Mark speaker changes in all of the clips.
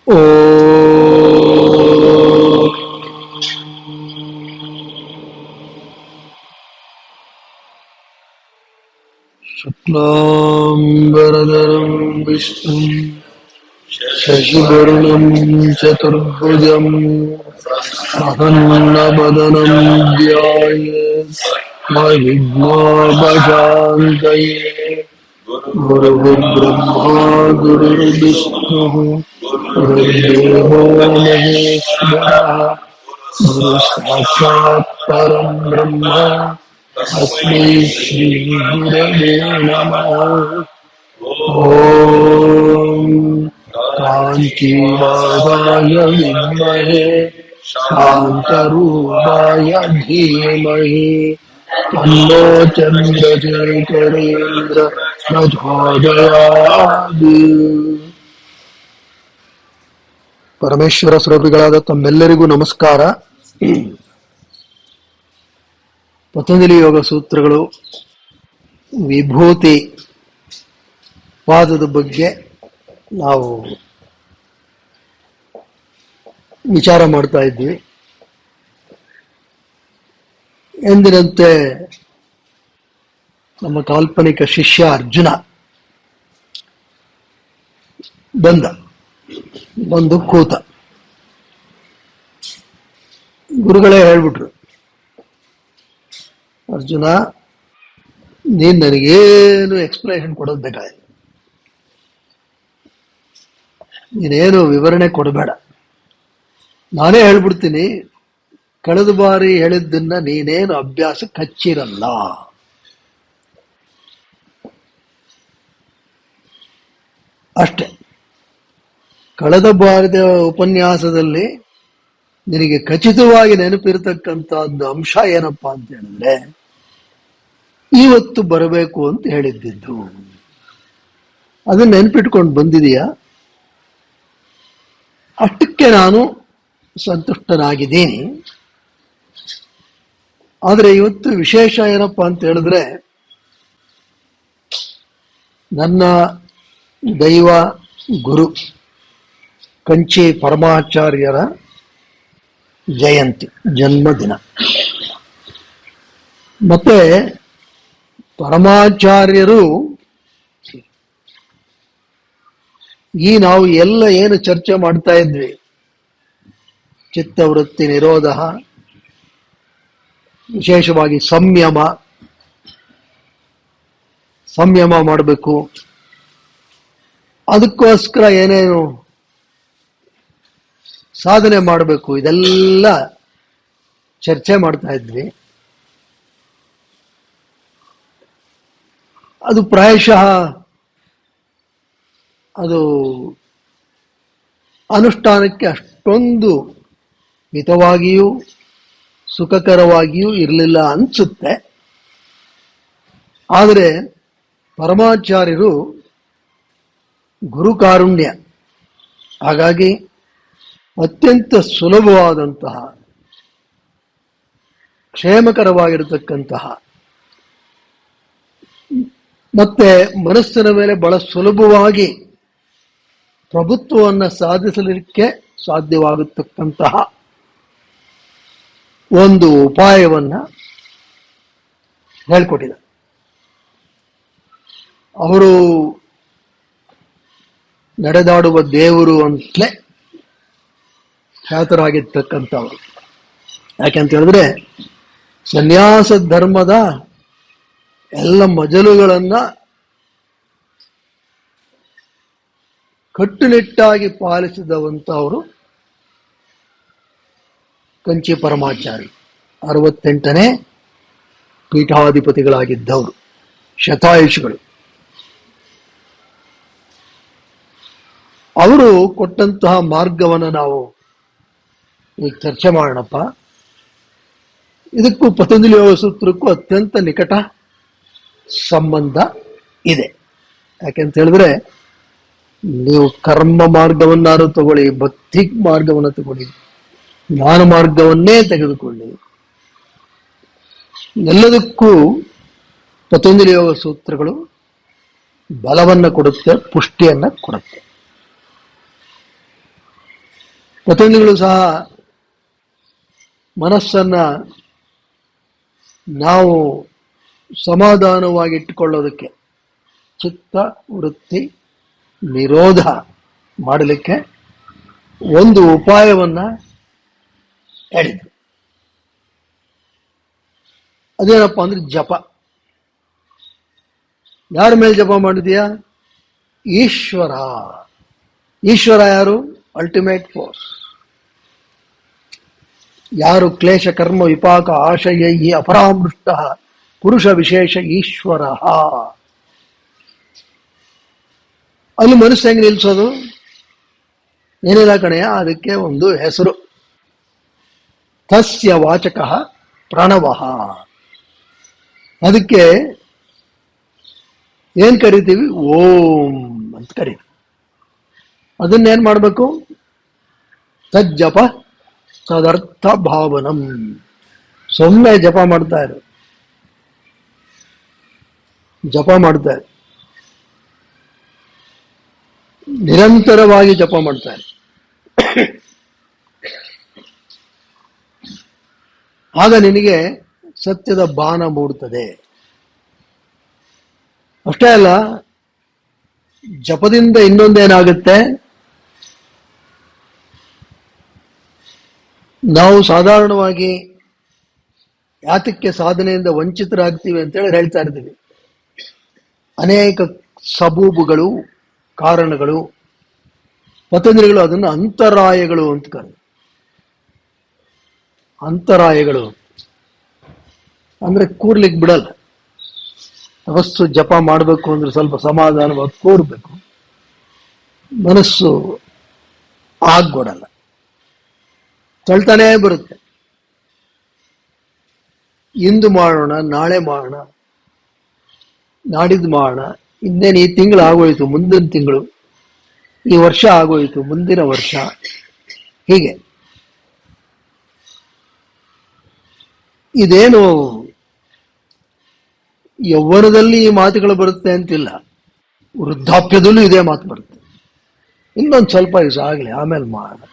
Speaker 1: शुक्लाम्बरधरं विष्णुं शशिवर्णं चतुर्भुजं प्रसन्नवदनं ध्यायेत् विघ्नोपशान्तये। गुरुर्ब्रह्मा गुरुर्विष्णुः गुरुर्देवो महेश्वरः गुरुसाक्षात् परं ब्रह्म तस्मै श्री गुरवे नमः। ॐ कान्तिवादाय विद्महे शान्तरूपाय धीमहि तन्नो चन्द्रशेखरेन्द्र प्रचोदयात्. ಪರಮೇಶ್ವರ ಸ್ವರೂಪಿಗಳಾದ ತಮ್ಮೆಲ್ಲರಿಗೂ ನಮಸ್ಕಾರ. ಪತಂಜಲಿ ಯೋಗ ಸೂತ್ರಗಳು ವಿಭೂತಿ ವಾದದ ಬಗ್ಗೆ ನಾವು ವಿಚಾರ ಮಾಡ್ತಾ ಇದ್ವಿ. ಎಂದಿನಂತೆ ನಮ್ಮ ಕಾಲ್ಪನಿಕ ಶಿಷ್ಯ ಅರ್ಜುನ ಬಂದು ಕೂತ. ಗುರುಗಳೇ ಹೇಳ್ಬಿಟ್ರು, ಅರ್ಜುನ ನೀನ್ ನನಗೇನು ಎಕ್ಸ್ಪ್ಲನೇಷನ್ ಕೊಡೋದು ಬೇಕಾಗಿಲ್ಲ, ನೀನೇನು ವಿವರಣೆ ಕೊಡಬೇಡ, ನಾನೇ ಹೇಳ್ಬಿಡ್ತೀನಿ. ಕಳೆದ ಬಾರಿ ಹೇಳಿದ್ದನ್ನ ನೀನೇನು ಅಭ್ಯಾಸಕ್ಕೆ ಹಚ್ಚಿರಲ್ಲ, ಅಷ್ಟೆ. ಕಳೆದ ಬಾರಿದ ಉಪನ್ಯಾಸದಲ್ಲಿ ನಿನಗೆ ಖಚಿತವಾಗಿ ನೆನಪಿರತಕ್ಕಂಥದ್ದು ಅಂಶ ಏನಪ್ಪಾ ಅಂತ ಹೇಳಿದ್ರೆ, ಇವತ್ತು ಬರಬೇಕು ಅಂತ ಹೇಳಿದ್ದಿದ್ದು. ಅದನ್ನ ನೆನಪಿಟ್ಕೊಂಡು ಬಂದಿದೀಯಾ? ಅಷ್ಟಕ್ಕೆ ನಾನು ಸಂತುಷ್ಟನಾಗಿದ್ದೀನಿ. ಆದರೆ ಇವತ್ತು ವಿಶೇಷ ಏನಪ್ಪಾ ಅಂತ ಹೇಳಿದ್ರೆ, ನನ್ನ ದೈವ ಗುರು ಕಂಚಿ ಪರಮಾಚಾರ್ಯರ ಜಯಂತಿ, ಜನ್ಮದಿನ. ಮತ್ತೆ ಪರಮಾಚಾರ್ಯರು ನಾವು ಎಲ್ಲ ಏನು ಚರ್ಚೆ ಮಾಡ್ತಾ ಇದ್ವಿ, ಚಿತ್ತವೃತ್ತಿ ನಿರೋಧ, ವಿಶೇಷವಾಗಿ ಸಂಯಮ ಮಾಡಬೇಕು, ಅದಕ್ಕೋಸ್ಕರ ಏನೇನು ಸಾಧನೆ ಮಾಡಬೇಕು, ಇದೆಲ್ಲ ಚರ್ಚೆ ಮಾಡ್ತಾ ಇದ್ವಿ. ಅದು ಪ್ರಾಯಶಃ ಅದು ಅನುಷ್ಠಾನಕ್ಕೆ ಅಷ್ಟೊಂದು ಹಿತವಾಗಿಯೂ ಸುಖಕರವಾಗಿಯೂ ಇರಲಿಲ್ಲ ಅನ್ಸುತ್ತೆ. ಆದರೆ ಪರಮಾಚಾರ್ಯರು ಗುರುಕಾರುಣ್ಯ, ಹಾಗಾಗಿ ಅತ್ಯಂತ ಸುಲಭವಾದಂತಹ ಕ್ಷೇಮಕರವಾಗಿರತಕ್ಕಂತಹ ಮತ್ತೆ ಮನಸ್ಸಿನ ಮೇಲೆ ಬಹಳ ಸುಲಭವಾಗಿ ಪ್ರಭುತ್ವವನ್ನು ಸಾಧಿಸಲಿಕ್ಕೆ ಸಾಧ್ಯವಾಗತಕ್ಕಂತಹ ಒಂದು ಉಪಾಯವನ್ನ ಹೇಳ್ಕೊಟ್ಟಿದ. ಅವರು ನಡೆದಾಡುವ ದೇವರು ಅಂತಲೇ ಖ್ಯಾತರಾಗಿರ್ತಕ್ಕಂಥವರು. ಯಾಕೆಂತ ಹೇಳಿದ್ರೆ, ಸನ್ಯಾಸ ಧರ್ಮದ ಎಲ್ಲ ಮಜಲುಗಳನ್ನ ಕಟ್ಟುನಿಟ್ಟಾಗಿ ಪಾಲಿಸಿದವಂತವರು ಕಂಚಿ ಪರಮಾಚಾರ್ಯ. 68ನೇ ಪೀಠಾಧಿಪತಿಗಳಾಗಿದ್ದವರು, ಶತಾಯುಷಿಗಳು. ಅವರು ಕೊಟ್ಟಂತಹ ಮಾರ್ಗವನ್ನು ನಾವು ಈಗ ಚರ್ಚೆ ಮಾಡೋಣಪ್ಪ. ಇದಕ್ಕೂ ಪತಂಜಲಿ ಯೋಗ ಸೂತ್ರಕ್ಕೂ ಅತ್ಯಂತ ನಿಕಟ ಸಂಬಂಧ ಇದೆ. ಯಾಕೆಂತ ಹೇಳಿದ್ರೆ, ನೀವು ಕರ್ಮ ಮಾರ್ಗವನ್ನಾರು ತಗೊಳ್ಳಿ, ಭಕ್ತಿ ಮಾರ್ಗವನ್ನು ತಗೊಳ್ಳಿ, ಜ್ಞಾನ ಮಾರ್ಗವನ್ನೇ ತೆಗೆದುಕೊಳ್ಳಿ, ಎಲ್ಲದಕ್ಕೂ ಪತಂಜಲಿ ಯೋಗ ಸೂತ್ರಗಳು ಬಲವನ್ನು ಕೊಡುತ್ತೆ, ಪುಷ್ಟಿಯನ್ನ ಕೊಡುತ್ತೆ. ಪತಂಜಲಿಗಳು ಸಹ ಮನಸ್ಸನ್ನ ನಾವು ಸಮಾಧಾನವಾಗಿಟ್ಟುಕೊಳ್ಳೋದಕ್ಕೆ, ಚಿತ್ತ ವೃತ್ತಿ ನಿರೋಧ ಮಾಡಲಿಕ್ಕೆ ಒಂದು ಉಪಾಯವನ್ನ ಹೇಳಿದ್ರು. ಅದೇನಪ್ಪ ಅಂದ್ರೆ ಜಪ. ಯಾರ ಮೇಲೆ ಜಪ ಮಾಡಿದೀಯಾ? ಈಶ್ವರ. ಈಶ್ವರ ಯಾರು? Ultimate force. ಯಾರು ಕ್ಲೇಶ ಕರ್ಮ ವಿಪಾಕ ಆಶಯ ಈ ಅಪರಾಮೃಷ್ಟ ಪುರುಷ ವಿಶೇಷ ಈಶ್ವರ. ಅಲ್ಲಿ ಮನಸ್ಸು ಹೆಂಗೆ ನಿಲ್ಸೋದು? ಏನಿಲ್ಲ ಕಣೆಯ, ಅದಕ್ಕೆ ಒಂದು ಹೆಸರು. ತಸ್ಯ ವಾಚಕ ಪ್ರಣವಃ. ಅದಕ್ಕೆ ಏನ್ ಕರಿತೀವಿ? ಓಂ ಅಂತ ಕರಿತೀವಿ. ಅದನ್ನೇನ್ ಮಾಡಬೇಕು? ತಜ್ಜಪ ತದರ್ಥ ಭಾವನಂ. ಸುಮ್ಮನೆ ಜಪ ಮಾಡ್ತಾ ಇರು, ಜಪ ಮಾಡ್ತಾ ಇರು, ನಿರಂತರವಾಗಿ ಜಪ ಮಾಡ್ತಾ ಇರು. ಆಗ ನಿನಗೆ ಸತ್ಯದ ಬಾಣ ಮೂಡುತ್ತದೆ. ಅಷ್ಟೇ ಅಲ್ಲ, ಜಪದಿಂದ ಇನ್ನೊಂದೇನಾಗುತ್ತೆ? ನಾವು ಸಾಧಾರಣವಾಗಿ ಯಾತಕ್ಕೆ ಸಾಧನೆಯಿಂದ ವಂಚಿತರಾಗ್ತೀವಿ ಅಂತೇಳಿ ಹೇಳ್ತಾ ಇರ್ತೀವಿ. ಅನೇಕ ಸಬೂಬುಗಳು, ಕಾರಣಗಳು. ಪತಂಜಲಿಗಳು ಅದನ್ನು ಅಂತರಾಯಗಳು ಅಂತ ಕರೆದು. ಅಂತರಾಯಗಳು ಅಂದ್ರೆ ಕೂರ್ಲಿಕ್ಕೆ ಬಿಡಲ್ಲ. ತಪಸ್ಸು ಜಪ ಮಾಡಬೇಕು ಅಂದ್ರೆ ಸ್ವಲ್ಪ ಸಮಾಧಾನವಾಗಿ ಕೂರ್ಬೇಕು, ಮನಸ್ಸು ಆಗ್ಗೊಡಲ್ಲ, ತಳ್ತಾನೇ ಬರುತ್ತೆ. ಇಂದು ಮಾಡೋಣ, ನಾಳೆ ಮಾಡೋಣ, ನಾಡಿದ್ದು ಮಾಡೋಣ, ಇನ್ನೇನು ಈ ತಿಂಗಳು ಆಗೋಯ್ತು, ಮುಂದಿನ ತಿಂಗಳು, ಈ ವರ್ಷ ಆಗೋಯ್ತು, ಮುಂದಿನ ವರ್ಷ, ಹೀಗೆ. ಇದೇನು ಯೌವನದಲ್ಲಿ ಈ ಮಾತುಗಳು ಬರುತ್ತೆ ಅಂತಿಲ್ಲ, ವೃದ್ಧಾಪ್ಯದಲ್ಲೂ ಇದೇ ಮಾತು ಬರುತ್ತೆ. ಇನ್ನೊಂದು ಸ್ವಲ್ಪ ದಿವಸ ಆಗಲಿ, ಆಮೇಲೆ ಮಾಡೋಣ.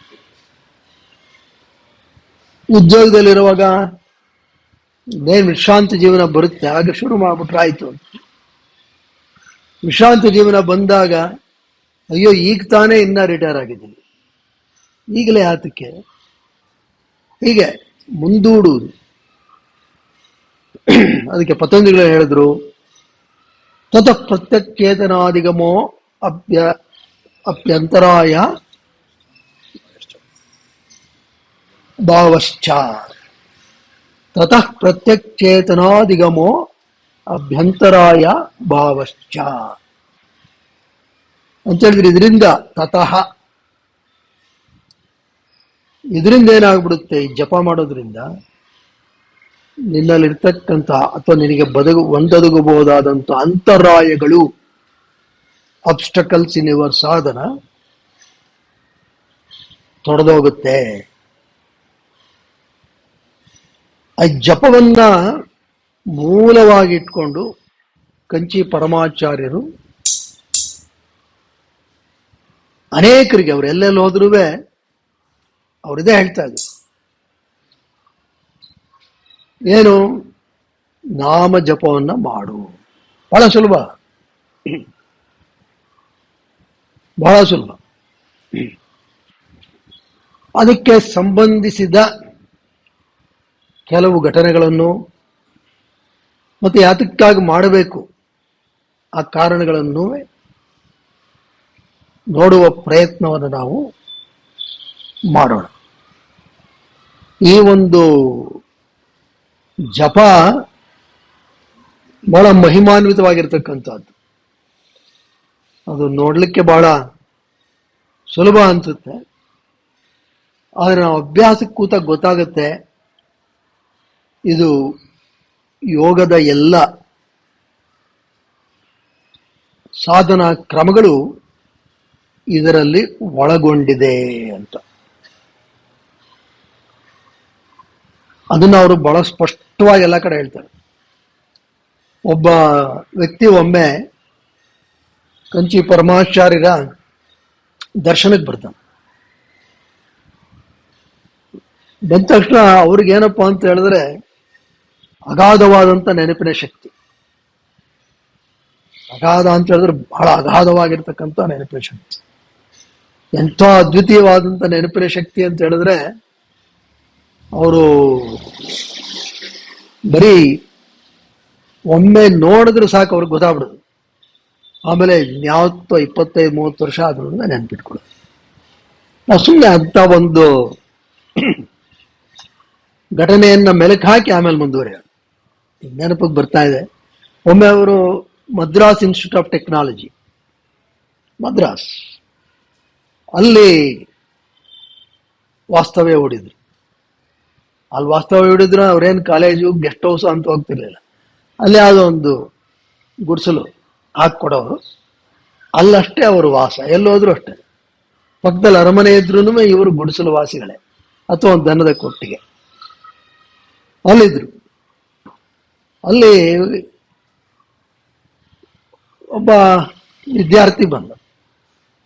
Speaker 1: ಉದ್ಯೋಗದಲ್ಲಿರುವಾಗ ಇನ್ನೇನು ವಿಶ್ರಾಂತಿ ಜೀವನ ಬರುತ್ತೆ, ಆಗ ಶುರು ಮಾಡ್ಬಿಟ್ರೆ ಆಯ್ತು ಅಂತ. ವಿಶ್ರಾಂತಿ ಜೀವನ ಬಂದಾಗ ಅಯ್ಯೋ ಈಗ ತಾನೇ ಇನ್ನ ರಿಟೈರ್ ಆಗಿದ್ದೀನಿ, ಈಗಲೇ ಆತಕ್ಕೆ, ಹೀಗೆ ಮುಂದೂಡುವುದು. ಅದಕ್ಕೆ ಪತಂಜಲಿಗಳು ಹೇಳಿದ್ರು, ತತಃ ಪ್ರತ್ಯಕ್ಷೇತನಾದಿಗಮೋ ಅಪ್ಯಂತರಾಯ ಭಾವಶ್ಚ. ತತಃ ಪ್ರತ್ಯಕ್ಷೇತನಾದಿಗಮೋ ಅಭ್ಯಂತರಾಯ ಭಾವಶ್ಚ ಅಂತ ಹೇಳಿದ್ರೆ, ಇದರಿಂದ ತತಃ, ಇದರಿಂದ ಏನಾಗ್ಬಿಡುತ್ತೆ? ಜಪ ಮಾಡೋದ್ರಿಂದ ನಿನ್ನಲ್ಲಿರ್ತಕ್ಕಂಥ ಅಥವಾ ನಿನಗೆ ಒಂದೊದಗಬಹುದಾದಂಥ ಅಂತರಾಯಗಳು, ಅಬ್ಸ್ಟಕಲ್ಸ್ ಇನ್ ಯುವರ್ ಸಾಧನ ತೊಡೆದೋಗುತ್ತೆ. ಆ ಜಪವನ್ನ ಮೂಲವಾಗಿಟ್ಕೊಂಡು ಕಂಚಿ ಪರಮಾಚಾರ್ಯರು ಅನೇಕರಿಗೆ, ಅವರು ಎಲ್ಲೆಲ್ಲಿ ಹೋದ್ರೂ ಅವರಿದೇ ಹೇಳ್ತಾ ಇದ್ರು. ಏನು? ನಾಮ ಜಪವನ್ನ ಮಾಡು. ಬಹಳ ಸುಲಭ, ಬಹಳ ಸುಲಭ. ಅದಕ್ಕೆ ಸಂಬಂಧಿಸಿದ ಕೆಲವು ಘಟನೆಗಳನ್ನು ಮತ್ತೆ ಯಾತಕ್ಕಾಗಿ ಮಾಡಬೇಕು ಆ ಕಾರಣಗಳನ್ನು ನೋಡುವ ಪ್ರಯತ್ನವನ್ನು ನಾವು ಮಾಡೋಣ. ಈ ಒಂದು ಜಪ ಬಹಳ ಮಹಿಮಾನ್ವಿತವಾಗಿರ್ತಕ್ಕಂಥದ್ದು. ಅದು ನೋಡ್ಲಿಕ್ಕೆ ಬಹಳ ಸುಲಭ ಅನ್ಸುತ್ತೆ, ಆದರೆ ನಾವು ಅಭ್ಯಾಸಕ್ಕೆ ಕೂತಾಗ ಗೊತ್ತಾಗುತ್ತೆ ಇದು ಯೋಗದ ಎಲ್ಲ ಸಾಧನಾ ಕ್ರಮಗಳು ಇದರಲ್ಲಿ ಒಳಗೊಂಡಿದೆ ಅಂತ. ಅದನ್ನು ಅವರು ಬಹಳ ಸ್ಪಷ್ಟವಾಗಿ ಎಲ್ಲ ಕಡೆ ಹೇಳ್ತಾರೆ. ಒಬ್ಬ ವ್ಯಕ್ತಿ ಒಮ್ಮೆ ಕಂಚಿ ಪರಮಾಚಾರ್ಯರ ದರ್ಶನಕ್ಕೆ ಬರ್ತಾನೆ. ಬಂದ ತಕ್ಷಣ ಅವ್ರಿಗೇನಪ್ಪ ಅಂತ ಹೇಳಿದ್ರೆ ಅಗಾಧವಾದಂಥ ನೆನಪಿನ ಶಕ್ತಿ. ಅಗಾಧ ಅಂತ ಹೇಳಿದ್ರೆ ಬಹಳ ಅಗಾಧವಾಗಿರ್ತಕ್ಕಂಥ ನೆನಪಿನ ಶಕ್ತಿ. ಎಂಥ ಅದ್ವಿತೀಯವಾದಂಥ ನೆನಪಿನ ಶಕ್ತಿ ಅಂತ ಹೇಳಿದ್ರೆ ಅವರು ಬರೀ ಒಮ್ಮೆ ನೋಡಿದ್ರೆ ಸಾಕು ಅವ್ರಿಗೆ ಗೊತ್ತಾಗ್ಬಿಡುದು. ಆಮೇಲೆ ಯಾವತ್ತೋ 25-30 ವರ್ಷ ಆದ್ರೂ ನೆನಪಿಟ್ಕೊಳ್ಳೋದು. ನಾವು ಸುಮ್ಮನೆ ಅಂತ ಒಂದು ಘಟನೆಯನ್ನ ಮೆಲುಕು ಹಾಕಿ ಆಮೇಲೆ ಮುಂದುವರಿಯೋದು. ಈಗ ನೆನಪಿಗೆ ಬರ್ತಾ ಇದೆ, ಒಮ್ಮೆ ಅವರು Madras institute of technology, Madras, ಅಲ್ಲಿ ವಾಸ್ತವ್ಯ ಹೂಡಿದ್ರು. ಅಲ್ಲಿ ವಾಸ್ತವ್ಯ ಹೂಡಿದ್ರು ಅವ್ರೇನು ಕಾಲೇಜು ಗೆಸ್ಟ್ ಹೌಸ್ ಅಂತ ಹೋಗ್ತಿರ್ಲಿಲ್ಲ. ಅಲ್ಲಿ ಯಾವುದೋ ಒಂದು ಗುಡಿಸಲು ಹಾಕ್ಕೊಡೋರು, ಅಲ್ಲಷ್ಟೇ ಅವರು ವಾಸ. ಎಲ್ಲೋದ್ರು ಅಷ್ಟೇ, ಪಕ್ಕದಲ್ಲಿ ಅರಮನೆ ಇದ್ರೂ ಇವರು ಗುಡಿಸಲು ವಾಸಿಗಳೇ ಅಥವಾ ಒಂದು ದನದ ಕೊಟ್ಟಿಗೆ ಅಲ್ಲಿದ್ರು. ಅಲ್ಲಿ ಒಬ್ಬ ವಿದ್ಯಾರ್ಥಿ ಬಂದ,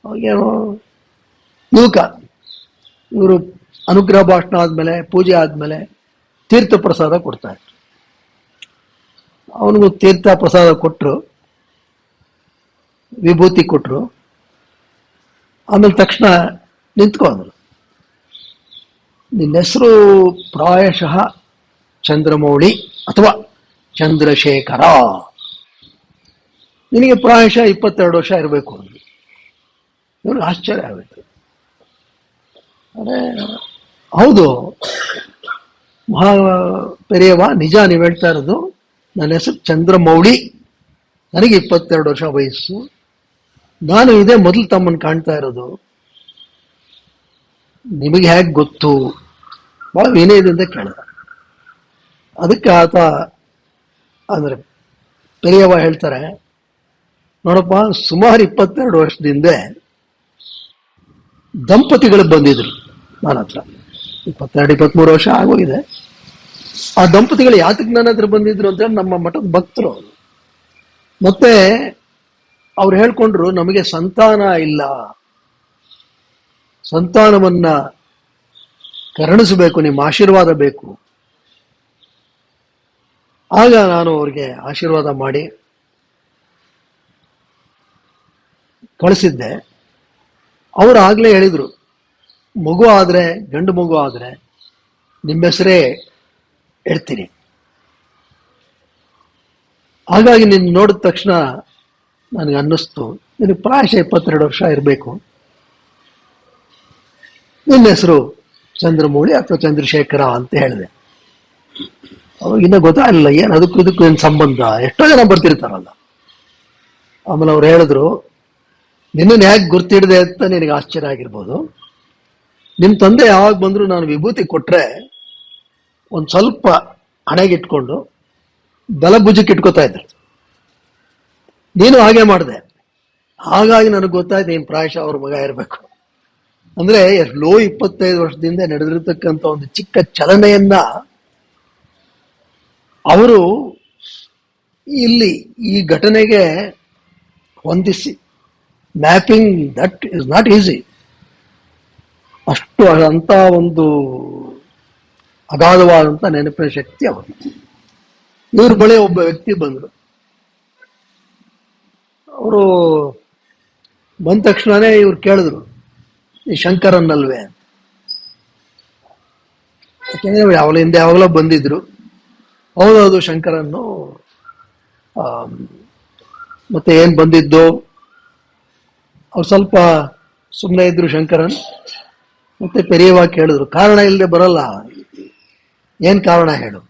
Speaker 1: ಅವಾಗೇನೋ ಯುವಕ. ಇವರು ಅನುಗ್ರಹ ಭಾಷಣ ಆದ್ಮೇಲೆ, ಪೂಜೆ ಆದ್ಮೇಲೆ ತೀರ್ಥ ಪ್ರಸಾದ ಕೊಡ್ತಾ ಇದ್ರು. ಅವನಿಗೂ ತೀರ್ಥ ಪ್ರಸಾದ ಕೊಟ್ಟರು, ವಿಭೂತಿ ಕೊಟ್ಟರು. ಆಮೇಲೆ ತಕ್ಷಣ ನಿಂತ್ಕೊಂಡ್ರು. ನಿನ್ನ ಹೆಸರು ಪ್ರಾಯಶಃ ಚಂದ್ರಮೌಳಿ ಅಥವಾ ಚಂದ್ರಶೇಖರ, ನಿನಗೆ ಪ್ರಾಯಶಃ 22 ವರ್ಷ ಇರಬೇಕು ಅಂದ್ರು. ಇವ್ರಿಗೆ ಆಶ್ಚರ್ಯ ಆಗುತ್ತೆ. ಅರೆ ಹೌದು ಮಹಾ ಪೆರಿಯವ, ನಿಜ ನೀವು ಹೇಳ್ತಾ ಇರೋದು. ನನ್ನ ಹೆಸರು ಚಂದ್ರಮೌಳಿ, ನನಗೆ 22 ವರ್ಷ ವಯಸ್ಸು. ನಾನು ಇದೇ ಮೊದಲು ತಮ್ಮನ್ನು ಕಾಣ್ತಾ ಇರೋದು. ನಿಮಗೆ ಹೇಗೆ ಗೊತ್ತು? ಬಹಳ ವಿನಯದಿಂದ ಕೇಳಿದ. ಅದಕ್ಕೆ ಆತ ಅಂದ್ರೆ ಪೆರಿಯವ ಹೇಳ್ತಾರೆ, ನೋಡಪ್ಪ, ಸುಮಾರು 22 ವರ್ಷದಿಂದ ದಂಪತಿಗಳು ಬಂದಿದ್ರು ನನ್ನ ಹತ್ರ. 22-23 ವರ್ಷ ಆಗೋಗಿದೆ. ಆ ದಂಪತಿಗಳು ಯಾತಕ್ಕೆ ನನ್ನ ಹತ್ರ ಬಂದಿದ್ರು ಅಂತ ನಮ್ಮ ಮಠದ ಭಕ್ತರು ಅವರು. ಮತ್ತೆ ಅವ್ರು ಹೇಳ್ಕೊಂಡ್ರು, ನಮಗೆ ಸಂತಾನ ಇಲ್ಲ, ಸಂತಾನವನ್ನ ಕರುಣಿಸಬೇಕು, ನಿಮ್ಮ ಆಶೀರ್ವಾದ ಬೇಕು. ಆಗ ನಾನು ಅವ್ರಿಗೆ ಆಶೀರ್ವಾದ ಮಾಡಿ ಕಳಿಸಿದ್ದೆ. ಅವರು ಆಗ್ಲೇ ಹೇಳಿದ್ರು, ಮಗು ಆದ್ರೆ, ಗಂಡು ಮಗು ಆದ್ರೆ ನಿಮ್ಮ ಹೆಸರೇ ಹೇಳ್ತೀನಿ. ಹಾಗಾಗಿ ನಿನ್ನ ನೋಡಿದ ತಕ್ಷಣ ನನಗೆ ಅನ್ನಿಸ್ತು, ನಿನಗೆ ಪ್ರಾಯಶಃ 22 ವರ್ಷ ಇರಬೇಕು, ನಿನ್ನ ಹೆಸರು ಚಂದ್ರಮೌಳಿ ಅಥವಾ ಚಂದ್ರಶೇಖರ ಅಂತ ಹೇಳಿದೆ. ಅವಾಗಿನ್ನ ಗೊತ್ತಾಗಲಿಲ್ಲ ಏನು ಅದಕ್ಕೂ ಇದಕ್ಕೂ ಏನು ಸಂಬಂಧ. ಎಷ್ಟೋ ಜನ ಬರ್ತಿರ್ತಾರಲ್ಲ. ಆಮೇಲೆ ಅವ್ರು ಹೇಳಿದ್ರು, ನಿನ್ನನ್ನು ಹೇಗೆ ಗುರ್ತಿಡಿದೆ ಅಂತ ನಿನಗೆ ಆಶ್ಚರ್ಯ ಆಗಿರ್ಬೋದು. ನಿಮ್ಮ ತಂದೆ ಯಾವಾಗ ಬಂದ್ರು ನಾನು ವಿಭೂತಿ ಕೊಟ್ರೆ ಒಂದು ಸ್ವಲ್ಪ ಹಣೆಗಿಟ್ಕೊಂಡು ಬಲಭುಜಕ್ಕೆ ಇಟ್ಕೋತಾ ಇದ್ರು. ನೀನು ಹಾಗೆ ಮಾಡಿದೆ. ಹಾಗಾಗಿ ನನಗೆ ಗೊತ್ತಾಯ್ತು ನೀನು ಪ್ರಾಯಶಃ ಅವ್ರ ಮಗ ಇರಬೇಕು. ಅಂದ್ರೆ ಎಲ್ಲೋ 25 ವರ್ಷದಿಂದ ನಡೆದಿರ್ತಕ್ಕಂಥ ಒಂದು ಚಿಕ್ಕ ಚಲನೆಯನ್ನ ಅವರು ಇಲ್ಲಿ ಈ ಘಟನೆಗೆ ಹೊಂದಿಸಿ, mapping that is not easy. ಅಷ್ಟು ಅಂತ ಒಂದು ಅಗಾಧವಾದಂಥ ನೆನಪಿನ ಶಕ್ತಿ ಅವರು. ಇವ್ರ ಬಳಿ ಒಬ್ಬ ವ್ಯಕ್ತಿ ಬಂದರು. ಅವರು ಬಂದ ತಕ್ಷಣನೇ ಇವ್ರು ಕೇಳಿದ್ರು, ಈ ಶಂಕರನ್ನಲ್ವೇ? ಯಾಕೆಂದ್ರೆ ಅವಳ ಹಿಂದೆ ಯಾವಾಗಲೂ ಬಂದಿದ್ರು. ಹೌದೌದು ಶಂಕರನ್ನು. ಮತ್ತೆ ಏನ್ ಬಂದಿದ್ದು? ಅವ್ರು ಸ್ವಲ್ಪ ಸುಮ್ಮನೆ ಇದ್ರು ಶಂಕರನ್. ಮತ್ತೆ ಪೆರಿಯವಾಗಿ ಕೇಳಿದ್ರು, ಕಾರಣ ಇಲ್ಲದೆ ಬರಲ್ಲ, ಏನ್ ಕಾರಣ ಹೇಳು?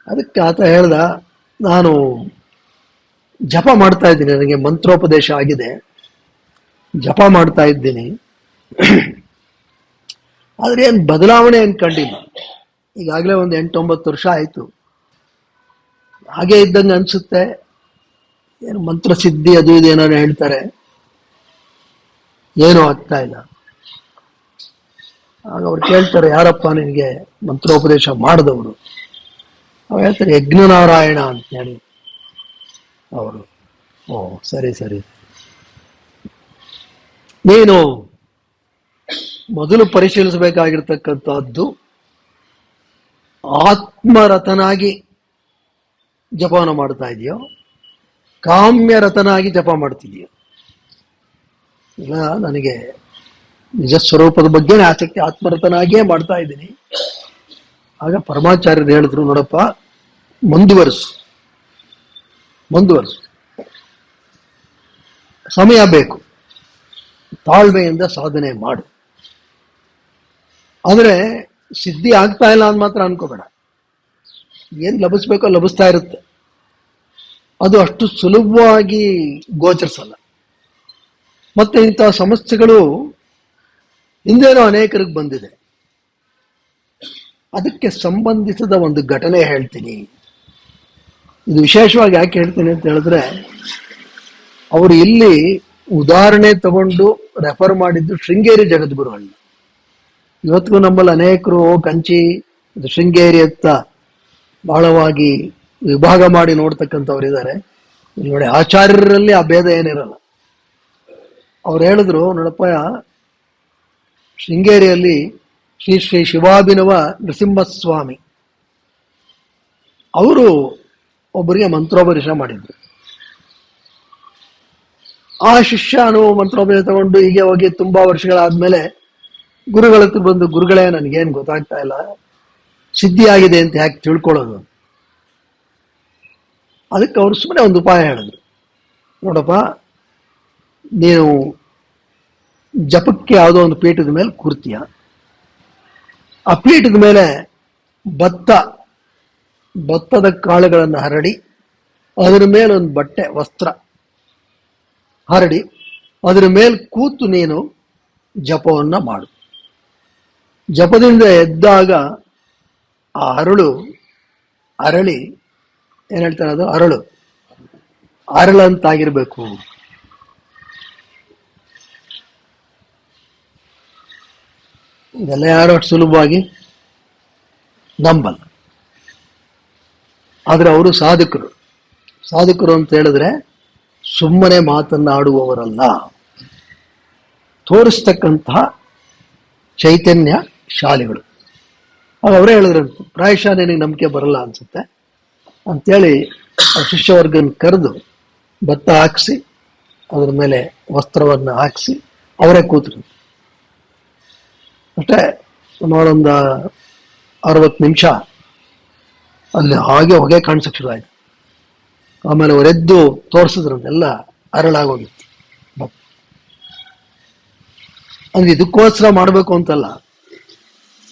Speaker 1: ಅದಕ್ಕೆ ಆತ ಹೇಳ್ದ, ನಾನು ಜಪ ಮಾಡ್ತಾ ಇದ್ದೀನಿ, ನನಗೆ ಮಂತ್ರೋಪದೇಶ ಆಗಿದೆ, ಜಪ ಮಾಡ್ತಾ ಇದ್ದೀನಿ. ಆದ್ರೆ ಏನ್ ಬದಲಾವಣೆ ಏನ್ ಕಂಡಿಲ್ಲ. ಈಗಾಗಲೇ ಒಂದು 8-9 ವರ್ಷ ಆಯ್ತು. ಹಾಗೆ ಇದ್ದಂಗೆ ಅನ್ಸುತ್ತೆ. ಏನು ಮಂತ್ರ ಸಿದ್ಧಿ ಅದು ಇದು ಏನೋ ಹೇಳ್ತಾರೆ, ಏನೂ ಆಗ್ತಾ ಇಲ್ಲ. ಆಗ ಅವ್ರು ಕೇಳ್ತಾರೆ, ಯಾರಪ್ಪ ನಿನಗೆ ಮಂತ್ರೋಪದೇಶ ಮಾಡಿದವರು? ಅವ್ರು ಹೇಳ್ತಾರೆ, ಯಜ್ಞನಾರಾಯಣ ಅಂತ ಹೇಳಿ. ಅವರು, ಓ ಸರಿ ಸರಿ, ನೀನು ಮೊದಲು ಪರಿಶೀಲಿಸಬೇಕಾಗಿರ್ತಕ್ಕಂಥದ್ದು ಆತ್ಮರತನಾಗಿ ಜಪವನ್ನು ಮಾಡ್ತಾ ಇದೆಯೋ, ಕಾಮ್ಯರತನಾಗಿ ಜಪ ಮಾಡ್ತಿದೆಯೋ. ಇಲ್ಲ, ನನಗೆ ನಿಜ ಸ್ವರೂಪದ ಬಗ್ಗೆನೇ ಆಸಕ್ತಿ, ಆತ್ಮರತನಾಗಿಯೇ ಮಾಡ್ತಾ ಇದ್ದೀನಿ. ಆಗ ಪರಮಾಚಾರ್ಯರು ಹೇಳಿದ್ರು, ನೋಡಪ್ಪ, ಮುಂದುವರಿಸು, ಸಮಯ ಬೇಕು, ತಾಳ್ಮೆಯಿಂದ ಸಾಧನೆ ಮಾಡು. ಆದರೆ ಸಿದ್ಧಿ ಆಗ್ತಾ ಇಲ್ಲ ಅಂತ ಮಾತ್ರ ಅನ್ಕೋಬೇಡ. ಏನ್ ಲಭಿಸ್ಬೇಕೋ ಲಭಿಸ್ತಾ ಇರುತ್ತೆ. ಅದು ಅಷ್ಟು ಸುಲಭವಾಗಿ ಗೋಚರಿಸಲ್ಲ. ಮತ್ತೆ ಇಂತಹ ಸಮಸ್ಯೆಗಳು ಹಿಂದೇನೋ ಅನೇಕರಿಗೆ ಬಂದಿದೆ. ಅದಕ್ಕೆ ಸಂಬಂಧಿಸಿದ ಒಂದು ಘಟನೆ ಹೇಳ್ತೀನಿ. ಇದು ವಿಶೇಷವಾಗಿ ಯಾಕೆ ಹೇಳ್ತೀನಿ ಅಂತ ಹೇಳಿದ್ರೆ, ಅವರು ಇಲ್ಲಿ ಉದಾಹರಣೆ ತಗೊಂಡು ರೆಫರ್ ಮಾಡಿದ್ದು ಶೃಂಗೇರಿ ಜಗದ್ಗುರುಗಳನ್ನ. ಇವತ್ತಿಗೂ ನಮ್ಮಲ್ಲಿ ಅನೇಕರು ಕಂಚಿ, ಶೃಂಗೇರಿ ಅಂತ ಬಹಳವಾಗಿ ವಿಭಾಗ ಮಾಡಿ ನೋಡ್ತಕ್ಕಂಥವ್ರು ಇದ್ದಾರೆ. ಇಲ್ಲಿ ನೋಡಿ, ಆಚಾರ್ಯರಲ್ಲಿ ಆ ಭೇದ ಏನಿರಲ್ಲ. ಅವ್ರು ಹೇಳಿದ್ರು, ನೋಡಪ್ಪ, ಶೃಂಗೇರಿಯಲ್ಲಿ ಶ್ರೀ ಶ್ರೀ ಶಿವಾಭಿನವ ನೃಸಿಂಹಸ್ವಾಮಿ ಅವರು ಒಬ್ಬರಿಗೆ ಮಂತ್ರೋಪದೇಶ ಮಾಡಿದ್ರು. ಆ ಶಿಷ್ಯನು ಮಂತ್ರೋಪದೇಶ ತಗೊಂಡು ಹೀಗೆ ಹೋಗಿ ತುಂಬಾ ವರ್ಷಗಳಾದ್ಮೇಲೆ ಗುರುಗಳ ಹತ್ರ ಬಂದು, ಗುರುಗಳೇ, ನನಗೇನು ಗೊತ್ತಾಗ್ತಾ ಇಲ್ಲ, ಸಿದ್ಧಿಯಾಗಿದೆ ಅಂತ ಯಾಕೆ ತಿಳ್ಕೊಳ್ಳೋದು? ಅದಕ್ಕೆ ಅವರು ಸುಮ್ಮನೆ ಒಂದು ಉಪಾಯ ಹೇಳಿದ್ರು. ನೋಡಪ್ಪ, ನೀನು ಜಪಕ್ಕೆ ಯಾವುದೋ ಒಂದು ಪೀಠದ ಮೇಲೆ ಕೂರ್ತೀಯ. ಆ ಪೀಠದ ಮೇಲೆ ಭತ್ತದ ಕಾಳುಗಳನ್ನು ಹರಡಿ, ಅದರ ಮೇಲೆ ಒಂದು ಬಟ್ಟೆ ವಸ್ತ್ರ ಹರಡಿ, ಅದರ ಮೇಲೆ ಕೂತು ನೀನು ಜಪವನ್ನ ಮಾಡು. ಜಪದಿಂದ ಎದ್ದಾಗ ಆ ಅರಳಿ ಏನ್ ಹೇಳ್ತಾರೆ, ಅದು ಅರಳಂತಾಗಿರ್ಬೇಕು. ಇದೆಲ್ಲ ಯಾರು ಅಷ್ಟು ಸುಲಭವಾಗಿ ನಂಬಲ್ಲ. ಆದ್ರೆ ಅವರು ಸಾಧಕರು ಅಂತ ಹೇಳಿದ್ರೆ ಸುಮ್ಮನೆ ಮಾತನ್ನಾಡುವವರಲ್ಲ, ತೋರಿಸ್ತಕ್ಕಂತಹ ಚೈತನ್ಯ ಶಾಲಿಗಳು. ಆಗ ಅವರೇ ಹೇಳಿದ್ರಂತೆ, ಪ್ರಾಯಶಃ ನಿನಗೆ ನಂಬಿಕೆ ಬರಲ್ಲ ಅನ್ಸುತ್ತೆ ಅಂತೇಳಿ ಆ ಶಿಷ್ಯವರ್ಗನ ಕರೆದು ಭತ್ತ ಹಾಕಿಸಿ, ಅದ್ರ ಮೇಲೆ ವಸ್ತ್ರವನ್ನು ಹಾಕಿಸಿ ಅವರೇ ಕೂತರು. ಅಷ್ಟೇ ಸುಮಾರೊಂದು 60 ನಿಮಿಷ ಅಲ್ಲಿ ಹಾಗೆ ಹೊಗೆ ಕಾಣಿಸಕ್ಕೆ ಶುರು ಆಯ್ತು. ಆಮೇಲೆ ಅವರೆದ್ದು ತೋರಿಸಿದ್ರಂತೆಲ್ಲ ಅರಳಾಗೋಗಿತ್ತು. ಅಂದ್ರೆ ಇದಕ್ಕೋಸ್ಕರ ಮಾಡಬೇಕು ಅಂತಲ್ಲ,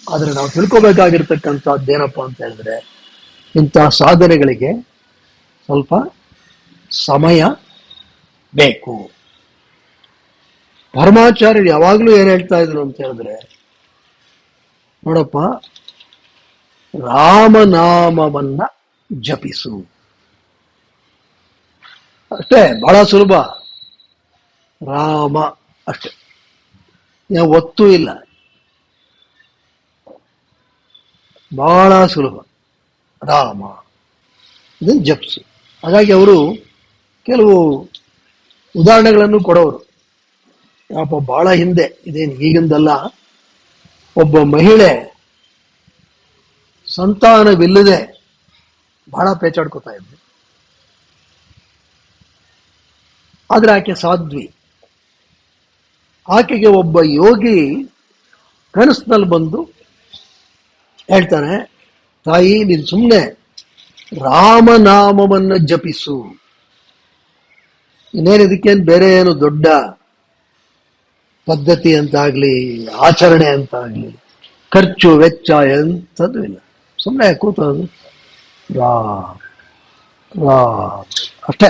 Speaker 1: ಆದ್ರೆ ನಾವು ತಿಳ್ಕೊಬೇಕಾಗಿರ್ತಕ್ಕಂಥದ್ದೇನಪ್ಪ ಅಂತ ಹೇಳಿದ್ರೆ, ಇಂತಹ ಸಾಧನೆಗಳಿಗೆ ಸ್ವಲ್ಪ ಸಮಯ ಬೇಕು. ಪರಮಾಚಾರ್ಯರು ಯಾವಾಗಲೂ ಏನ್ ಹೇಳ್ತಾ ಇದ್ರು ಅಂತ ಹೇಳಿದ್ರೆ, ನೋಡಪ್ಪ, ರಾಮನಾಮವನ್ನ ಜಪಿಸು. ಅಷ್ಟೇ, ಬಹಳ ಸುಲಭ. ರಾಮ ಅಷ್ಟೇ, ಒತ್ತೂ ಇಲ್ಲ, ಬಹಳ ಸುಲಭ. ರಾಮ ಇದನ್ನು ಜಪಿಸು. ಹಾಗಾಗಿ ಅವರು ಕೆಲವು ಉದಾಹರಣೆಗಳನ್ನು ಕೊಡೋರು. ಯಾಪ ಬಹಳ ಹಿಂದೆ, ಇದೇನು ಈಗಿಂದಲ್ಲ, ಒಬ್ಬ ಮಹಿಳೆ ಸಂತಾನವಿಲ್ಲದೆ ಬಹಳ ಪೇಚಾಡ್ಕೋತಾ ಇದ್ಲು. ಆದ್ರೆ ಆಕೆ ಸಾಧ್ವಿ. ಆಕೆಗೆ ಒಬ್ಬ ಯೋಗಿ ಕನಸಿನಲ್ಲಿ ಬಂದು ಹೇಳ್ತಾನೆ, ತಾಯಿ, ನೀನು ಸುಮ್ಮನೆ ರಾಮನಾಮವನ್ನ ಜಪಿಸು, ಇನ್ನೇನು ಇದಕ್ಕೇನು ಬೇರೆ ಏನು ದೊಡ್ಡ ಪದ್ಧತಿ ಅಂತಾಗ್ಲಿ, ಆಚರಣೆ ಅಂತಾಗ್ಲಿ, ಖರ್ಚು ವೆಚ್ಚ ಎಂಥದ್ದು ಇಲ್ಲ. ಸುಮ್ಮನೆ ಕೂತೋದು ಅಷ್ಟೇ.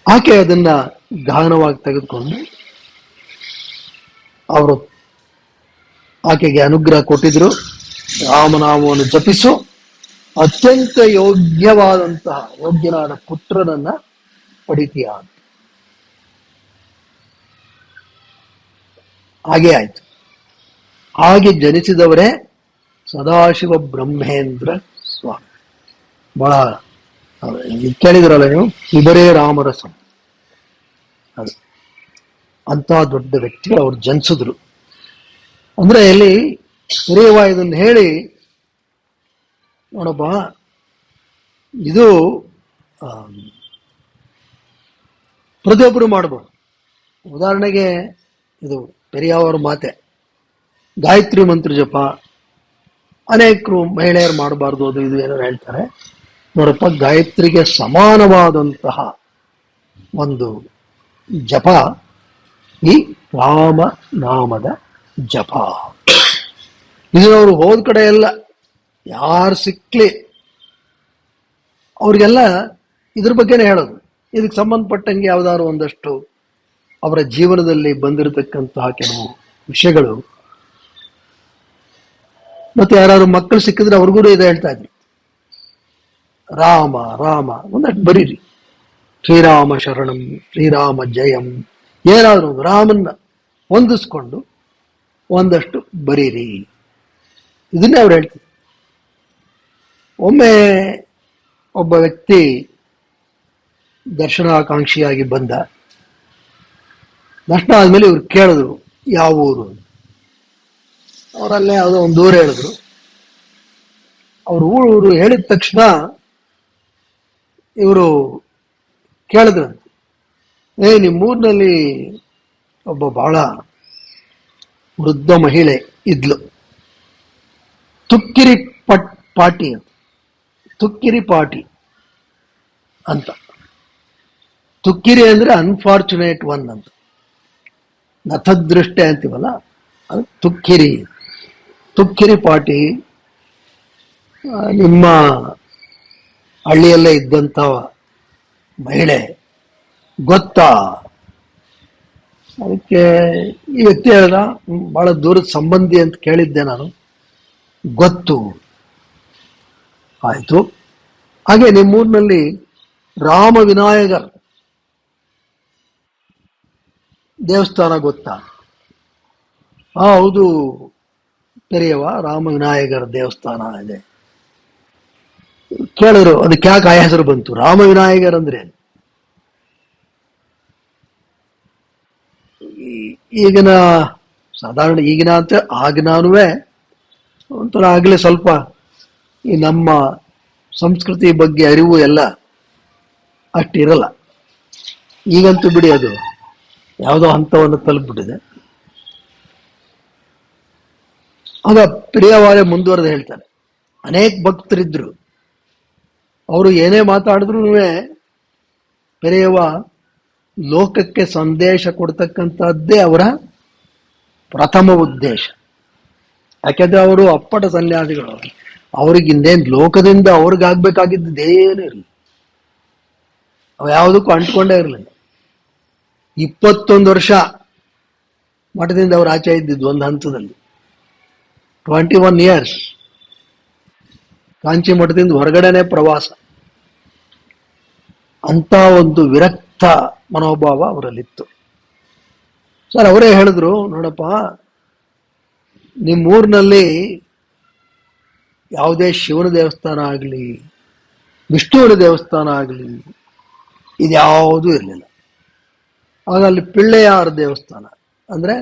Speaker 1: ಆಕೆ ಅದನ್ನ ಗಹನವಾಗಿ ತೆಗೆದುಕೊಂಡು ಅವರು ಆಕೆಗೆ ಅನುಗ್ರಹ ಕೊಟ್ಟಿದ್ರು. ರಾಮನಾಮವನ್ನು ಜಪಿಸು, ಅತ್ಯಂತ ಯೋಗ್ಯನಾದ ಪುತ್ರನನ್ನ ಪಡಿತೀಯ ಅಂತ. ಹಾಗೆ ಆಯ್ತು. ಹಾಗೆ ಜನಿಸಿದವರೇ ಸದಾಶಿವ ಬ್ರಹ್ಮೇಂದ್ರ ಸ್ವಾಮಿ. ಬಹಳ ಕೇಳಿದ್ರಲ್ಲ ನೀವು, ಇವರೇ ರಾಮರಸಂ. ಅದು ಅಂತ ದೊಡ್ಡ ವ್ಯಕ್ತಿಗಳು ಅವ್ರು ಜನಿಸಿದ್ರು. ಅಂದ್ರೆ ಇಲ್ಲಿ ಹಿರಿಯವ ಇದನ್ನು ಹೇಳಿ, ನೋಡಪ್ಪ ಇದು ಪ್ರತಿಯೊಬ್ಬರು ಮಾಡ್ಬೋದು. ಉದಾಹರಣೆಗೆ ಇದು ಪೆರಿಯಾವರ ಮಾತೆ, ಗಾಯತ್ರಿ ಮಂತ್ರ ಜಪ ಅನೇಕರು ಮಹಿಳೆಯರು ಮಾಡಬಾರ್ದು, ಅದು ಇದು ಏನೋ ಹೇಳ್ತಾರೆ. ನೋಡಪ್ಪ, ಗಾಯತ್ರಿಗೆ ಸಮಾನವಾದಂತಹ ಒಂದು ಜಪ ಈ ರಾಮನಾಮದ ಜಪ. ಇದು ಅವರು ಹೋದ ಕಡೆ ಎಲ್ಲ ಯಾರು ಸಿಕ್ಲಿ ಅವ್ರಿಗೆಲ್ಲ ಇದ್ರ ಬಗ್ಗೆನೇ ಹೇಳೋದು. ಇದಕ್ಕೆ ಸಂಬಂಧಪಟ್ಟಂಗೆ ಯಾವ್ದಾದ್ರು ಒಂದಷ್ಟು ಅವರ ಜೀವನದಲ್ಲಿ ಬಂದಿರತಕ್ಕಂತಹ ಕೆಲವು ವಿಷಯಗಳು, ಮತ್ತೆ ಯಾರು ಮಕ್ಕಳು ಸಿಕ್ಕಿದ್ರೆ ಅವ್ರಿಗೂ ಇದೇ ಹೇಳ್ತಾ ಇದ್ರು, ರಾಮ ರಾಮ ಒಂದಷ್ಟು ಬರೀರಿ, ಶ್ರೀರಾಮ ಶರಣಂ ಶ್ರೀರಾಮ ಜಯಂ, ಏನಾದ್ರು ರಾಮನ್ನ ಹೊಂದಿಸ್ಕೊಂಡು ಒಂದಷ್ಟು ಬರೀರಿ, ಇದನ್ನೇ ಅವ್ರು ಹೇಳ್ತಾರೆ. ಒಮ್ಮೆ ಒಬ್ಬ ವ್ಯಕ್ತಿ ದರ್ಶನಾಕಾಂಕ್ಷಿಯಾಗಿ ಬಂದ. ದರ್ಶನ ಆದ್ಮೇಲೆ ಇವ್ರು ಕೇಳಿದ್ರು ಯಾವ ಊರು. ಅವರಲ್ಲೇ ಯಾವುದೋ ಒಂದು ಊರು ಹೇಳಿದ್ರು. ಅವ್ರ ಊರು ಹೇಳಿದ ತಕ್ಷಣ ಇವರು ಕೇಳಿದ್ರಂತೆ, ನಿಮ್ಮೂರಿನಲ್ಲಿ ಒಬ್ಬ ಬಹಳ ವೃದ್ಧ ಮಹಿಳೆ ಇದ್ಲು, ತುಕ್ಕಿರಿ ಪಾಟಿ ಅಂತ, ತುಕ್ಕಿರಿ ಪಾಟಿ ಅಂತ. ತುಕ್ಕಿರಿ ಅಂದ್ರೆ ಅನ್ಫಾರ್ಚುನೇಟ್ ಒನ್ ಅಂತ, ನಥದೃಷ್ಟೆ ಅಂತೀವಲ್ಲ ಅದು ತುಕ್ಕಿರಿ. ತುಕ್ಕಿರಿ ಪಾಟಿ ನಿಮ್ಮ ಹಳ್ಳಿಯಲ್ಲೇ ಇದ್ದಂಥ ಮಹಿಳೆ ಗೊತ್ತಾ? ಅದಕ್ಕೆ ಈ ವ್ಯಕ್ತಿ ಹೇಳ್ದ, ಬಹಳ ದೂರದ ಸಂಬಂಧಿ ಅಂತ ಕೇಳಿದ್ದೆ ನಾನು, ಗೊತ್ತು. ಆಯ್ತು, ಹಾಗೆ ನಿಮ್ಮೂರಿನಲ್ಲಿ ರಾಮ ವಿನಾಯಕರ್ ದೇವಸ್ಥಾನ ಗೊತ್ತಾ? ಹೌದು ಪೆರಿಯವ, ರಾಮ ವಿನಾಯಕರ ದೇವಸ್ಥಾನ ಇದೆ. ಕೇಳಿದ್ರು, ಅದಕ್ಕೆ ಯಾಕೆ ಆ ಹೆಸರು ಬಂತು, ರಾಮ ವಿನಾಯಕರ್ ಅಂದ್ರೆ? ಈಗಿನ ಸಾಧಾರಣ ಈಗಿನ ಅಂತ ಆಗಿನಾನು ಒಂಥರ ಆಗಲೇ ಸ್ವಲ್ಪ ಈ ನಮ್ಮ ಸಂಸ್ಕೃತಿ ಬಗ್ಗೆ ಅರಿವು ಎಲ್ಲ ಅಷ್ಟಿರಲ್ಲ. ಈಗಂತೂ ಬಿಡಿ, ಅದು ಯಾವುದೋ ಹಂತವನ್ನು ತಲುಪಿಬಿಟ್ಟಿದೆ. ಆಗ ಪ್ರಿಯವಾದ ಮುಂದುವರೆದು ಹೇಳ್ತಾರೆ, ಅನೇಕ ಭಕ್ತರಿದ್ರು, ಅವರು ಏನೇ ಮಾತಾಡಿದ್ರು ಪೆರಿಯವ ಲೋಕಕ್ಕೆ ಸಂದೇಶ ಕೊಡ್ತಕ್ಕಂಥದ್ದೇ ಅವರ ಪ್ರಥಮ ಉದ್ದೇಶ. ಯಾಕೆಂದ್ರೆ ಅವರು ಅಪ್ಪಟ ಸನ್ಯಾಸಿಗಳು, ಅವ್ರಿಗೆ ಇನ್ನೇನು ಲೋಕದಿಂದ ಅವ್ರಿಗಾಗಬೇಕಾಗಿದ್ದೇನೂ ಇರಲಿಲ್ಲ, ಅವು ಯಾವುದಕ್ಕೂ ಅಂಟ್ಕೊಂಡೇ ಇರಲಿಲ್ಲ. 21 ವರ್ಷ ಮಠದಿಂದ ಅವ್ರು ಆಚೆ ಇದ್ದಿದ್ದು ಒಂದು ಹಂತದಲ್ಲಿ, 21 years ಕಾಂಚಿ ಮಠದಿಂದ ಹೊರಗಡೆನೆ ಪ್ರವಾಸ. ಅಂತ ಒಂದು ವಿರಕ್ತ ಮನೋಭಾವ ಅವರಲ್ಲಿತ್ತು. ಸರ್ ಅವರೇ ಹೇಳಿದ್ರು, ನೋಡಪ್ಪ, ನಿಮ್ಮೂರಿನಲ್ಲಿ ಯಾವುದೇ ಶಿವನ ದೇವಸ್ಥಾನ ಆಗಲಿ ವಿಷ್ಣುವಿನ ದೇವಸ್ಥಾನ ಆಗಲಿ ಇದ್ಯಾವುದೂ ಇರಲಿಲ್ಲ. ಆಗ ಅಲ್ಲಿ ಪಿಳ್ಳೆಯಾರ ದೇವಸ್ಥಾನ ಅಂದ್ರೆ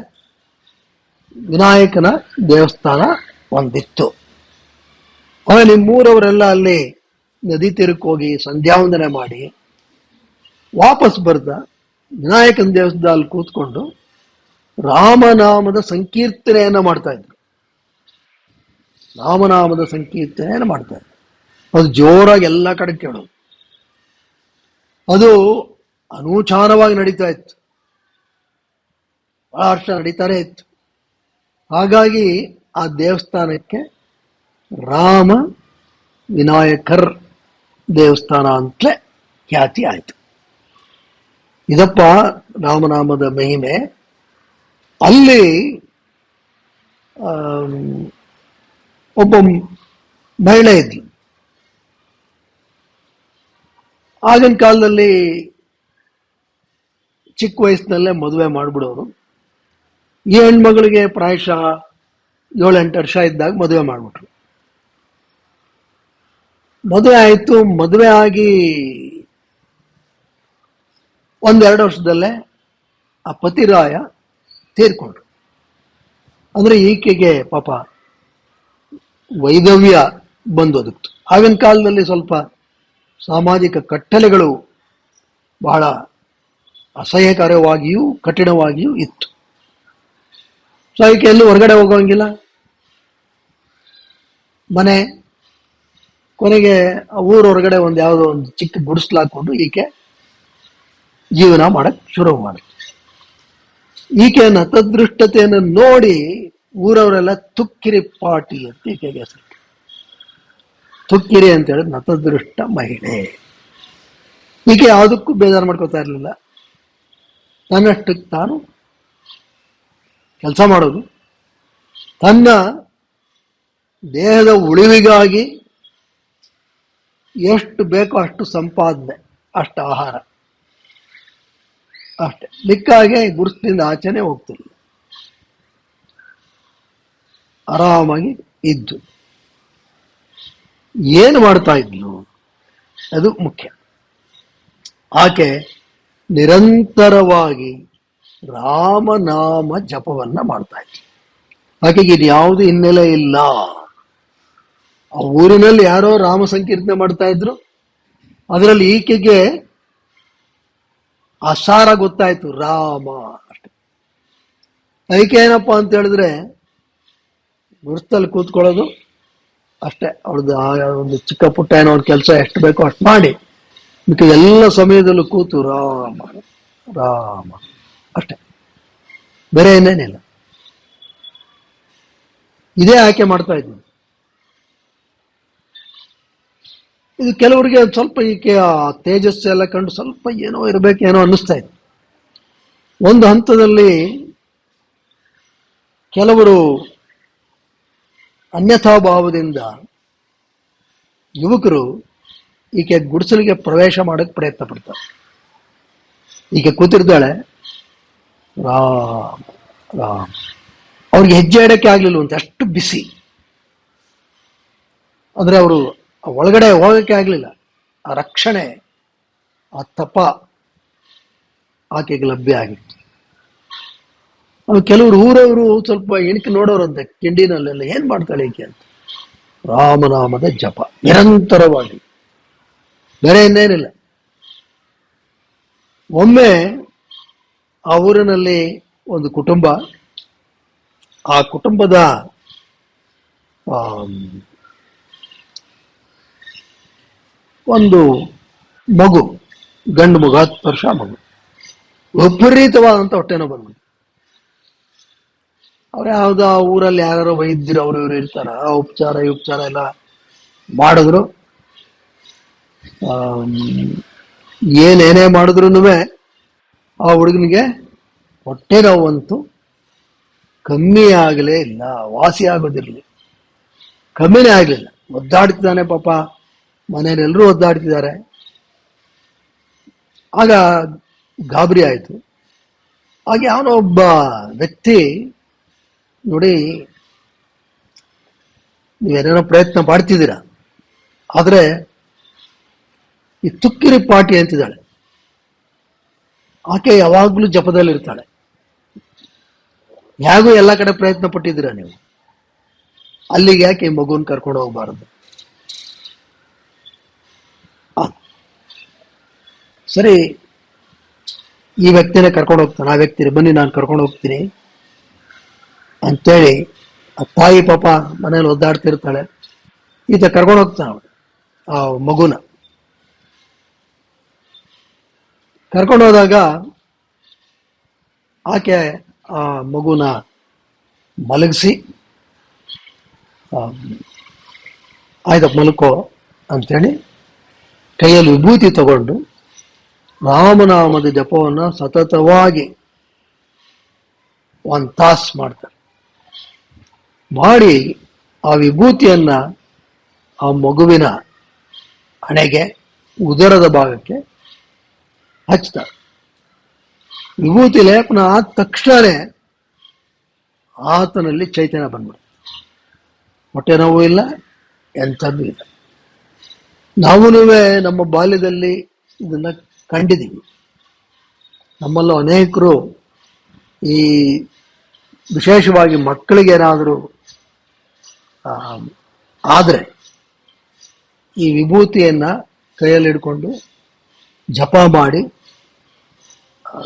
Speaker 1: ವಿನಾಯಕನ ದೇವಸ್ಥಾನ ಒಂದಿತ್ತು. ಆಗ ನಿಮ್ಮೂರವರೆಲ್ಲ ಅಲ್ಲಿ ನದಿ ತೀರಕ್ಕೆ ಹೋಗಿ ಸಂಧ್ಯಾವಂದನೆ ಮಾಡಿ ವಾಪಸ್ ಬರ್ದ ವಿನಾಯಕನ ದೇವಸ್ಥಾನದಲ್ಲಿ ಕೂತ್ಕೊಂಡು ರಾಮನಾಮದ ಸಂಕೀರ್ತನೆಯನ್ನ ಮಾಡ್ತಾ ಇದ್ರು. ರಾಮನಾಮದ ಸಂಕೀರ್ತನೆಯನ್ನು ಮಾಡ್ತಾ ಇದ್ರು. ಅದು ಜೋರಾಗಿ ಎಲ್ಲ ಕಡೆ ಕೇಳೋದು. ಅದು ಅನೂಚಾನವಾಗಿ ನಡೀತಾ ಇತ್ತು, ಬಹಳ ವರ್ಷ ನಡೀತಾನೆ ಇತ್ತು. ಹಾಗಾಗಿ ಆ ದೇವಸ್ಥಾನಕ್ಕೆ ರಾಮ ವಿನಾಯಕರ್ ದೇವಸ್ಥಾನ ಅಂತಲೇ ಖ್ಯಾತಿ ಆಯಿತು. ಇದಪ್ಪ ರಾಮನಾಮದ ಮಹಿಮೆ. ಅಲ್ಲಿ ಒಬ್ಬ ಮಹಿಳೆ ಇದ್ಲು. ಆಗಿನ ಕಾಲದಲ್ಲಿ ಚಿಕ್ಕ ವಯಸ್ಸಿನಲ್ಲೇ ಮದುವೆ ಮಾಡಿಬಿಡೋರು. ಈ ಹೆಣ್ಮಗಳಿಗೆ ಪ್ರಾಯಶಃ 7-8 ವರ್ಷ ಇದ್ದಾಗ ಮದುವೆ ಮಾಡಿಬಿಟ್ರು. ಮದುವೆ ಆಯಿತು. ಮದುವೆ ಆಗಿ 1-2 ವರ್ಷದಲ್ಲೇ ಆ ಪತಿರಾಯ ತೀರ್ಕೊಂಡ್ರು. ಅಂದ್ರೆ ಈಕೆಗೆ ಪಾಪ ವೈದವ್ಯ ಬಂದು ಅದಕ್ಕೆ. ಆಗಿನ ಕಾಲದಲ್ಲಿ ಸ್ವಲ್ಪ ಸಾಮಾಜಿಕ ಕಟ್ಟಳೆಗಳು ಬಹಳ ಅಸಹ್ಯಕರವಾಗಿಯೂ ಕಠಿಣವಾಗಿಯೂ ಇತ್ತು. ಸೊ ಈಕೆ ಎಲ್ಲೂ ಹೊರಗಡೆ ಹೋಗೋಂಗಿಲ್ಲ, ಮನೆ. ಕೊನೆಗೆ ಊರ ಹೊರಗಡೆ ಒಂದು ಯಾವುದೋ ಒಂದು ಚಿಕ್ಕ ಗುಡಿಸ್ಲಾಕೊಂಡು ಈಕೆ ಜೀವನ ಮಾಡಕ್ ಶುರು ಮಾಡುತ್ತೆ. ಈಕೆ ನತದೃಷ್ಟತೆಯನ್ನು ನೋಡಿ ಊರವರೆಲ್ಲ ತುಕ್ಕಿರಿ ಪಾಟಿ ಅಂತ ಈಕೆಗೆ ಹೆಸರು. ತುಕ್ಕಿರಿ ಅಂತ ಹೇಳಿದ್ರೆ ನತದೃಷ್ಟ ಮಹಿಳೆ. ಈಕೆ ಯಾವುದಕ್ಕೂ ಬೇಜಾರು ಮಾಡ್ಕೋತಾ ಇರಲಿಲ್ಲ. ತನ್ನಷ್ಟಕ್ಕೆ ತಾನು ಕೆಲಸ ಮಾಡೋದು, ತನ್ನ ದೇಹದ ಉಳಿವಿಗಾಗಿ ಎಷ್ಟು ಬೇಕೋ ಅಷ್ಟು ಸಂಪಾದನೆ, ಅಷ್ಟು ಆಹಾರ, ಅಷ್ಟೆ. ಮಿಕ್ಕಾಗೆ ಗುರುತಿನಿಂದ ಆಚೆನೆ ಹೋಗ್ತಿರ್ಲಿಲ್ಲ, ಆರಾಮಾಗಿ ಇದ್ದು. ಏನು ಮಾಡ್ತಾ ಇದ್ಲು ಅದು ಮುಖ್ಯ. ಆಕೆ ನಿರಂತರವಾಗಿ ರಾಮನಾಮ ಜಪವನ್ನ ಮಾಡ್ತಾ ಇದ್ಲು. ಆಕೆಗೆ ಇದು ಯಾವುದು ಹಿನ್ನೆಲೆ ಇಲ್ಲ. ಆ ಊರಿನಲ್ಲಿ ಯಾರೋ ರಾಮ ಸಂಕೀರ್ತನೆ ಮಾಡ್ತಾ ಇದ್ರು, ಅದರಲ್ಲಿ ಈಕೆಗೆ ಆ ಸಾರ ಗೊತ್ತಾಯ್ತು, ರಾಮ ಅಷ್ಟೆ. ಅದಕ್ಕೆ ಏನಪ್ಪ ಅಂತ ಹೇಳಿದ್ರೆ ಗುರುಸ್ತಲ್ಲಿ ಕೂತ್ಕೊಳ್ಳೋದು ಅಷ್ಟೇ. ಅವಳದು ಒಂದು ಚಿಕ್ಕ ಪುಟ್ಟ ಏನೋ ಒಂದು ಕೆಲಸ ಎಷ್ಟು ಬೇಕೋ ಅಷ್ಟು ಮಾಡಿ, ಮಿಕ್ಕ ಎಲ್ಲ ಸಮಯದಲ್ಲೂ ಕೂತು ರಾಮ ರಾಮ ಅಷ್ಟೆ, ಬೇರೆ ಏನೇನಿಲ್ಲ. ಇದೇ ಆಕೆ ಮಾಡ್ತಾ ಇದ್ದೀನಿ. ಇದು ಕೆಲವರಿಗೆ ಸ್ವಲ್ಪ ಈಕೆ ಆ ತೇಜಸ್ಸು ಎಲ್ಲ ಕಂಡು ಸ್ವಲ್ಪ ಏನೋ ಇರಬೇಕೇನೋ ಅನ್ನಿಸ್ತಾ ಇತ್ತು. ಒಂದು ಹಂತದಲ್ಲಿ ಕೆಲವರು ಅನ್ಯಥಾ ಭಾವದಿಂದ ಯುವಕರು ಈಕೆ ಗುಡಿಸಲಿಗೆ ಪ್ರವೇಶ ಮಾಡಕ್ಕೆ ಪ್ರಯತ್ನ ಪಡ್ತಾರೆ. ಈಕೆ ಕೂತಿರ್ತಾಳೆ, ರಾಮ್ ರಾಮ್. ಅವ್ರಿಗೆ ಹೆಜ್ಜೆ ಇಡಕ್ಕೆ ಆಗ್ಲಿಲ್ಲ ಅಂತ, ಅಷ್ಟು ಬಿಸಿ. ಅಂದ್ರೆ ಅವರು ಒಳಗಡೆ ಹೋಗಕ್ಕೆ ಆಗ್ಲಿಲ್ಲ. ಆ ರಕ್ಷಣೆ, ಆ ತಪ ಆಕೆಗೆ ಲಭ್ಯ ಆಗಿತ್ತು. ಕೆಲವರು ಊರವರು ಸ್ವಲ್ಪ ಎಣಿಕೆ ನೋಡೋರಂತೆ ಕಿಂಡಿನಲ್ಲೆಲ್ಲ, ಏನ್ ಮಾಡ್ತಾಳೆ ಈಕೆ ಅಂತ. ರಾಮನಾಮದ ಜಪ ನಿರಂತರವಾಗಿ, ಬೇರೆ ಇನ್ನೇನಿಲ್ಲ. ಒಮ್ಮೆ ಆ ಊರಿನಲ್ಲಿ ಒಂದು ಕುಟುಂಬ, ಆ ಕುಟುಂಬದ ಒಂದು ಮಗು, ಗಂಡು ಮಗು, 10 ವರ್ಷ ಮಗು, ವಿಪರೀತವಾದಂತ ಹೊಟ್ಟೆನೋ ಬಂದ್ಬಿಟ್ಟು. ಅವ್ರು ಯಾವ್ದು ಆ ಊರಲ್ಲಿ ಯಾರು ವೈದ್ಯರು ಅವರು ಇವರು ಇರ್ತಾರ, ಆ ಉಪಚಾರ ಈ ಉಪಚಾರ ಎಲ್ಲ ಮಾಡಿದ್ರು. ಏನೇನೇ ಮಾಡಿದ್ರು ಆ ಹುಡುಗನಿಗೆ ಹೊಟ್ಟೆ ನೋವಂತೂ ಕಮ್ಮಿ ಆಗಲೇ ಇಲ್ಲ, ವಾಸಿ ಆಗೋದಿರಲಿ, ಕಮ್ಮಿನೇ ಆಗಲಿಲ್ಲ. ಒದ್ದಾಡ್ತಿದ್ದಾನೆ ಪಾಪ, ಮನೆಯಲ್ಲೆಲ್ಲರೂ ಒದ್ದಾಡ್ತಿದ್ದಾರೆ. ಆಗ ಗಾಬರಿ ಆಯಿತು. ಹಾಗೆ ಅವನೊಬ್ಬ ಒಬ್ಬ ವ್ಯಕ್ತಿ, ನೋಡಿ ನೀವೇನೇನೋ ಪ್ರಯತ್ನ ಮಾಡ್ತಿದ್ದೀರಾ, ಆದ್ರೆ ಈ ತುಕ್ಕಿರಿ ಪಾಟಿ ಅಂತಿದ್ದಾಳೆ, ಆಕೆ ಯಾವಾಗ್ಲೂ ಜಪದಲ್ಲಿರ್ತಾಳೆ. ಹೇಗೂ ಎಲ್ಲ ಕಡೆ ಪ್ರಯತ್ನ ಪಟ್ಟಿದ್ದೀರಾ ನೀವು, ಅಲ್ಲಿಗೆ ಯಾಕೆ ಈ ಮಗುವನ್ನು ಕರ್ಕೊಂಡು ಹೋಗಬಾರದು? ಸರಿ, ಈ ವ್ಯಕ್ತಿನೇ ಕರ್ಕೊಂಡು ಹೋಗ್ತಾನೆ. ಆ ವ್ಯಕ್ತಿ ಬನ್ನಿ ನಾನು ಕರ್ಕೊಂಡು ಹೋಗ್ತೀನಿ ಅಂತೇಳಿ ಆ ತಾಯಿ ಪಾಪ ಮನೇಲಿ ಒದ್ದಾಡ್ತಿರ್ತಾಳೆ. ಈತ ಕರ್ಕೊಂಡು ಹೋಗ್ತಾನೆ ಆ ಮಗುನ. ಕರ್ಕೊಂಡು ಹೋದಾಗ ಆಕೆ ಆ ಮಗುನ ಮಲಗಿಸಿ, ಆಯ್ತಪ್ಪ ಮಲ್ಕೋ ಅಂತೇಳಿ ಕೈಯಲ್ಲಿ ವಿಭೂತಿ ತಗೊಂಡು ರಾಮನಾಮದ ಜಪವನ್ನ ಸತತವಾಗಿ 1 ತಾಸು ಮಾಡ್ತಾರೆ. ಮಾಡಿ ಆ ವಿಭೂತಿಯನ್ನ ಆ ಮಗುವಿನ ಹಣೆಗೆ, ಉದರದ ಭಾಗಕ್ಕೆ ಹಚ್ತಾರೆ. ವಿಭೂತಿ ಲೇಪನ ಆದ ತಕ್ಷಣವೇ ಆತನಲ್ಲಿ ಚೈತನ್ಯ ಬಂದ್ಬಿಡುತ್ತೆ. ಹೊಟ್ಟೆ ನೋವು ಇಲ್ಲ, ಎಂಥದ್ದು ಇಲ್ಲ. ನಾವು ನಮ್ಮ ಬಾಲ್ಯದಲ್ಲಿ ಇದನ್ನ ಕಂಡಿದ್ದೀವಿ. ನಮ್ಮಲ್ಲೂ ಅನೇಕರು ಈ ವಿಶೇಷವಾಗಿ ಮಕ್ಕಳಿಗೆ ಏನಾದರೂ ಆದರೆ ಈ ವಿಭೂತಿಯನ್ನ ಕೈಯಲ್ಲಿ ಹಿಡ್ಕೊಂಡು ಜಪ ಮಾಡಿ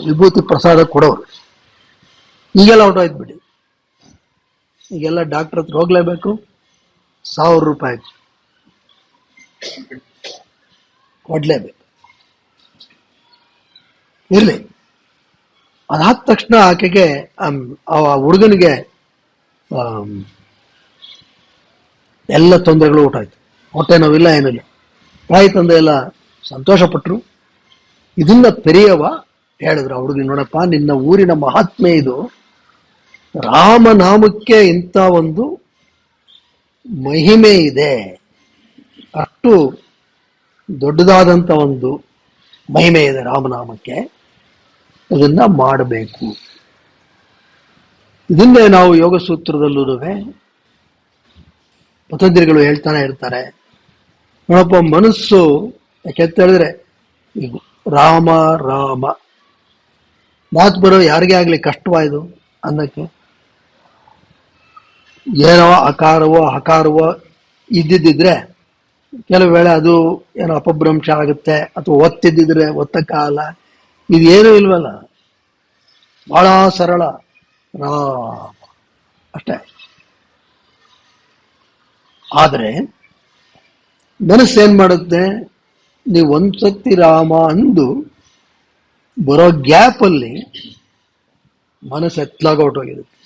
Speaker 1: ವಿಭೂತಿ ಪ್ರಸಾದ ಕೊಡೋರು. ಈಗೆಲ್ಲ ಹೊರಟೋಯ್ತು ಬಿಡಿ. ಈಗೆಲ್ಲ ಡಾಕ್ಟರ್ ಹತ್ರ ಹೋಗ್ಲೇಬೇಕು, ₹1,000 ಕೊಡ್ಲೇಬೇಕು. ಇರ್ಲಿ, ಅದಾದ ತಕ್ಷಣ ಆಕೆಗೆ ಆ ಹುಡುಗನಿಗೆ ಎಲ್ಲ ತೊಂದರೆಗಳು ಊಟಾಯ್ತು. ಹೊಟ್ಟೆ ನೋವಿಲ್ಲ, ಏನಿಲ್ಲ. ತಾಯಿ ತಂದೆ ಎಲ್ಲ ಸಂತೋಷ ಪಟ್ರು. ಇದನ್ನ ಪೆರಿಯವ ಹೇಳಿದ್ರು ಆ ಹುಡುಗನಿಗೆ, ನೋಡಪ್ಪ, ನಿನ್ನ ಊರಿನ ಮಹಾತ್ಮೆ ಇದು. ರಾಮನಾಮಕ್ಕೆ ಇಂಥ ಒಂದು ಮಹಿಮೆ ಇದೆ, ಅಷ್ಟು ದೊಡ್ಡದಾದಂಥ ಒಂದು ಮಹಿಮೆ ಇದೆ ರಾಮನಾಮಕ್ಕೆ, ಅದನ್ನ ಮಾಡಬೇಕು. ಇದನ್ನೇ ನಾವು ಯೋಗ ಸೂತ್ರದಲ್ಲೂ ಪತಂಜಲಿಗಳು ಹೇಳ್ತಾನೆ ಇರ್ತಾರೆ. ನೋಡಪ್ಪ, ಮನಸ್ಸು ಯಾಕೆಂತ ಹೇಳಿದ್ರೆ ಈಗ ರಾಮ ರಾಮ ಮಾತು ಬರೋ ಯಾರಿಗೇ ಆಗ್ಲಿ ಕಷ್ಟವಾಯ್ದು ಅನ್ನಕ್ಕೆ, ಏನೋ ಅಕಾರವೋ ಹಕಾರವೋ ಇದ್ದಿದ್ದಿದ್ರೆ ಕೆಲವು ವೇಳೆ ಅದು ಏನೋ ಅಪಭ್ರಂಶ ಆಗುತ್ತೆ, ಅಥವಾ ಒತ್ತಿದ್ದಿದ್ರೆ ಒತ್ತಕ್ಕಾಗಲ್ಲ. ಇದೇನೂ ಇಲ್ವಲ್ಲ, ಬಹಳ ಸರಳ, ರಾಮ ಅಷ್ಟೇ. ಆದರೆ ಮನಸ್ಸೇನ್ ಮಾಡುತ್ತೆ, ನೀವು ಒಂದ್ಸತಿ ರಾಮ ಅಂದು ಬರೋ ಗ್ಯಾಪಲ್ಲಿ ಮನಸ್ಸು ಎತ್ತಲಾಗ ಹೊರಟೋಗಿರುತ್ತೆ,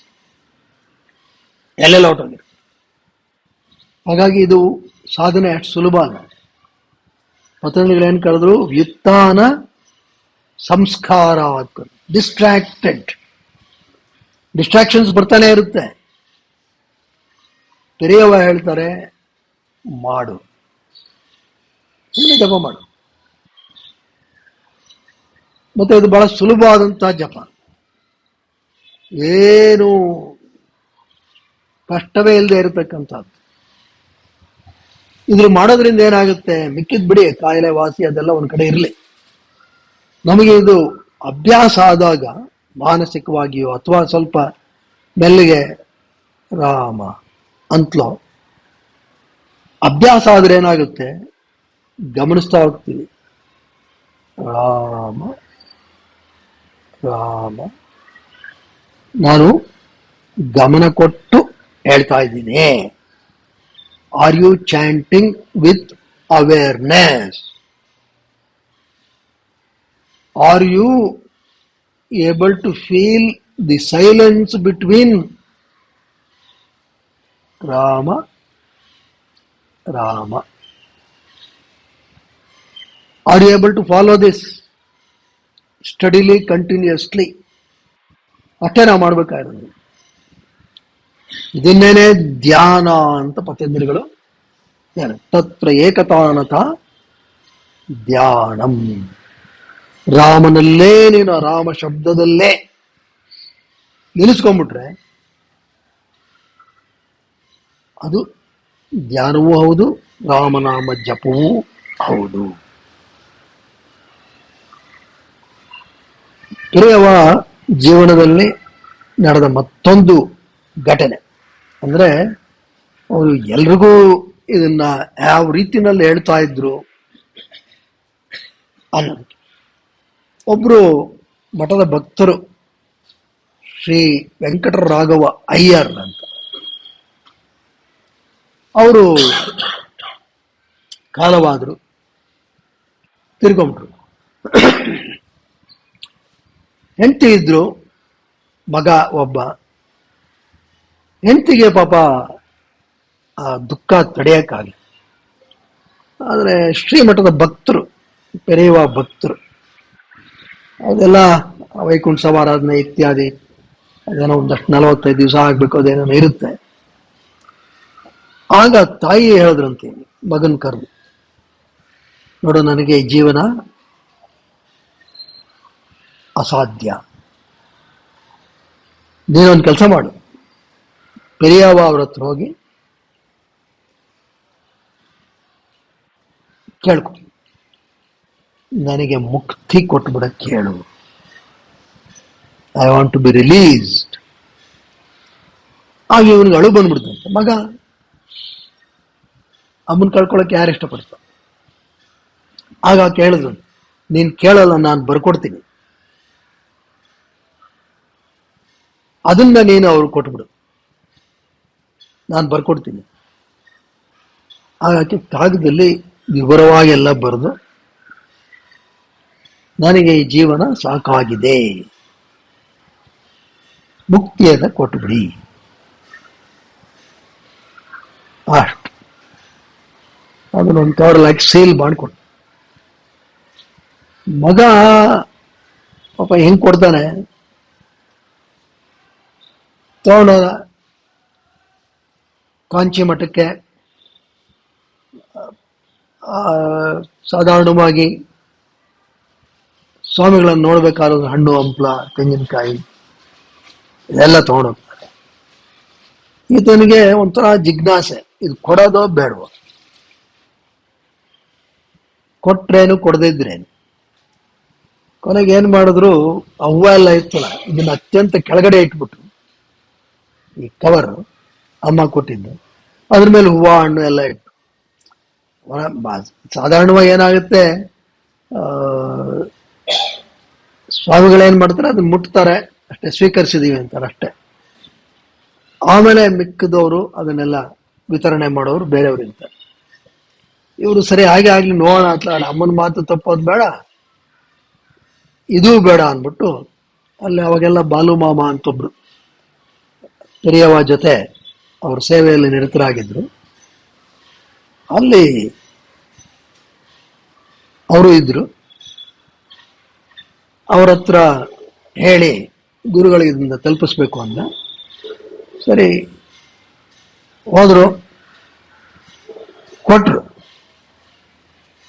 Speaker 1: ಎಲ್ಲೆಲ್ಲ ಹೊರಟೋಗಿರುತ್ತೆ. ಹಾಗಾಗಿ ಇದು ಸಾಧನೆ ಅಷ್ಟು ಸುಲಭ ಅಲ್ಲ. ಪತಂಜಲಿಗಳೇನು ಕರೆದ್ರು, ವ್ಯುತ್ಥಾನ ಸಂಸ್ಕಾರ. ಡಿಸ್ಟ್ರಾಕ್ಷನ್ಸ್ ಬರ್ತಾನೆ ಇರುತ್ತೆ. ಪೆರಿಯವ ಹೇಳ್ತಾರೆ, ಮಾಡು, ಜಪ ಮಾಡು. ಮತ್ತೆ ಇದು ಬಹಳ ಸುಲಭವಾದಂತಹ ಜಪ, ಏನು ಕಷ್ಟವೇ ಇಲ್ಲದೆ ಇರತಕ್ಕಂಥದ್ದು. ಇದ್ರ ಮಾಡೋದ್ರಿಂದ ಏನಾಗುತ್ತೆ, ಮಿಕ್ಕಿದ್ ಬಿಡಿ, ಕಾಯಿಲೆ ವಾಸಿ ಅದೆಲ್ಲ ಒಂದ್ ಕಡೆ ಇರಲಿ. ನಮಗೆ ಇದು ಅಭ್ಯಾಸ ಆದಾಗ ಮಾನಸಿಕವಾಗಿಯೋ ಅಥವಾ ಸ್ವಲ್ಪ ಮೆಲ್ಲಿಗೆ ರಾಮ ಅಂತಲೋ ಅಭ್ಯಾಸ ಆದ್ರೆ ಏನಾಗುತ್ತೆ, ಗಮನಿಸ್ತಾ ಹೋಗ್ತೀವಿ, ರಾಮ ರಾಮ. ನಾನು ಗಮನ ಕೊಟ್ಟು ಹೇಳ್ತಾ ಇದ್ದೀನಿ. Are you chanting with awareness? Are you able to feel the silence between Rama Rama? Are you able to follow this steadily, continuously? ಅಷ್ಟೇ ನಾವು ಮಾಡ್ಬೇಕಾಗಿರೋದು. ಇದನ್ನೇನೆ ಧ್ಯಾನ ಅಂತ ಪತಂಜಲಿಗಳು ತತ್ರ ಏಕತಾನತ ಧ್ಯಾನಂ. ರಾಮನಲ್ಲೇ ನೀನು ರಾಮ ಶಬ್ದದಲ್ಲೇ ನಿಲ್ಲಿಸ್ಕೊಂಡ್ಬಿಟ್ರೆ ಅದು ಧ್ಯಾನವೂ ಹೌದು, ರಾಮನಾಮ ಜಪವೂ ಹೌದು. ಪೆರಿಯವ ಜೀವನದಲ್ಲಿ ನಡೆದ ಮತ್ತೊಂದು ಘಟನೆ ಅಂದ್ರೆ, ಅವರು ಎಲ್ರಿಗೂ ಇದನ್ನ ಯಾವ ರೀತಿನಲ್ಲಿ ಹೇಳ್ತಾ ಇದ್ರು ಅನ್ನೋದು. ಒಬ್ರು ಮಠದ ಭಕ್ತರು, ಶ್ರೀ ವೆಂಕಟರಾಘವ ಅಯ್ಯರ್ ಅಂತ, ಅವರು ಕಾಲವಾದ್ರು, ತಿರ್ಕೊಂಡ್ರು. ಹೆಂಡತಿ ಇದ್ರು, ಮಗ ಒಬ್ಬ. ಹೆಂಡತಿಗೆ ಪಾಪ ಆ ದುಃಖ ತಡೆಯಕ್ಕಾಗಲಿ. ಆದರೆ ಶ್ರೀಮಠದ ಭಕ್ತರು, ಪೆರಿಯವ ಭಕ್ತರು, ಅದೆಲ್ಲ ವೈಕುಂಠ ಸಮಾರಾಧನೆ ಇತ್ಯಾದಿ ಅದೇನೋ ಒಂದಷ್ಟು 45 ದಿವಸ ಆಗ್ಬೇಕು, ಅದೇನೋ ಇರುತ್ತೆ. ಆಗ ತಾಯಿ ಹೇಳಿದ್ರಂತೆ ಮಗನ್ ಕರೆದು, ನೋಡು, ನನಗೆ ಈ ಜೀವನ ಅಸಾಧ್ಯ, ನೀನೊಂದು ಕೆಲಸ ಮಾಡು, ಪೆರಿಯವ ಅವ್ರ ಹತ್ರ ಹೋಗಿ ಕೇಳ್ಕೊ, ನನಗೆ ಮುಕ್ತಿ ಕೊಟ್ಬಿಡಕ್ಕೆ ಹೇಳು. I want to be released. ಆಗ ಇವನಿಗೆ ಅಳು ಬಂದ್ಬಿಡ್ತಂತೆ. ಮಗ ಅಮ್ಮನ್ ಕಳ್ಕೊಳಕ್ಕೆ ಯಾರು ಇಷ್ಟಪಡ್ತಾರೆ? ಆಗ ಕೇಳಿದ್ರು, ನೀನ್ ಕೇಳಲ್ಲ, ನಾನು ಬರ್ಕೊಡ್ತೀನಿ, ಅದನ್ನ ನೀನು ಅವ್ರು ಕೊಟ್ಬಿಡು, ನಾನು ಬರ್ಕೊಡ್ತೀನಿ. ಆಕೆ ಕಾಗದಲ್ಲಿ ವಿವರವಾಗಿ ಎಲ್ಲ ಬರೆದು, ನನಗೆ ಈ ಜೀವನ ಸಾಕಾಗಿದೆ, ಮುಕ್ತಿಯನ್ನ ಕೊಟ್ಬಿಡಿ, ಅಷ್ಟು. ಅದನ್ನೊಂದು ಕವರ್ ಸೀಲ್ ಮಾಡಿಕೊಟ್ಟು. ಮಗ ಪಾಪ ಹೆಂಗ್ ಕೊಡ್ತಾನೆ, ತಗೊಂಡೋದ ಕಾಂಚಿ ಮಠಕ್ಕೆ. ಸಾಧಾರಣವಾಗಿ ಸ್ವಾಮಿಗಳನ್ನು ನೋಡ್ಬೇಕಾದ್ರೆ ಹಣ್ಣು ಹಂಪ್ಲ ತೆಂಗಿನಕಾಯಿ ಇದೆಲ್ಲ ತಗೊಂಡೋಗ್ತಾರೆ. ಈತನಿಗೆ ಒಂಥರ ಜಿಜ್ಞಾಸೆ, ಇದು ಕೊಡೋದೋ ಬೇಡವೋ, ಕೊಟ್ರೇನು ಕೊಡದಿದ್ರೇನು. ಕೊನೆಗೆ ಏನ್ ಮಾಡಿದ್ರು, ಹೂವು ಎಲ್ಲ ಇತ್ತಲ್ಲ, ಇದನ್ನ ಅತ್ಯಂತ ಕೆಳಗಡೆ ಇಟ್ಬಿಟ್ರು. ಈ ಕವರ್ ಅಮ್ಮ ಕೊಟ್ಟಿದ್ದು, ಅದ್ರ ಮೇಲೆ ಹೂವು ಹಣ್ಣು ಎಲ್ಲ ಇಟ್ಟು. ಸಾಧಾರಣವಾಗಿ ಏನಾಗುತ್ತೆ, ಸ್ವಾಮಿಗಳೇನ್ ಮಾಡ್ತಾರೆ, ಅದನ್ನ ಮುಟ್ತಾರೆ ಅಷ್ಟೇ, ಸ್ವೀಕರಿಸಿದೀವಿ ಅಂತಾರೆ ಅಷ್ಟೇ. ಆಮೇಲೆ ಮಿಕ್ಕಿದವರು ಅದನ್ನೆಲ್ಲ ವಿತರಣೆ ಮಾಡೋರು ಬೇರೆಯವ್ರು ಇರ್ತಾರೆ. ಇವರು ಸರಿ ಹಾಗೆ ಆಗ್ಲಿ ನೋಡೋಣ ಅಂತ, ಅಮ್ಮನ ಮಾತು ತಪ್ಪೋದು ಬೇಡ, ಇದೂ ಬೇಡ ಅಂದ್ಬಿಟ್ಟು ಅಲ್ಲಿ ಅವಾಗೆಲ್ಲ ಬಾಲು ಮಾಮ ಅಂತೊಬ್ರು ಹಿರಿಯವ ಜೊತೆ ಅವ್ರ ಸೇವೆಯಲ್ಲಿ ನಿರತರಾಗಿದ್ರು. ಅಲ್ಲಿ ಅವರು ಇದ್ರು. ಅವ್ರ ಹತ್ರ ಹೇಳಿ ಗುರುಗಳಿಗೆ ಇದನ್ನ ತಲುಪಿಸ್ಬೇಕು ಅಂದ. ಸರಿ ಹೋದ್ರು, ಕೊಟ್ರು.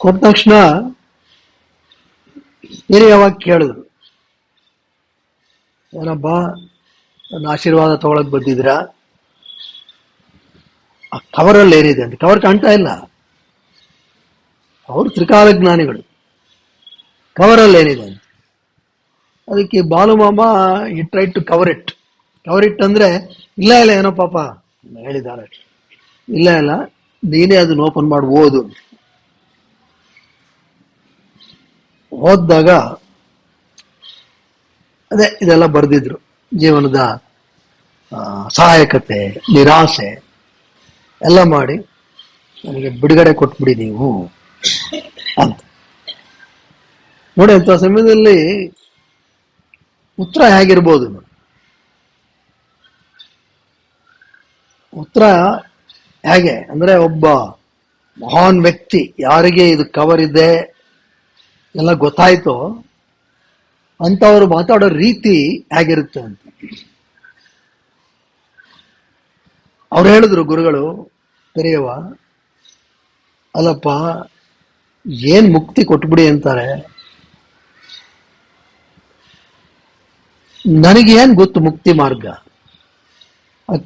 Speaker 1: ಕೊಟ್ಟ ತಕ್ಷಣ ಹಿರಿಯವಾಗ ಕೇಳಿದ್ರು, ಏನಬ್ಬ ನನ್ನ ಆಶೀರ್ವಾದ ತಗೊಳಕ್ ಬಂದಿದ್ದೀರಾ? ಆ ಕವರಲ್ಲಿ ಏನಿದೆ ಅಂತ. ಕವರ್ ಕಾಣ್ತಾ ಇಲ್ಲ, ಅವರು ತ್ರಿಕಾಲ ಜ್ಞಾನಿಗಳು. ಕವರಲ್ಲಿ ಏನಿದೆ ಅಂತ. ಅದಕ್ಕೆ ಬಾಲುಮಾಮ ಈ ಟ್ರೈ ಟು ಕವರ್ ಇಟ್ ಅಂದ್ರೆ, ಇಲ್ಲ ಏನೋ ಪಾಪ ಹೇಳಿದ್ದಾರೆ, ಇಲ್ಲ ನೀನೇ ಅದನ್ನ ಓಪನ್ ಮಾಡಿ ಓದು. ಓದಿದಾಗ ಅದೇ ಇದೆಲ್ಲ ಬರೆದಿದ್ರು, ಜೀವನದ ಸಹಾಯಕತೆ, ನಿರಾಸೆ ಎಲ್ಲ ಮಾಡಿ ನನಗೆ ಬಿಡುಗಡೆ ಕೊಟ್ಬಿಡಿ ನೀವು ಅಂತ. ನೋಡಿ, ಅಂತ ಸಮಯದಲ್ಲಿ ಉತ್ತರ ಹೇಗಿರ್ಬೋದು? ಉತ್ತರ ಹೇಗೆ ಅಂದ್ರೆ, ಒಬ್ಬ ಮಹಾನ್ ವ್ಯಕ್ತಿ, ಯಾರಿಗೆ ಇದು ಕವರ್ ಇದೆ ಎಲ್ಲ ಗೊತ್ತಾಯ್ತೋ ಅಂತವ್ರು ಮಾತಾಡೋ ರೀತಿ ಹೇಗಿರುತ್ತೆ ಅಂತ. ಅವ್ರು ಹೇಳಿದ್ರು ಗುರುಗಳು, ಕರಿಯವ, ಅಲ್ಲಪ್ಪ ಏನ್ ಮುಕ್ತಿ ಕೊಟ್ಬಿಡಿ ಅಂತಾರೆ, ನನಗೇನ್ ಗೊತ್ತು ಮುಕ್ತಿ ಮಾರ್ಗ?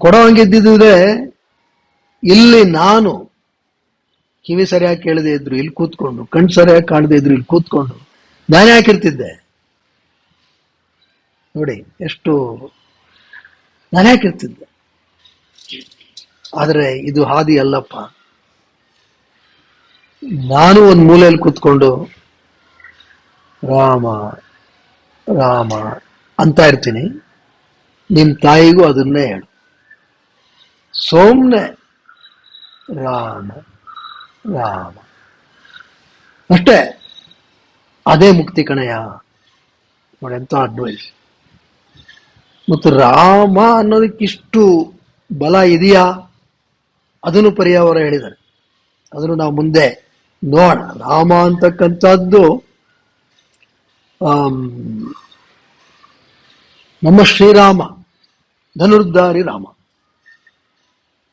Speaker 1: ಕೊಡೋ ಹಂಗಿದ್ದಿದ್ರೆ ಇಲ್ಲಿ ನಾನು ಕಿವಿ ಸರಿಯಾಗಿ ಕೇಳದೆ ಇದ್ರು ಇಲ್ಲಿ ಕೂತ್ಕೊಂಡು, ಕಣ್ ಸರಿಯಾಗಿ ಕಾಣದೆ ಇದ್ರು ಇಲ್ಲಿ ಕೂತ್ಕೊಂಡು ನಾನೇ ಹಾಕಿರ್ತಿದ್ದೆ. ನೋಡಿ ಎಷ್ಟು ನಾನೇ ಹಾಕಿರ್ತಿದ್ದೆ. ಆದ್ರೆ ಇದು ಹಾದಿ ಅಲ್ಲಪ್ಪ. ನಾನು ಒಂದು ಮೂಲೆಯಲ್ಲಿ ಕೂತ್ಕೊಂಡು ರಾಮ ರಾಮ ಅಂತ ಇರ್ತೀನಿ. ನಿಮ್ ತಾಯಿಗೂ ಅದನ್ನೇ ಹೇಳು, ಸೋಮ್ನೆ ರಾಮ ರಾಮ ಅಷ್ಟೇ, ಅದೇ ಮುಕ್ತಿ ಕಣಯ್ಯ. ನೋಡಿ ಎಂತ ಅಡ್ವೈಸ್. ಮತ್ತು ರಾಮ ಅನ್ನೋದಕ್ಕಿಷ್ಟು ಬಲ ಇದೆಯಾ? ಅದನ್ನು ಪರ್ಯಾವರ ಹೇಳಿದ್ದಾರೆ. ಅದನ್ನು ನಾವು ಮುಂದೆ ನೋಡೋಣ. ರಾಮ ಅಂತಕ್ಕಂಥದ್ದು ನಮ್ಮ ಶ್ರೀರಾಮ ಧನುರ್ಧಾರಿ ರಾಮ,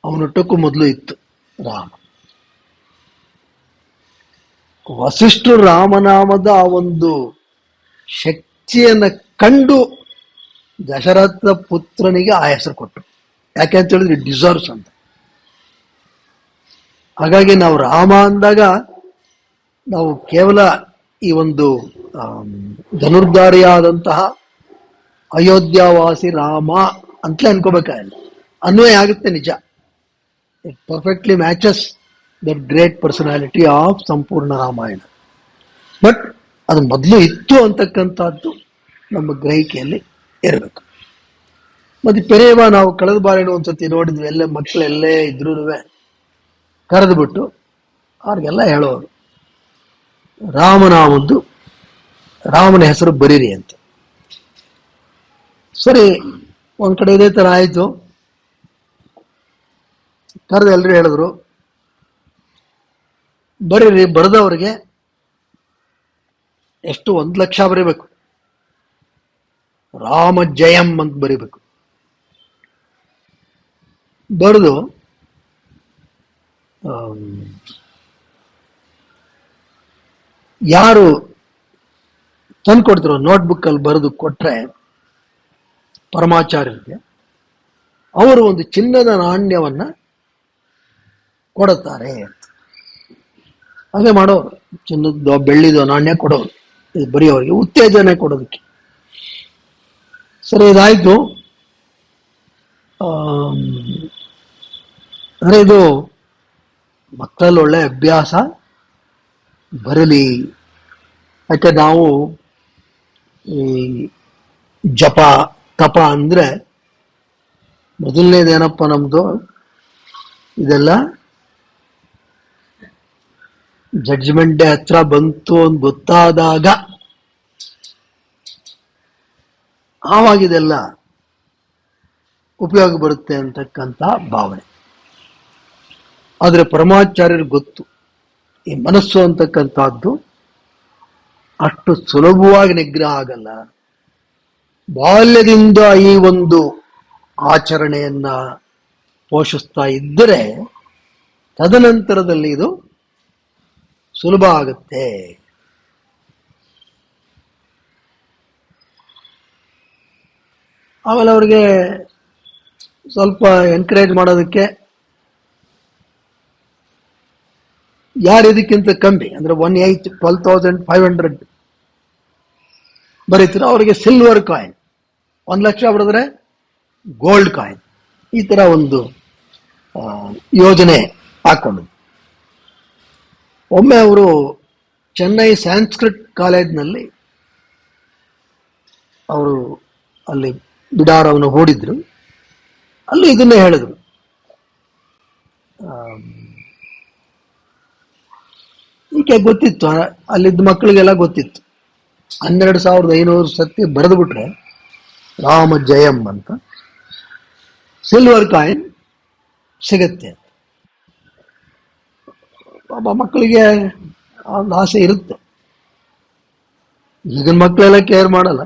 Speaker 1: ಅವನೊಟ್ಟಕ್ಕೂ ಮೊದಲು ಇತ್ತು ರಾಮ. ವಸಿಷ್ಠರು ರಾಮನಾಮದ ಆ ಒಂದು ಶಕ್ತಿಯನ್ನ ಕಂಡು ದಶರಥ ಪುತ್ರನಿಗೆ ಆ ಹೆಸರು ಕೊಟ್ಟರು. ಯಾಕೆ ಅಂತ ಹೇಳಿದ್ರೆ ಡಿಸರ್ವ್ಸ್ ಅಂತ. ಹಾಗಾಗಿ ನಾವು ರಾಮ ಅಂದಾಗ ನಾವು ಕೇವಲ ಈ ಒಂದು ಧನುರ್ಧಾರಿಯಾದಂತಹ ಅಯೋಧ್ಯಾವಾಸಿ ರಾಮ ಅಂತಲೇ ಅನ್ಕೋಬೇಕಾಗಿಲ್ಲ, ಅನ್ವಯ ಆಗುತ್ತೆ ನಿಜ. It perfectly matches that great personality of ಸಂಪೂರ್ಣ ರಾಮಾಯಣ. ಬಟ್ ಅದು ಮೊದಲು ಇತ್ತು ಅಂತಕ್ಕಂಥದ್ದು ನಮ್ಮ ಗ್ರಹಿಕೆಯಲ್ಲಿ ಇರಬೇಕು. ಮತ್ತೆ ಪೆರೇವ ನಾವು ಕಳೆದ ಬಾರಿನೂ ಒಂದ್ಸತಿ ನೋಡಿದ್ವಿ, ಎಲ್ಲ ಮಕ್ಕಳೆಲ್ಲೇ ಇದ್ರೂ ಕರೆದು ಬಿಟ್ಟು ಅವ್ರಿಗೆಲ್ಲ ಹೇಳೋರು, ರಾಮನ ಹೆಸರು ಬರೀರಿ ಅಂತ. ಸರಿ, ಒಂದ್ ಕಡೆ ಇದೇ ತರ ಆಯ್ತು. ಕರೆದು ಎಲ್ಲರೂ ಹೇಳಿದ್ರು, ಬರೀರಿ. ಬರೆದವ್ರಿಗೆ ಎಷ್ಟು 1,00,000 ಬರೀಬೇಕು, ರಾಮ ಜಯಂ ಅಂತ ಬರೀಬೇಕು. ಬರೆದು ಯಾರು ತಂದ್ಕೊಡ್ತಿರೋ ನೋಟ್ಬುಕ್ ಅಲ್ಲಿ ಬರೆದು ಕೊಟ್ರೆ ಪರಮಾಚಾರ್ಯರಿಗೆ, ಅವರು ಒಂದು ಚಿನ್ನದ ನಾಣ್ಯವನ್ನ ಕೊಡುತ್ತಾರೆ. ಹಾಗೆ ಮಾಡೋರು, ಚಿನ್ನದ ಬೆಳ್ಳಿದ ನಾಣ್ಯ ಕೊಡೋರು, ಇದು ಬರೆಯೋರಿಗೆ ಉತ್ತೇಜನ ಕೊಡೋದಕ್ಕೆ. ಸರಿ, ಇದಾಯ್ತು. ಅಂದ್ರೆ ಇದು ಮಕ್ಕಳಲ್ಲಿ ಒಳ್ಳೆ ಅಭ್ಯಾಸ ಬರಲಿ. ಯಾಕೆ ನಾವು ಈ ಜಪ ತಪ ಅಂದ್ರೆ ಮೊದಲನೇದೇನಪ್ಪ ನಮ್ದು, ಇದೆಲ್ಲ ಜಡ್ಜ್ಮೆಂಟ್ ಡೇ ಹತ್ರ ಬಂತು ಅಂತ ಗೊತ್ತಾದಾಗ ಆವಾಗಿದೆಲ್ಲ ಉಪಯೋಗ ಬರುತ್ತೆ ಅಂತಕ್ಕಂಥ ಭಾವನೆ. ಆದರೆ ಪರಮಾಚಾರ್ಯರಿಗೆ ಗೊತ್ತು, ಈ ಮನಸ್ಸು ಅಂತಕ್ಕಂಥದ್ದು ಅಷ್ಟು ಸುಲಭವಾಗಿ ನಿಗ್ರಹ ಆಗಲ್ಲ. ಬಾಲ್ಯದಿಂದ ಈ ಒಂದು ಆಚರಣೆಯನ್ನ ಪೋಷಿಸ್ತಾ ಇದ್ದರೆ ತದನಂತರದಲ್ಲಿ ಇದು ಸುಲಭ ಆಗುತ್ತೆ. ಆಮೇಲೆ ಅವ್ರಿಗೆ ಸ್ವಲ್ಪ ಎನ್ಕರೇಜ್ ಮಾಡೋದಕ್ಕೆ ಯಾರು ಇದಕ್ಕಿಂತ ಕಮ್ಮಿ ಅಂದ್ರೆ 1/8 12,500 ಬರೀತೀರೋ ಅವರಿಗೆ ಸಿಲ್ವರ್ ಕಾಯಿನ್, 1,00,000 ಬರೆದ್ರೆ ಗೋಲ್ಡ್ ಕಾಯಿನ್, ಈ ತರ ಒಂದು ಯೋಜನೆ ಹಾಕೊಂಡಿದ್ರು. ಒಮ್ಮೆ ಅವರು ಚೆನ್ನೈ ಸಂಸ್ಕೃತ್ ಕಾಲೇಜ್ನಲ್ಲಿ ಅವರು ಅಲ್ಲಿ ಬಿಡಾರವನ್ನು ಹೂಡಿದ್ರು. ಅಲ್ಲಿ ಇದನ್ನೇ ಹೇಳಿದ್ರು, ಈಗ ಗೊತ್ತಿತ್ತು, ಅಲ್ಲಿದ್ದ ಮಕ್ಕಳಿಗೆಲ್ಲ ಗೊತ್ತಿತ್ತು, 12,500 ಸತಿ ಬರೆದು ಬಿಟ್ರೆ ರಾಮ ಜಯಂ ಅಂತ ಸಿಲ್ವರ್ ಕಾಯಿನ್ ಸಿಗತ್ತೆ. ಒಬ್ಬ ಮಕ್ಕಳಿಗೆ ಒಂದು ಆಸೆ ಇರುತ್ತೆ. ಈಗಿನ ಮಕ್ಕಳೆಲ್ಲ ಕೇರ್ ಮಾಡಲ್ಲ,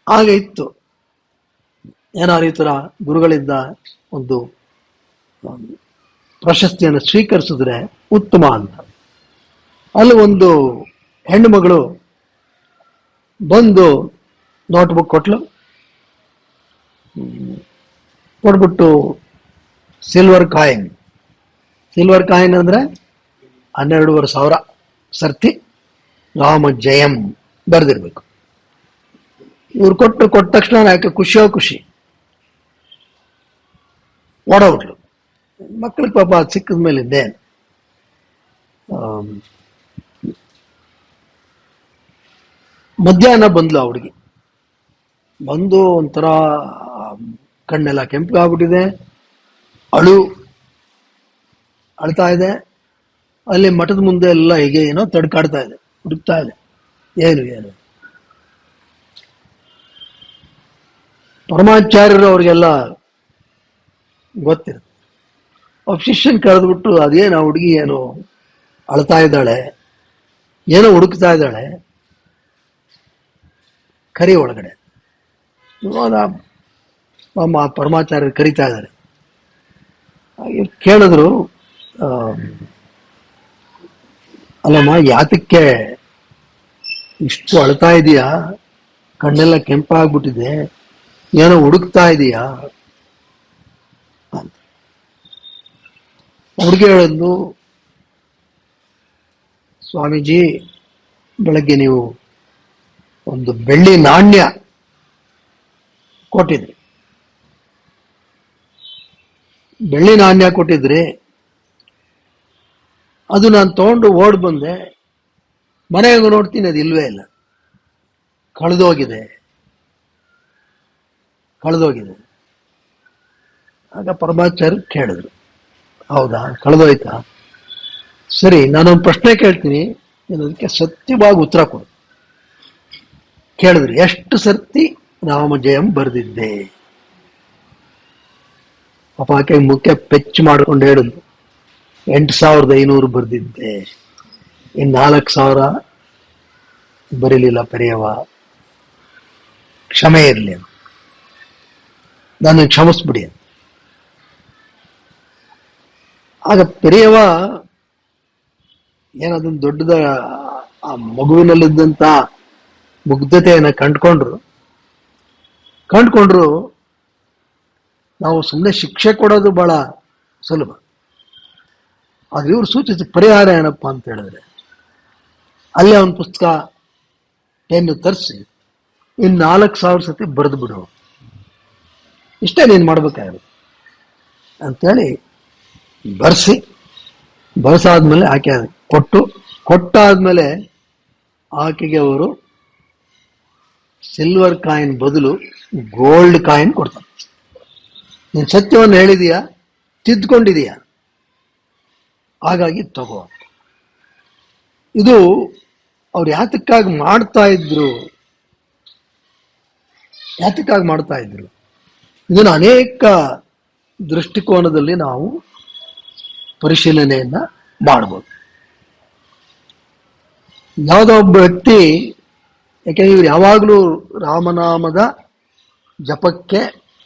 Speaker 1: ಆಗ ಇತ್ತು. ಏನಾದ್ರು ಈ ತರ ಗುರುಗಳಿಂದ ಒಂದು ಪ್ರಶಸ್ತಿಯನ್ನು ಸ್ವೀಕರಿಸಿದ್ರೆ ಉತ್ತಮ ಅಂತ. ಅಲ್ಲಿ ಒಂದು ಹೆಣ್ಣು ಮಗಳು ಬಂದು ನೋಟ್ಬುಕ್ ಕೊಟ್ಬಿಟ್ಟು ಸಿಲ್ವರ್ ಕಾಯಿನ್ ಅಂದ್ರೆ 12,500 ಸರ್ತಿ ರಾಮ ಜಯಂ ಬರೆದಿರ್ಬೇಕು. ಇವ್ರು ಕೊಟ್ಟ ತಕ್ಷಣ ಯಾಕೆ ಖುಷಿ ಓಡೋಗ್ಬಿಟ್ಲು. ಮಕ್ಕಳಿಗೆ ಪಾಪ ಸಿಕ್ಕದ ಮೇಲಿದ್ದೆ. ಮಧ್ಯಾಹ್ನ ಬಂದ್ಲು ಆ ಹುಡುಗಿ. ಬಂದು ಒಂಥರ ಕಣ್ಣೆಲ್ಲ ಕೆಂಪು ಆಗ್ಬಿಟ್ಟಿದೆ, ಅಳ್ತಾ ಇದೆ. ಅಲ್ಲಿ ಮಠದ ಮುಂದೆ ಎಲ್ಲ ಹೀಗೆ ಏನೋ ತಡ್ಕಾಡ್ತಾ ಇದೆ, ಹುಡುಕ್ತಾ ಇದೆ, ಏನು ಪರಮಾಚಾರ್ಯರು ಅವ್ರಿಗೆಲ್ಲ ಗೊತ್ತಿರುತ್ತೆ. ಒಬ್ಬ ಶಿಷ್ಯನ್ ಕರೆದ್ಬಿಟ್ಟು, ಅದೇನು ಆ ಹುಡುಗಿ ಏನು ಅಳ್ತಾ ಇದ್ದಾಳೆ, ಏನೋ ಹುಡುಕ್ತಾ ಇದ್ದಾಳೆ, ಕರಿ ಒಳಗಡೆ. ಇವಾಗ ಪರಮಾಚಾರ್ಯರು ಕರಿತಾ ಇದ್ದಾರೆ. ಕೇಳಿದ್ರು, ಅಲ್ಲಮ್ಮ ಯಾತಕ್ಕೆ ಇಷ್ಟು ಅಳ್ತಾ ಇದೀಯಾ, ಕಣ್ಣೆಲ್ಲ ಕೆಂಪಾಗ್ಬಿಟ್ಟಿದೆ, ಏನೋ ಹುಡುಕ್ತಾ ಇದೀಯಾ ಅಂತ. ಹುಡುಗಿ ಹೇಳಿದ್ಲು, ಸ್ವಾಮೀಜಿ ಬೆಳಗ್ಗೆ ನೀವು ಒಂದು ಬೆಳ್ಳಿ ನಾಣ್ಯ ಕೊಟ್ಟಿದ್ರಿ, ಬೆಳ್ಳಿ ನಾಣ್ಯ ಕೊಟ್ಟಿದ್ರಿ. ಅದು ನಾನು ತಗೊಂಡು ಓಡ್ ಬಂದೆ. ಮನೆಗೆ ನೋಡ್ತೀನಿ ಅದು ಇಲ್ವೇ ಇಲ್ಲ, ಕಳೆದೋಗಿದೆ. ಆಗ ಪರಮಾಚಾರ್ಯ ಕೇಳಿದ್ರು, ಹೌದಾ ಕಳೆದೋಯ್ತಾ? ಸರಿ, ನಾನೊಂದು ಪ್ರಶ್ನೆ ಕೇಳ್ತೀನಿ, ಅದಕ್ಕೆ ಸತ್ಯವಾಗಿ ಉತ್ತರ ಕೊಡು. ಕೇಳಿದ್ರು, ಎಷ್ಟು ಸರ್ತಿ ರಾಮಜಯಂ ಬರೆದಿದ್ದೆ? ಆಕೆ ಮುಖ್ಯ ಪೆಚ್ಚು ಮಾಡಿಕೊಂಡು ಹೇಳಿದ್ರು, 8500 ಬರೆದಿದ್ದೆ, ಇನ್ನು 4000 ಬರೀಲಿಲ್ಲ ಪೆರಿಯವ, ಕ್ಷಮೆ ಇರಲಿ, ನಾನು ಕ್ಷಮಿಸ್ಬಿಡಿ. ಆಗ ಪೆರಿಯವ ಏನದೊಂದು ದೊಡ್ಡದ ಆ ಮಗುವಿನಲ್ಲಿದ್ದಂತ ಮುಗ್ಧತೆಯನ್ನು ಕಂಡ್ಕೊಂಡ್ರು. ನಾವು ಸುಮ್ಮನೆ ಶಿಕ್ಷೆ ಕೊಡೋದು ಬಹಳ ಸುಲಭ, ಆದ್ರೆ ಇವರು ಸೂಚಿಸಿದ ಪರಿಹಾರ ಏನಪ್ಪಾ ಅಂತ ಹೇಳಿದ್ರೆ, ಅಲ್ಲೇ ಒಂದು ಪುಸ್ತಕ ಪೆನ್ನು ತರಿಸಿ ಇನ್ನು 4000 ಸತಿ ಬರೆದು ಬಿಡು, ಇಷ್ಟೇ ನೀನು ಮಾಡ್ಬೇಕಾಗಿರೋದು ಅಂತೇಳಿ ಬರ್ಸಾದ್ಮೇಲೆ ಆಕೆ ಕೊಟ್ಟಾದ್ಮೇಲೆ ಆಕೆಗೆ ಅವರು ಸಿಲ್ವರ್ ಕಾಯಿನ್ ಬದಲು ಗೋಲ್ಡ್ ಕಾಯಿನ್ ಕೊಡ್ತಾರೆ. ನೀನು ಸತ್ಯವನ್ನು ಹೇಳಿದೀಯಾ, ತಿದ್ದುಕೊಂಡಿದೀಯಾ, ಹಾಗಾಗಿ ತಗೋ. ಇದು ಅವ್ರು ಯಾತಕ್ಕಾಗಿ ಮಾಡ್ತಾ ಇದ್ರು ಇದನ್ನು ಅನೇಕ ದೃಷ್ಟಿಕೋನದಲ್ಲಿ ನಾವು ಪರಿಶೀಲನೆಯನ್ನ ಮಾಡ್ಬೋದು. ಯಾವುದೋ ಒಬ್ಬ ವ್ಯಕ್ತಿ, ಯಾಕೆಂದ್ರೆ ಇವ್ರು ಯಾವಾಗಲೂ ರಾಮನಾಮದ ಜಪಕ್ಕೆ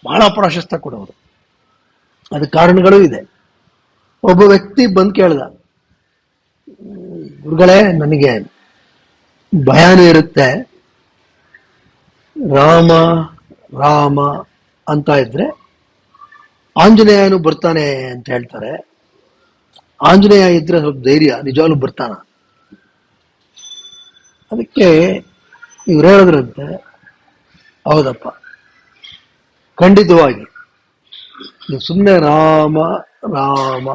Speaker 1: ಬಹಳ ಪ್ರಾಶಸ್ತ್ಯ ಕೊಡೋರು, ಅದಕ್ಕೆ ಕಾರಣಗಳೂ ಇದೆ. ಒಬ್ಬ ವ್ಯಕ್ತಿ ಬಂದು ಕೇಳ್ದ, ಗುರುಗಳೇ ನನಗೆ ಭಯಾನೂ ಇರುತ್ತೆ, ರಾಮ ರಾಮ ಅಂತ ಇದ್ರೆ ಆಂಜನೇಯನು ಬರ್ತಾನೆ ಅಂತ ಹೇಳ್ತಾರೆ, ಆಂಜನೇಯ ಇದ್ರೆ ಸ್ವಲ್ಪ ಧೈರ್ಯ, ನಿಜವಾಗ್ಲೂ ಬರ್ತಾನ? ಅದಕ್ಕೆ ಇವ್ರು ಹೇಳಿದ್ರಂತೆ, ಹೌದಪ್ಪ, ಖಂಡಿತವಾಗಿ ನೀವು ಸುಮ್ಮನೆ ರಾಮ ರಾಮ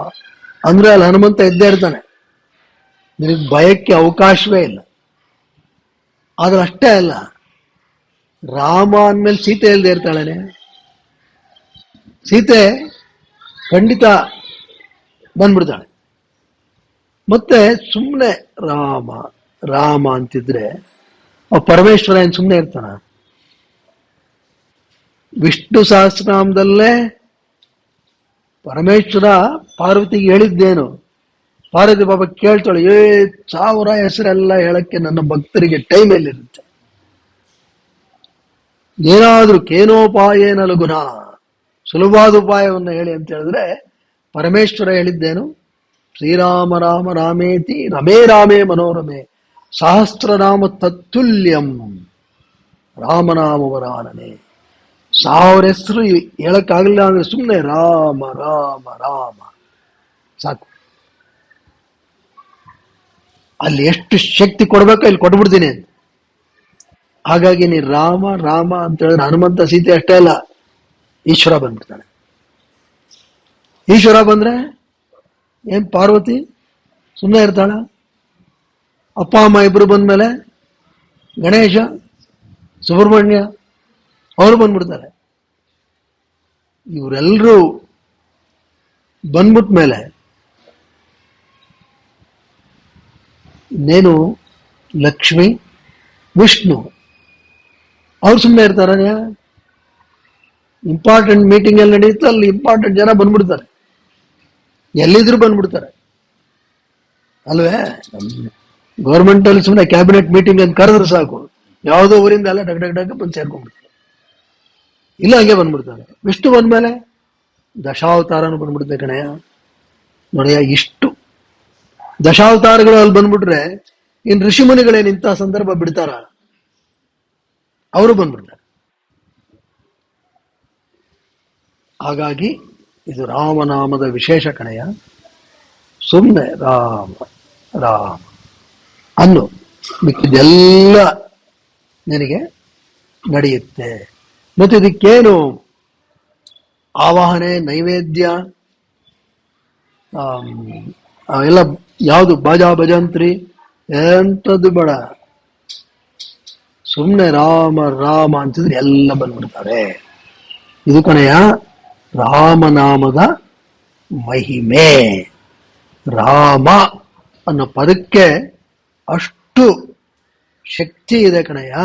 Speaker 1: ಅಂದ್ರೆ ಅಲ್ಲಿ ಹನುಮಂತ ಇದ್ದೇ ಇರ್ತಾನೆ, ನಿನಗೆ ಭಯಕ್ಕೆ ಅವಕಾಶವೇ ಇಲ್ಲ. ಆದ್ರೆ ಅಷ್ಟೇ ಅಲ್ಲ, ರಾಮ ಅಂದ್ಮೇಲೆ ಸೀತೆ ಇಲ್ಲದೆ ಇರ್ತಾಳೇನೆ? ಸೀತೆ ಖಂಡಿತ ಬಂದ್ಬಿಡ್ತಾಳೆ. ಮತ್ತೆ ಸುಮ್ಮನೆ ರಾಮ ರಾಮ ಅಂತಿದ್ರೆ ಪರಮೇಶ್ವರ ಏನ್ ಸುಮ್ಮನೆ ಇರ್ತಾನ? ವಿಷ್ಣು ಸಹಸ್ರನಾಮದಲ್ಲೇ ಪರಮೇಶ್ವರ ಪಾರ್ವತಿಗೆ ಹೇಳಿದ್ದೇನು? ಪಾರ್ವತಿ ಬಾಬಾ ಕೇಳ್ತಾಳೆ, 1000 ಹೆಸರೆಲ್ಲ ಹೇಳಕ್ಕೆ ನನ್ನ ಭಕ್ತರಿಗೆ ಟೈಮ್ ಎಲ್ಲಿರುತ್ತೆ? ಏನಾದ್ರೂ ಕೇನೋಪಾಯೇನ ಲಘುನ, ಸುಲಭವಾದ ಉಪಾಯವನ್ನು ಹೇಳಿ ಅಂತ ಹೇಳಿದ್ರೆ ಪರಮೇಶ್ವರ ಹೇಳಿದ್ದೇನು? ಶ್ರೀರಾಮ ರಾಮ ರಾಮೇತಿ ರಮೇ ರಾಮೇ ಮನೋರಮೆ ಸಹಸ್ರನಾಮ ತತ್ತುಲ್ಯಂ ರಾಮನಾಮವರಾನನೆ. 1000 ಹೆಸರು ಹೇಳಕ್ಕಾಗಲಿಲ್ಲ ಅಂದ್ರೆ ಸುಮ್ಮನೆ ರಾಮ ರಾಮ ರಾಮ ಸಾಕು. ಅಲ್ಲಿ ಎಷ್ಟು ಶಕ್ತಿ ಕೊಡ್ಬೇಕೋ ಇಲ್ಲಿ ಕೊಟ್ಬಿಡ್ತೀನಿ ಅಂತ. ಹಾಗಾಗಿ ನೀ ರಾಮ ರಾಮ ಅಂತ ಹೇಳಿದ್ರೆ ಹನುಮಂತ ಸೀತೆ ಅಷ್ಟೇ ಅಲ್ಲ, ಈಶ್ವರ ಬಂದ್ಬಿಡ್ತಾನೆ. ಈಶ್ವರ ಬಂದ್ರೆ ಏನ್ ಪಾರ್ವತಿ ಸುಮ್ಮನೆ ಇರ್ತಾಳ? ಅಪ್ಪ ಅಮ್ಮ ಇಬ್ರು ಬಂದ್ಮೇಲೆ ಗಣೇಶ ಸುಬ್ರಹ್ಮಣ್ಯ ಅವರು ಬಂದ್ಬಿಡ್ತಾರೆ. ಇವರೆಲ್ಲರೂ ಬಂದ್ಬಿಟ್ಟ ಮೇಲೆ ಇನ್ನೇನು ಲಕ್ಷ್ಮಿ ವಿಷ್ಣು ಅವ್ರು ಸುಮ್ಮನೆ ಇರ್ತಾರ? ಇಂಪಾರ್ಟೆಂಟ್ ಮೀಟಿಂಗ್ ಅಲ್ಲಿ ನಡೆಯುತ್ತೆ, ಅಲ್ಲಿ ಇಂಪಾರ್ಟೆಂಟ್ ಜನ ಬಂದ್ಬಿಡ್ತಾರೆ, ಎಲ್ಲಿದ್ರು ಬಂದ್ಬಿಡ್ತಾರೆ ಅಲ್ವೇ? ಗೌರ್ಮೆಂಟ್ ಅಲ್ಲಿ ಸುಮ್ಮನೆ ಕ್ಯಾಬಿನೆಟ್ ಮೀಟಿಂಗ್ ಅಂತ ಕರೆದ್ರೆ ಸಾಕು, ಯಾವುದೋ ಊರಿಂದ ಎಲ್ಲ ಡಗ್ ಡಗ್ ಡಗ್ ಬಂದು ಸೇರ್ಕೊಂಡ್ಬಿಡ್ತಾರೆ. ಇಲ್ಲ ಹಂಗೆ ಬಂದ್ಬಿಡ್ತಾರೆ. ವಿಷ್ಣು ಬಂದ್ಮೇಲೆ ದಶಾವತಾರನು ಬಂದ್ಬಿಡುತ್ತೆ ಕಣಯ್ಯ. ನೋಡಯ್ಯ, ಇಷ್ಟು ದಶಾವತಾರಗಳು ಅಲ್ಲಿ ಬಂದ್ಬಿಟ್ರೆ ಇನ್ ಋಷಿಮುನಿಗಳೇನು ಇಂಥ ಸಂದರ್ಭ ಬಿಡ್ತಾರ? ಅವರು ಬಂದ್ಬಿಡ್ತಾರೆ. ಹಾಗಾಗಿ ಇದು ರಾಮನಾಮದ ವಿಶೇಷ ಕಣಯ್ಯ. ಸುಮ್ಮನೆ ರಾಮ ರಾಮ ಅನ್ನು ಮಿಕ್ಕಿದೆಲ್ಲ ನಿನಗೆ ನಡೆಯುತ್ತೆ. ಮತ್ತೆ ಇದಕ್ಕೇನು ಆವಾಹನೆ, ನೈವೇದ್ಯ, ಎಲ್ಲ ಯಾವುದು ಬಾಜಾ ಭಜಂತ್ರಿ ಎಂಥದ್ದು ಬೇಡ. ಸುಮ್ಮನೆ ರಾಮ ರಾಮ ಅಂತಿದ್ರೆ ಎಲ್ಲ ಬಂದ್ಬಿಡ್ತಾರೆ. ಇದು ಕಣೆಯ ರಾಮನಾಮದ ಮಹಿಮೆ. ರಾಮ ಅನ್ನೋ ಪದಕ್ಕೆ ಅಷ್ಟು ಶಕ್ತಿ ಇದೆ ಕಣಯ್ಯ.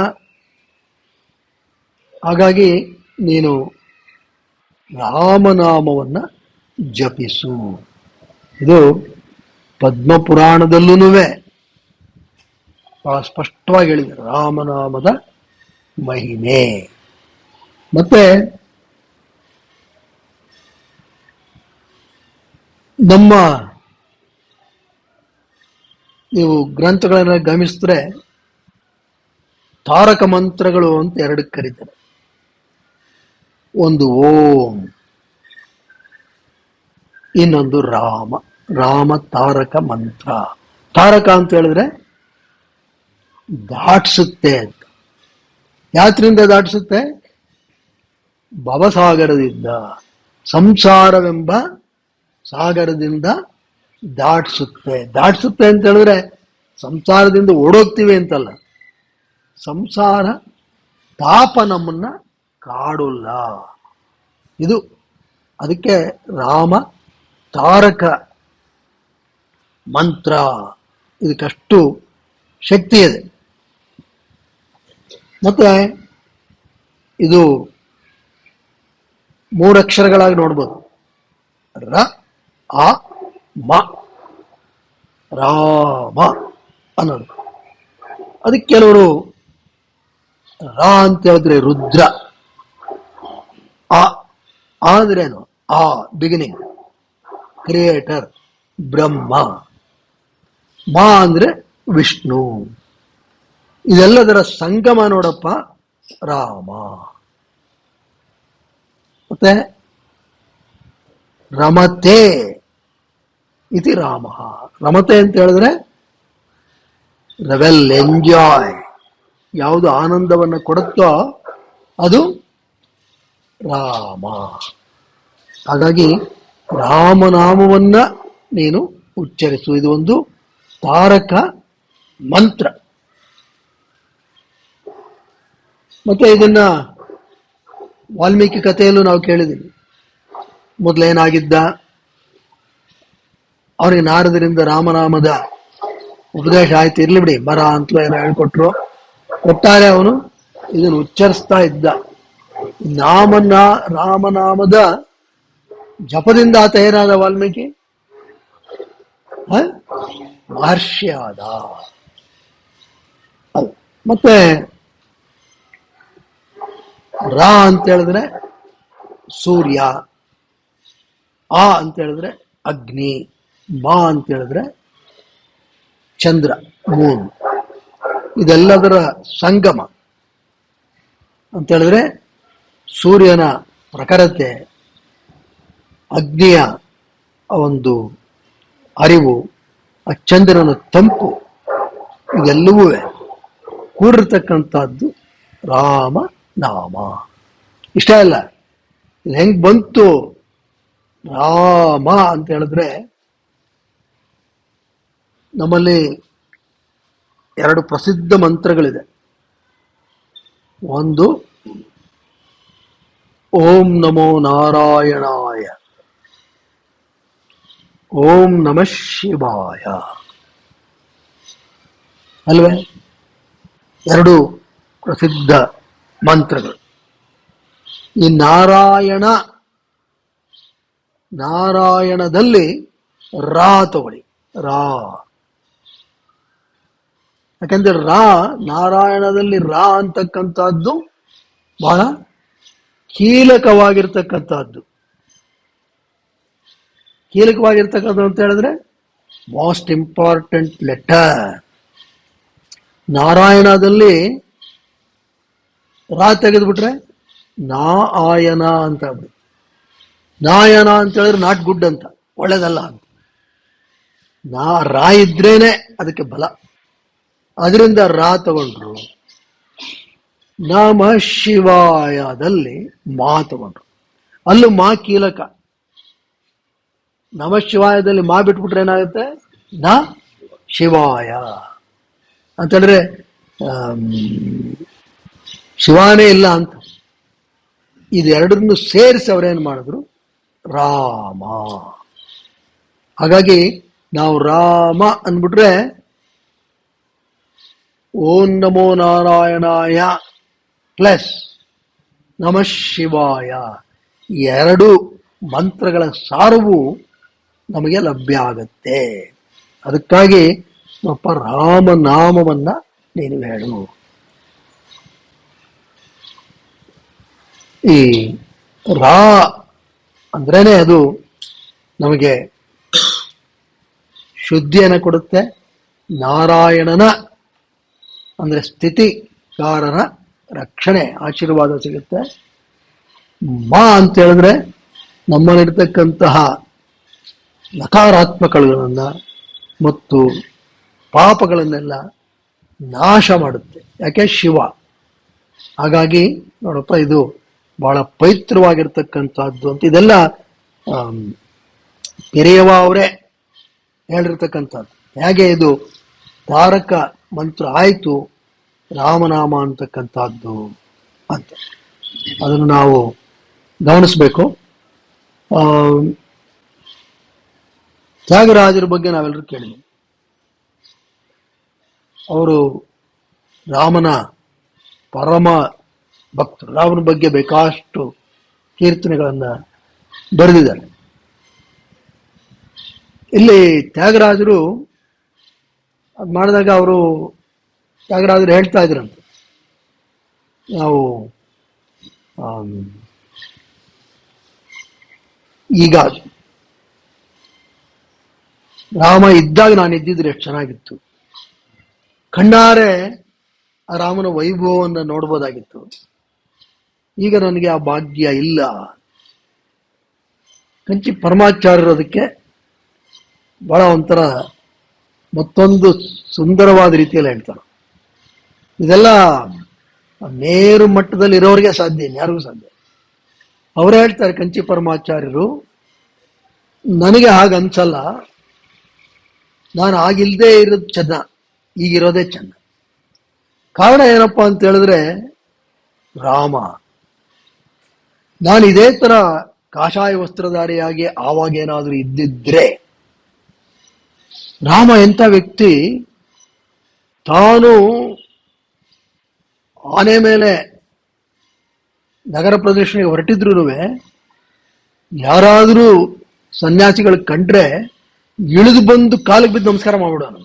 Speaker 1: ಹಾಗಾಗಿ ನೀನು ರಾಮನಾಮವನ್ನ ಜಪಿಸು. ಇದು ಪದ್ಮಪುರಾಣದಲ್ಲೂ ಬಹಳ ಸ್ಪಷ್ಟವಾಗಿ ಹೇಳಿದೆ ರಾಮನಾಮದ ಮಹಿಮೆ. ಮತ್ತೆ ನಮ್ಮ ನೀವು ಗ್ರಂಥಗಳನ್ನ ಗಮನಿಸಿದ್ರೆ ತಾರಕ ಮಂತ್ರಗಳು ಅಂತ ಎರಡಕ್ಕೆ ಕರೀತಾರೆ. ಒಂದು ಓಂ, ಇನ್ನೊಂದು ರಾಮ. ರಾಮ ತಾರಕ ಮಂತ್ರ. ತಾರಕ ಅಂತ ಹೇಳಿದ್ರೆ ದಾಟಿಸುತ್ತೆ ಅಂತ. ಯಾತ್ರಿಂದ ದಾಟಿಸುತ್ತೆ? ಭವಸಾಗರದಿಂದ, ಸಂಸಾರವೆಂಬ ಸಾಗರದಿಂದ ದಾಟಿಸುತ್ತೆ. ದಾಟಿಸುತ್ತೆ ಅಂತ ಹೇಳಿದ್ರೆ ಸಂಸಾರದಿಂದ ಓಡೋಗ್ತೀವಿ ಅಂತಲ್ಲ, ಸಂಸಾರ ತಾಪ ನಮ್ಮನ್ನ ಕಾಡಲ್ಲ. ಇದು ಅದಕ್ಕೆ ರಾಮ ತಾರಕ ಮಂತ್ರ. ಇದಕ್ಕಷ್ಟು ಶಕ್ತಿ ಇದೆ. ಮತ್ತೆ ಇದು 3 ಅಕ್ಷರಗಳಾಗಿ ನೋಡ್ಬೋದು. ರ ಆ ಮ, ರಾಮ ಅನ್ನೋದು. ಅದಕ್ಕೆ ಕೆಲವರು ರಾ ಅಂತ ಹೇಳಿದ್ರೆ ರುದ್ರ, ಆ ಅಂದ್ರೇನು? ಆ ಬಿಗಿನಿಂಗ್, ಕ್ರಿಯೇಟರ್, ಬ್ರಹ್ಮ. ಮಾ ಅಂದ್ರೆ ವಿಷ್ಣು. ಇದೆಲ್ಲದರ ಸಂಗಮ ನೋಡಪ್ಪ ರಾಮ. ಮತ್ತೆ ರಮತೆ ಇತಿ ರಾಮ. ರಮತೆ ಅಂತ ಹೇಳಿದ್ರೆ ರೆವೆಲ್, ಎಂಜಾಯ್. ಯಾವುದು ಆನಂದವನ್ನು ಕೊಡುತ್ತೋ ಅದು ರಾಮ. ಹಾಗಾಗಿ ರಾಮನಾಮವನ್ನ ನೀನು ಉಚ್ಚರಿಸು. ಇದು ಒಂದು ತಾರಕ ಮಂತ್ರ. ಮತ್ತೆ ಇದನ್ನ ವಾಲ್ಮೀಕಿ ಕಥೆಯಲ್ಲೂ ನಾವು ಕೇಳಿದ್ದೀವಿ. ಮೊದಲೇನಾಗಿದ್ದ, ಅವನಿಗೆ ನಾರದರಿಂದ ರಾಮನಾಮದ ಉಪದೇಶ ಆಯ್ತು, ಇರ್ಲಿ ಬಿಡಿ, ಮರ ಅಂತಲೂ ಏನೋ ಹೇಳ್ಕೊಟ್ರು. ಒಟ್ಟಾರೆ ಅವನು ಇದನ್ನು ಉಚ್ಚರಿಸ್ತಾ ಇದ್ದ. ರಾಮನಾಮದ ಜಪದಿಂದ ಆತ ಏನಾದ? ವಾಲ್ಮೀಕಿ ಮಹರ್ಷಿ ಆದ. ಮತ್ತೆ ರಾ ಅಂತ ಹೇಳಿದ್ರೆ ಸೂರ್ಯ, ಆ ಅಂತ ಹೇಳಿದ್ರೆ ಅಗ್ನಿ, ಮಾ ಅಂತ ಹೇಳಿದ್ರೆ ಚಂದ್ರ, ಮೂನ್. ಇದೆಲ್ಲದರ ಸಂಗಮ ಅಂತ ಹೇಳಿದ್ರೆ ಸೂರ್ಯನ ಪ್ರಖರತೆ, ಅಗ್ನಿಯ ಒಂದು ಅರಿವು, ಆ ಚಂದ್ರನ ತಂಪು, ಇದೆಲ್ಲವೂ ಕೂಡಿರ್ತಕ್ಕಂಥದ್ದು ರಾಮನಾಮ. ಇಷ್ಟ ಅಲ್ಲ, ಇದು ಹೆಂಗ್ ಬಂತು ರಾಮ ಅಂತ ಹೇಳಿದ್ರೆ, ನಮ್ಮಲ್ಲಿ 2 ಪ್ರಸಿದ್ಧ ಮಂತ್ರಗಳಿದೆ. ಒಂದು ಓಂ ನಮೋ ನಾರಾಯಣಾಯ, ಓಂ ನಮಃ ಶಿವಾಯ ಅಲ್ವೇ? 2 ಪ್ರಸಿದ್ಧ ಮಂತ್ರಗಳು. ಈ ನಾರಾಯಣದಲ್ಲಿ ರಾ ತಗೊಳ್ಳಿ. ರಾ ಯಾಕಂದ್ರೆ ನಾರಾಯಣದಲ್ಲಿ ರಾ ಅಂತಕ್ಕಂಥದ್ದು ಬಹಳ ಕೀಲಕವಾಗಿರ್ತಕ್ಕಂಥದ್ದು. ಕೀಲಕವಾಗಿರ್ತಕ್ಕಂಥದ್ದು ಅಂತ ಹೇಳಿದ್ರೆ ಮೋಸ್ಟ್ ಇಂಪಾರ್ಟೆಂಟ್ ಲೆಟರ್. ನಾರಾಯಣದಲ್ಲಿ ರಾ ತೆಗೆದ್ಬಿಟ್ರೆ ನಾಯನ ಅಂತ ಆಗ್ಬಿಡಿ. ನಾಯನ ಅಂತ ಹೇಳಿದ್ರೆ ನಾಟ್ ಗುಡ್ ಅಂತ, ಒಳ್ಳೇದಲ್ಲ ಅಂತ. ರಾ ಇದ್ರೇನೆ ಅದಕ್ಕೆ ಬಲ. ಅದರಿಂದ ರಾ ತಗೊಂಡ್ರು. ನಮ ಶಿವಾಯದಲ್ಲಿ ಮಾ ತಗೊಂಡ್ರು. ಅಲ್ಲೂ ಮಾ ಕೀಲಕ. ನಮ ಶಿವಾಯದಲ್ಲಿ ಮಾ ಬಿಟ್ಬಿಟ್ರೆ ಏನಾಗುತ್ತೆ? ನ ಶಿವಾಯ ಅಂತಂದ್ರೆ ಶಿವಾನೇ ಇಲ್ಲ ಅಂತ. ಇದೆರಡನ್ನು ಸೇರಿಸಿ ಅವ್ರೇನ್ ಮಾಡಿದ್ರು? ರಾಮ. ಹಾಗಾಗಿ ನಾವು ರಾಮ ಅಂದ್ಬಿಟ್ರೆ ಓಂ ನಮೋ ನಾರಾಯಣಾಯ ಪ್ಲಸ್ ನಮಃ ಶಿವಾಯ, ಎರಡು ಮಂತ್ರಗಳ ಸಾರವು ನಮಗೆ ಲಭ್ಯ ಆಗತ್ತೆ. ಅದಕ್ಕಾಗಿ ಅಪ್ಪ ರಾಮನಾಮವನ್ನ ನೀನು ಹೇಳು. ಈ ರಾ ಅಂದ್ರೇನೆ ಅದು ನಮಗೆ ಶುದ್ಧಿಯನ್ನು ಕೊಡುತ್ತೆ. ನಾರಾಯಣನ ಅಂದ್ರೆ ಸ್ಥಿತಿಕಾರನ ರಕ್ಷಣೆ, ಆಶೀರ್ವಾದ ಸಿಗುತ್ತೆ. ಮಾ ಅಂತ ಹೇಳಿದ್ರೆ ನಮ್ಮಲ್ಲಿರ್ತಕ್ಕಂತಹ ನಕಾರಾತ್ಮಕಗಳನ್ನ ಮತ್ತು ಪಾಪಗಳನ್ನೆಲ್ಲ ನಾಶ ಮಾಡುತ್ತೆ. ಯಾಕೆ? ಶಿವ. ಹಾಗಾಗಿ ನೋಡಪ್ಪ, ಇದು ಬಹಳ ಪವಿತ್ರವಾಗಿರ್ತಕ್ಕಂಥದ್ದು ಅಂತ. ಇದೆಲ್ಲ ಪೆರಿಯವ ಅವರೇ ಹೇಳಿರ್ತಕ್ಕಂಥದ್ದು. ಹೇಗೆ ಇದು ತಾರಕ ಮಂತ್ರ ಆಯಿತು ರಾಮನಾಮ ಅಂತಕ್ಕಂಥದ್ದು ಅಂತ ಅದನ್ನು ನಾವು ಗಮನಿಸ್ಬೇಕು. ತ್ಯಾಗರಾಜರ ಬಗ್ಗೆ ನಾವೆಲ್ಲರೂ ಕೇಳಿದ್ವಿ. ಅವರು ರಾಮನ ಪರಮ ಭಕ್ತರು. ರಾಮನ ಬಗ್ಗೆ ಬೇಕಾಷ್ಟು ಕೀರ್ತನೆಗಳನ್ನ ಬರೆದಿದ್ದಾರೆ. ಇಲ್ಲಿ ತ್ಯಾಗರಾಜರು ಅದು ಮಾಡಿದಾಗ ತ್ಯಾಗರಾಜರು ಹೇಳ್ತಾ ಇದ್ರಂತೆ, ನಾವು ಈಗ ರಾಮ ಇದ್ದಾಗ ನಾನು ಇದ್ದಿದ್ರೆ ಎಷ್ಟು ಚೆನ್ನಾಗಿತ್ತು, ಕಣ್ಣಾರೆ ಆ ರಾಮನ ವೈಭವವನ್ನು ನೋಡ್ಬೋದಾಗಿತ್ತು. ಈಗ ನನಗೆ ಆ ಭಾಗ್ಯ ಇಲ್ಲ. ಕಂಚಿ ಪರಮಾಚಾರ್ಯರು ಅದಕ್ಕೆ ಬಹಳ ಒಂಥರ ಮತ್ತೊಂದು ಸುಂದರವಾದ ರೀತಿಯಲ್ಲಿ ಹೇಳ್ತಾರೆ. ಇದೆಲ್ಲ ನೇರು ಮಟ್ಟದಲ್ಲಿ ಇರೋರಿಗೆ ಸಾಧ್ಯ, ಯಾರಿಗೂ ಸಾಧ್ಯ. ಅವರೇ ಹೇಳ್ತಾರೆ, ಕಂಚಿ ಪರಮಾಚಾರ್ಯರು, ನನಗೆ ಹಾಗೆ ಅನ್ಸಲ್ಲ, ನಾನು ಆಗಿಲ್ದೇ ಇರೋದು ಚೆನ್ನ, ಈಗಿರೋದೇ ಚೆನ್ನ. ಕಾರಣ ಏನಪ್ಪಾ ಅಂತ ಹೇಳಿದ್ರೆ ರಾಮ. ನಾನು ಇದೇ ತರ ಕಾಷಾಯ ವಸ್ತ್ರಧಾರಿಯಾಗಿ ಆವಾಗೇನಾದ್ರೂ ಇದ್ದಿದ್ರೆ, ರಾಮ ಎಂಥ ವ್ಯಕ್ತಿ, ತಾನು ಆನೆ ಮೇಲೆ ನಗರ ಪ್ರದರ್ಶನಕ್ಕೆ ಹೊರಟಿದ್ರು ಯಾರಾದರೂ ಸನ್ಯಾಸಿಗಳು ಕಂಡ್ರೆ ಇಳಿದು ಬಂದು ಕಾಲಿಗೆ ಬಿದ್ದು ನಮಸ್ಕಾರ ಮಾಡ್ಬಿಡೋಣ.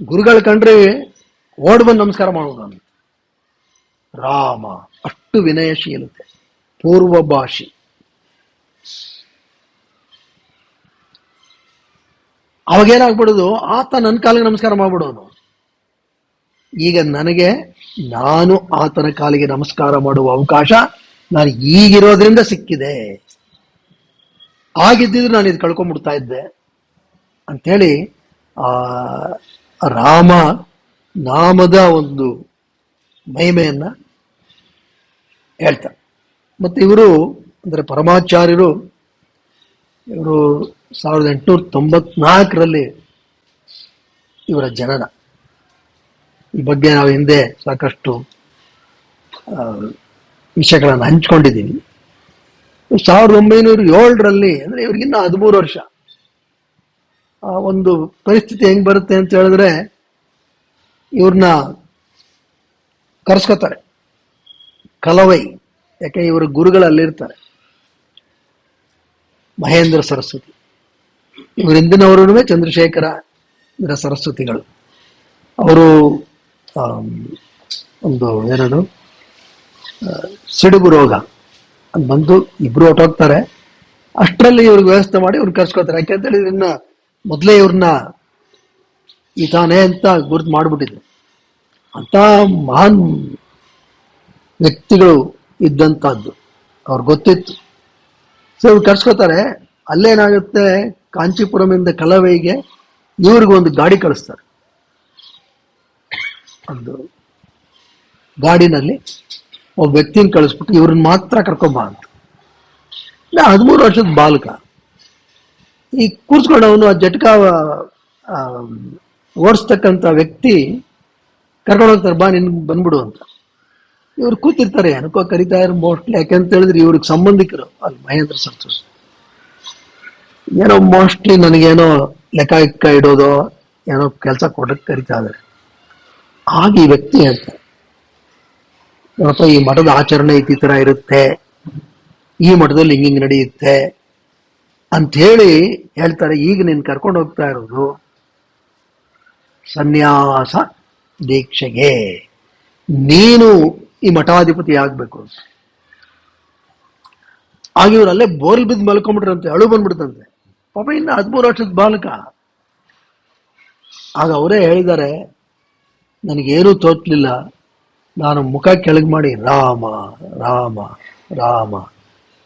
Speaker 1: ಗುರುಗಳು ಕಂಡ್ರೆ ಓಡ್ ಬಂದು ನಮಸ್ಕಾರ ಮಾಡ್ಬಿಡೋಣ. ರಾಮ ಅಷ್ಟು ವಿನಯಶೀಲತೆ, ಪೂರ್ವಭಾಷಿ. ಅವಾಗೇನಾಗ್ಬಿಡೋದು, ಆತ ನನ್ನ ಕಾಲಿಗೆ ನಮಸ್ಕಾರ ಮಾಡ್ಬಿಡೋನು. ಈಗ ನಾನು ಆತನ ಕಾಲಿಗೆ ನಮಸ್ಕಾರ ಮಾಡುವ ಅವಕಾಶ ನಾನು ಈಗಿರೋದ್ರಿಂದ ಸಿಕ್ಕಿದೆ. ಆಗಿದ್ದಿದ್ರೆ ನಾನು ಇದು ಕಳ್ಕೊಂಡ್ಬಿಡ್ತಾ ಇದ್ದೆ ಅಂಥೇಳಿ ರಾಮ ನಾಮದ ಒಂದು ಮಹಿಮೆಯನ್ನ ಹೇಳ್ತಾರೆ. ಮತ್ತೆ ಇವರು ಅಂದರೆ ಪರಮಾಚಾರ್ಯರು, ಇವರು 1894ರಲ್ಲಿ ಇವರ ಜನನ. ಈ ಬಗ್ಗೆ ನಾವು ಹಿಂದೆ ಸಾಕಷ್ಟು ವಿಷಯಗಳನ್ನು ಹಂಚ್ಕೊಂಡಿದ್ದೀವಿ. 1907ರಲ್ಲಿ ಅಂದ್ರೆ ಇವ್ರಿಗಿನ್ನ 13 ವರ್ಷ. ಒಂದು ಪರಿಸ್ಥಿತಿ ಹೆಂಗ್ ಬರುತ್ತೆ ಅಂತ ಹೇಳಿದ್ರೆ, ಇವ್ರನ್ನ ಕರೆಸ್ಕೋತಾರೆ ಕಲವೈ. ಯಾಕೆ? ಇವರ ಗುರುಗಳಲ್ಲಿರ್ತಾರೆ, ಮಹೇಂದ್ರ ಸರಸ್ವತಿ. ಇವ್ರ ಹಿಂದಿನವರು ಚಂದ್ರಶೇಖರ ಸರಸ್ವತಿಗಳು. ಅವರು ಒಂದು ಏನದು ಸಿಡುಬು ರೋಗ ಅದು ಬಂದು ಇಬ್ರು ಹೊಟ್ಟೋಗ್ತಾರೆ. ಅಷ್ಟರಲ್ಲಿ ಇವ್ರಿಗೆ ವ್ಯವಸ್ಥೆ ಮಾಡಿ ಇವ್ರು ಕರ್ಸ್ಕೊತಾರೆ. ಯಾಕೆ ಅಂತ ಹೇಳಿದ್ರೆ ಇನ್ನ ಮೊದಲೇ ಇವ್ರನ್ನ ಈತಾನೆ ಅಂತ ಗುರುತು ಮಾಡಿಬಿಟ್ಟಿದ್ರು. ಅಂತ ಮಹಾನ್ ವ್ಯಕ್ತಿಗಳು ಇದ್ದಂಥದ್ದು ಅವ್ರಿಗೆ ಗೊತ್ತಿತ್ತು. ಸೊ ಇವ್ರು ಕರ್ಸ್ಕೊತಾರೆ. ಅಲ್ಲೇನಾಗುತ್ತೆ, ಕಾಂಚೀಪುರಮಿಂದ ಕಲವೈಗೆ ಇವ್ರಿಗೊಂದು ಗಾಡಿ ಕಳಿಸ್ತಾರೆ. ಒಂದು ಗಾಡಿನಲ್ಲಿ ಒಬ್ಬ ವ್ಯಕ್ತಿನ ಕಳಿಸ್ಬಿಟ್ಟು ಇವ್ರನ್ನ ಮಾತ್ರ ಕರ್ಕೊಂಬ ಅಂತ. 13 ವರ್ಷದ ಬಾಲಕ ಈ ಕೂರ್ಸ್ಕೊಂಡವನು ಆ ಜಟ್ಕ ಓಡಿಸ್ತಕ್ಕಂಥ ವ್ಯಕ್ತಿ ಕರ್ಕೊಂಡು ಹೋಗ್ತಾರೆ, ಬಾ ನಿನ್ ಬಂದ್ಬಿಡು ಅಂತ. ಇವ್ರು ಕೂತಿರ್ತಾರೆ, ಏನಕ್ಕೋ ಕರಿತಾ ಇರೋ ಮೋಸ್ಟ್ಲಿ, ಯಾಕೆಂತ ಹೇಳಿದ್ರೆ ಇವ್ರಿಗೆ ಸಂಬಂಧಿಕರು ಅಲ್ಲಿ ಮಹೇಂದ್ರ ಸಂತೋಷ್. ಏನೋ ಮೋಸ್ಟ್ಲಿ ನನಗೇನೋ ಲೆಕ್ಕ ಇಡೋದೋ ಏನೋ ಕೆಲಸ ಕೊಡಕ್ಕೆ ಕರಿತಾ ಇದ್ದಾರೆ. ಆಗ ಈ ವ್ಯಕ್ತಿ ಹೇಳ್ತಾರೆ, ನೋಡಪ್ಪ ಈ ಮಠದ ಆಚರಣೆ ಈ ತರ ಇರುತ್ತೆ, ಈ ಮಠದಲ್ಲಿ ಹಿಂಗಿಂಗ್ ನಡೆಯುತ್ತೆ ಅಂತ ಹೇಳಿ ಹೇಳ್ತಾರೆ. ಈಗ ನೀನು ಕರ್ಕೊಂಡು ಹೋಗ್ತಾ ಇರೋದು ಸನ್ಯಾಸ ದೀಕ್ಷೆಗೆ, ನೀನು ಈ ಮಠಾಧಿಪತಿ ಆಗ್ಬೇಕು. ಆಗ ಇವರಲ್ಲೇ ಬೋರ್ಲ್ ಬಿದ್ದು ಮಲ್ಕೊಂಡ್ಬಿಟ್ರಂತೆ, ಅಳು ಬಂದ್ಬಿಡ್ತಂತೆ. ಪಾಪ ಇನ್ನು 13 ವರ್ಷದ ಬಾಲಕ. ಆಗ ಅವರೇ ಹೇಳಿದ್ದಾರೆ, ನನಗೇನೂ ತೋಚ್ಲಿಲ್ಲ, ನಾನು ಮುಖ ಕೆಳಗೆ ಮಾಡಿ ರಾಮ ರಾಮ ರಾಮ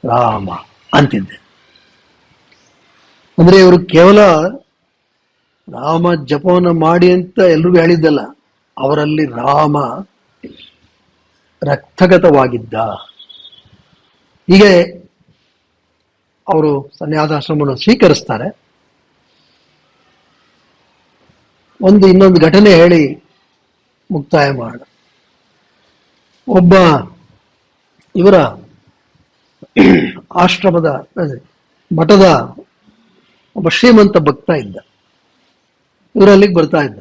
Speaker 1: ರಾಮ ಅಂತಿದ್ದೆ. ಅಂದ್ರೆ ಇವರು ಕೇವಲ ರಾಮ ಜಪವನ್ನು ಮಾಡಿ ಅಂತ ಎಲ್ರಿಗೂ ಹೇಳಿದ್ದಲ್ಲ, ಅವರಲ್ಲಿ ರಾಮ ರಕ್ತಗತವಾಗಿದ್ದ. ಹೀಗೆ ಅವರು ಸನ್ಯಾಸಾಶ್ರಮವನ್ನು ಸ್ವೀಕರಿಸ್ತಾರೆ. ಇನ್ನೊಂದು ಘಟನೆ ಹೇಳಿ ಮುಕ್ತಾಯ ಮಾಡ. ಒಬ್ಬ ಇವರ ಆಶ್ರಮದ ಮಠದ ಒಬ್ಬ ಶ್ರೀಮಂತ ಭಕ್ತ ಇದ್ದ, ಇವರಲ್ಲಿಗೆ ಬರ್ತಾ ಇದ್ದ.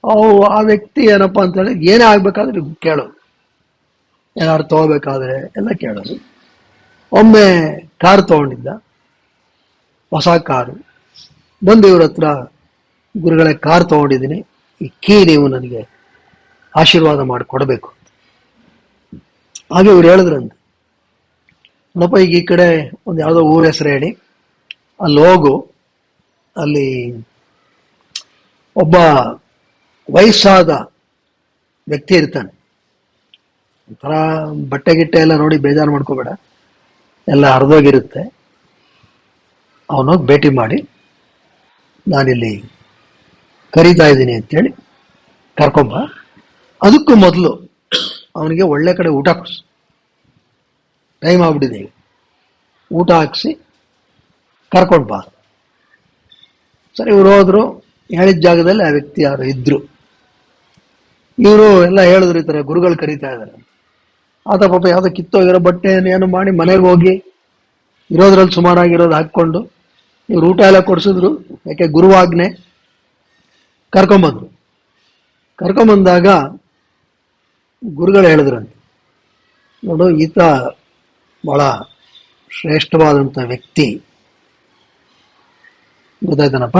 Speaker 1: ಆ ವ್ಯಕ್ತಿ ಏನಪ್ಪಾ ಅಂತ ಹೇಳಿ, ಏನೇ ಆಗ್ಬೇಕಾದ್ರೆ ಕೇಳೋದು, ಏನಾದ್ರು ತಗೋಬೇಕಾದ್ರೆ ಎಲ್ಲ ಕೇಳೋದು. ಒಮ್ಮೆ ಕಾರು ತಗೊಂಡಿದ್ದ, ಹೊಸ ಕಾರು. ಬಂದು ಇವ್ರ ಹತ್ರ, ಗುರುಗಳೇ ಕಾರ್ ತಗೊಂಡಿದ್ದೀನಿ, ಈ ಕೀ ನೀವು ನನಗೆ ಆಶೀರ್ವಾದ ಮಾಡಿ ಕೊಡಬೇಕು ಅಂತ. ಹಾಗೆ ಇವ್ರು ಹೇಳಿದ್ರಂತೆ, ನೋಡಪ್ಪ ಈಗ ಈ ಕಡೆ ಒಂದು ಯಾವುದೋ ಊರ ಹೆಸರು ಹೇಳಿ ಅಲ್ಲಿ ಹೋಗು, ಅಲ್ಲಿ ಒಬ್ಬ ವಯಸ್ಸಾದ ವ್ಯಕ್ತಿ ಇರ್ತಾನೆ, ಒಂಥರ ಬಟ್ಟೆ ಗಿಟ್ಟೆ ಎಲ್ಲ ನೋಡಿ ಬೇಜಾರು ಮಾಡ್ಕೋಬೇಡ, ಎಲ್ಲ ಹರಿದೋಗಿರುತ್ತೆ, ಅವನೋಗಿ ಭೇಟಿ ಮಾಡಿ ನಾನಿಲ್ಲಿ ಕರೀತಾ ಇದ್ದೀನಿ ಅಂತೇಳಿ ಕರ್ಕೊಂಬ. ಅದಕ್ಕೂ ಮೊದಲು ಅವನಿಗೆ ಒಳ್ಳೆ ಕಡೆ ಊಟ ಕೊಡಿಸು, ಟೈಮ್ ಆಗ್ಬಿಟ್ಟಿದೆ ಈಗ, ಊಟ ಹಾಕ್ಸಿ ಕರ್ಕೊಂಡು ಬಾ. ಸರಿ, ಇವ್ರು ಹೋದ್ರು. ಹೇಳಿದ ಜಾಗದಲ್ಲಿ ಆ ವ್ಯಕ್ತಿ ಯಾರು ಇದ್ರು. ಇವರು ಎಲ್ಲ ಹೇಳಿದ್ರು, ಈ ಥರ ಗುರುಗಳು ಕರೀತಾ ಇದ್ದಾರೆ. ಆತ ಪಾಪ ಯಾವುದೋ ಕಿತ್ತೋಗಿರೋ ಬಟ್ಟೆ ಏನು ಮಾಡಿ ಮನೆಗೆ ಹೋಗಿ ಇರೋದ್ರಲ್ಲಿ ಸುಮಾರಾಗಿರೋದು ಹಾಕ್ಕೊಂಡು ಇವ್ರು ಊಟ ಎಲ್ಲ ಕೊಡಿಸಿದ್ರು. ಯಾಕೆ ಗುರುವಾಗ್ನೆ. ಕರ್ಕೊಂಬಂದಾಗ ಗುರುಗಳು ಹೇಳಿದ್ರಂತೆ, ನೋಡು ಈತ ಬಹಳ ಶ್ರೇಷ್ಠವಾದಂಥ ವ್ಯಕ್ತಿ, ಗೊತ್ತಾಯ್ತಾನಪ್ಪ,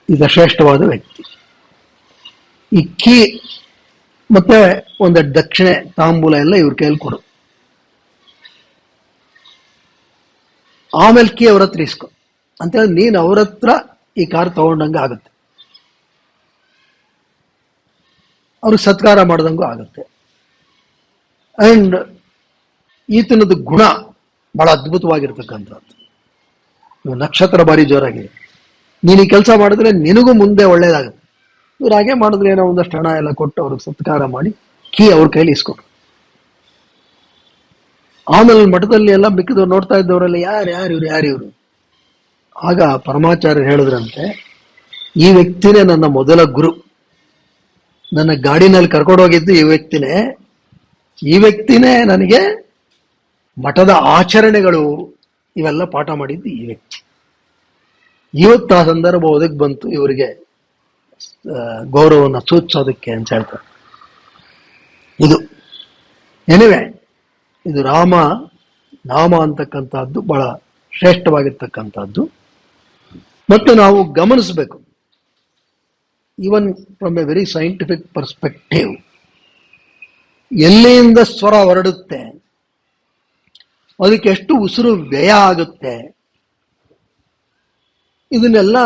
Speaker 1: ಈತ ಶ್ರೇಷ್ಠವಾದ ವ್ಯಕ್ತಿ. ಈ ಕೀ ಮತ್ತೆ ಒಂದು ದಕ್ಷಿಣೆ ತಾಂಬೂಲ ಎಲ್ಲ ಇವ್ರ ಕೈಯಲ್ಲಿ ಕೊಡು, ಆಮೇಲೆ ಕೀ ಅವ್ರ ಹತ್ರ ಇಸ್ಕೊ ಅಂತೇಳಿ ನೀನು ಅವ್ರ ಹತ್ರ ಈ ಕಾರ್ ತಗೊಂಡಂಗೆ ಆಗುತ್ತೆ, ಅವ್ರಿಗೆ ಸತ್ಕಾರ ಮಾಡ್ದಂಗೂ ಆಗುತ್ತೆ. ಅಂಡ್ ಈತನದ ಗುಣ ಬಹಳ ಅದ್ಭುತವಾಗಿರ್ತಕ್ಕಂಥದ್ದು. ನಕ್ಷತ್ರ ಬಾರಿ ಜೋರಾಗಿದೆ, ನೀನು ಈ ಕೆಲಸ ಮಾಡಿದ್ರೆ ನಿನಗೂ ಮುಂದೆ ಒಳ್ಳೇದಾಗುತ್ತೆ. ಇವ್ರು ಹಾಗೆ ಮಾಡಿದ್ರೆ ಏನೋ ಒಂದಷ್ಟು ಹಣ ಎಲ್ಲ ಕೊಟ್ಟು ಅವ್ರಿಗೆ ಸತ್ಕಾರ ಮಾಡಿ ಕೀ ಅವ್ರ ಕೈಲಿ ಇಸ್ಕೊಟ್ರು. ಆಮೇಲೆ ಮಠದಲ್ಲಿ ಎಲ್ಲ ಮಿಕ್ಕಿದವ್ರು ನೋಡ್ತಾ ಇದ್ದವರೆಲ್ಲ ಯಾರಿವ್ರು. ಆಗ ಪರಮಾಚಾರ್ಯರು ಹೇಳಿದ್ರಂತೆ, ಈ ವ್ಯಕ್ತಿನೇ ನನ್ನ ಮೊದಲ ಗುರು, ನನ್ನ ಗಾಡಿನಲ್ಲಿ ಕರ್ಕೊಂಡು ಹೋಗಿದ್ದು ಈ ವ್ಯಕ್ತಿನೇ ನನಗೆ ಮಠದ ಆಚರಣೆಗಳು ಇವೆಲ್ಲ ಪಾಠ ಮಾಡಿದ್ದು ಈ ವ್ಯಕ್ತಿ. ಇವತ್ತು ಆ ಸಂದರ್ಭ ಒದಗಿ ಬಂತು ಇವರಿಗೆ ಗೌರವವನ್ನು ಸೂಚಿಸೋದಕ್ಕೆ ಅಂತ ಹೇಳ್ತಾರೆ. ಇದು ರಾಮ ನಾಮ ಅಂತಕ್ಕಂಥದ್ದು ಬಹಳ ಶ್ರೇಷ್ಠವಾಗಿರ್ತಕ್ಕಂಥದ್ದು. ಮತ್ತು ನಾವು ಗಮನಿಸಬೇಕು, even from A very scientific perspective, ಎಲ್ಲಿಂದ ಸ್ವರ ಹೊರಡುತ್ತೆ, ಅದಕ್ಕೆ ಎಷ್ಟು ಉಸಿರು ವ್ಯಯ ಆಗುತ್ತೆ, ಇದನ್ನೆಲ್ಲ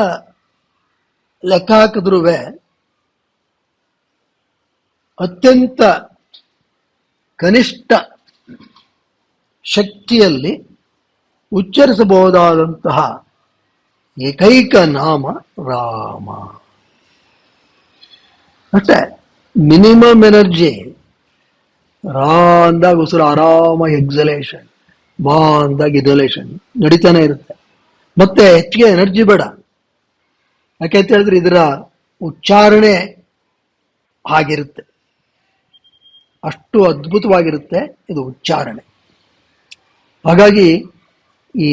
Speaker 1: ಲೆಕ್ಕ ಹಾಕಿದ್ರೂ ಅತ್ಯಂತ ಕನಿಷ್ಠ ಶಕ್ತಿಯಲ್ಲಿ ಉಚ್ಚರಿಸಬಹುದಾದಂತಹ ಏಕೈಕ ನಾಮ ರಾಮ ಅಷ್ಟೇ. Minimum energy. ರಾ ಅಂದಾಗ ಉಸಿರು ಆರಾಮ ಎಕ್ಸಲೇಷನ್, ಮಾ ಅಂದಾಗ ಇಡಲೇಷನ್ ನಡೀತಾನೆ ಇರುತ್ತೆ. ಮತ್ತೆ ಹೆಚ್ಚಿಗೆ ಎನರ್ಜಿ ಬೇಡ. ಯಾಕೆಂತ ಹೇಳಿದ್ರೆ ಇದರ ಉಚ್ಚಾರಣೆ ಹಾಗಿರುತ್ತೆ, ಅಷ್ಟು ಅದ್ಭುತವಾಗಿರುತ್ತೆ ಇದು ಉಚ್ಚಾರಣೆ. ಹಾಗಾಗಿ ಈ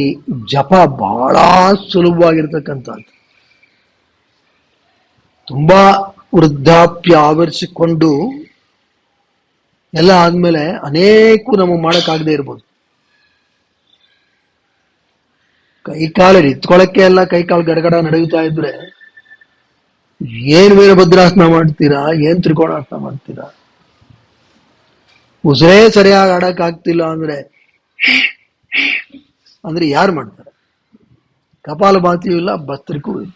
Speaker 1: ಜಪ ಬಹಳ ಸುಲಭವಾಗಿರ್ತಕ್ಕಂಥದ್ದು. ತುಂಬಾ ವೃದ್ಧಾಪ್ಯ ಆವರಿಸಿಕೊಂಡು ಎಲ್ಲ ಆದ್ಮೇಲೆ ಅನೇಕ ನಮಗೆ ಮಾಡೋಕ್ಕಾಗದೇ ಇರ್ಬೋದು. ಕೈಕಾಲು ನಿಂತ್ಕೊಳ್ಳಕ್ಕೆ ಎಲ್ಲ ಕೈಕಾಲು ಗಡಗಡ ನಡುಗುತ್ತಾ ಇದ್ರೆ ಏನ್ ವೀರಭದ್ರಾಸನ ಮಾಡ್ತೀರಾ, ಏನ್ ತ್ರಿಕೋಣಾಸನ ಮಾಡ್ತೀರಾ? ಉಸಿರೇ ಸರಿಯಾಗಿ ಆಡಕ್ ಆಗ್ತಿಲ್ಲ ಅಂದ್ರೆ ಯಾರು ಮಾಡ್ತಾರೆ? ಕಪಾಲಭಾತಿಯೂ ಇಲ್ಲ, ಭಸ್ತ್ರಿಕೂ ಇಲ್ಲ.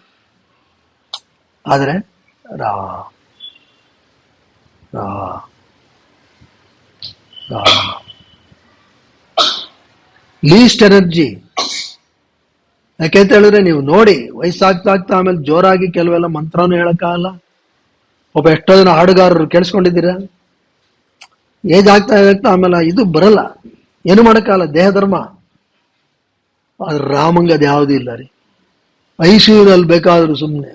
Speaker 1: ಆದ್ರೆ ರಾ ರಾ ರಾ ಲೀಸ್ಟ್ ಎನರ್ಜಿ. ಯಾಕೆಂತ ಹೇಳಿದ್ರೆ ನೀವು ನೋಡಿ, ವಯಸ್ಸಾಗ್ತಾ ಆಮೇಲೆ ಜೋರಾಗಿ ಕೆಲವೆಲ್ಲ ಮಂತ್ರನೂ ಹೇಳಕ್ಕಾಗಲ್ಲ. ಒಬ್ಬ ಎಷ್ಟೋ ಜನ ಹಾಡುಗಾರರು ಕೇಳಿಸ್ಕೊಂಡಿದ್ದೀರಾ? ಏಜ್ ಆಗ್ತಾ ಆಮೇಲೆ ಇದು ಬರಲ್ಲ, ಏನು ಮಾಡಕ್ಕಾಗಲ್ಲ, ದೇಹ ಧರ್ಮ. ಆದ್ರೆ ರಾಮಂಗ ಅದು ಯಾವುದೂ ಇಲ್ಲ ರೀ. ಐಸಿಯುನಲ್ಲಿ ಬೇಕಾದ್ರೂ ಸುಮ್ಮನೆ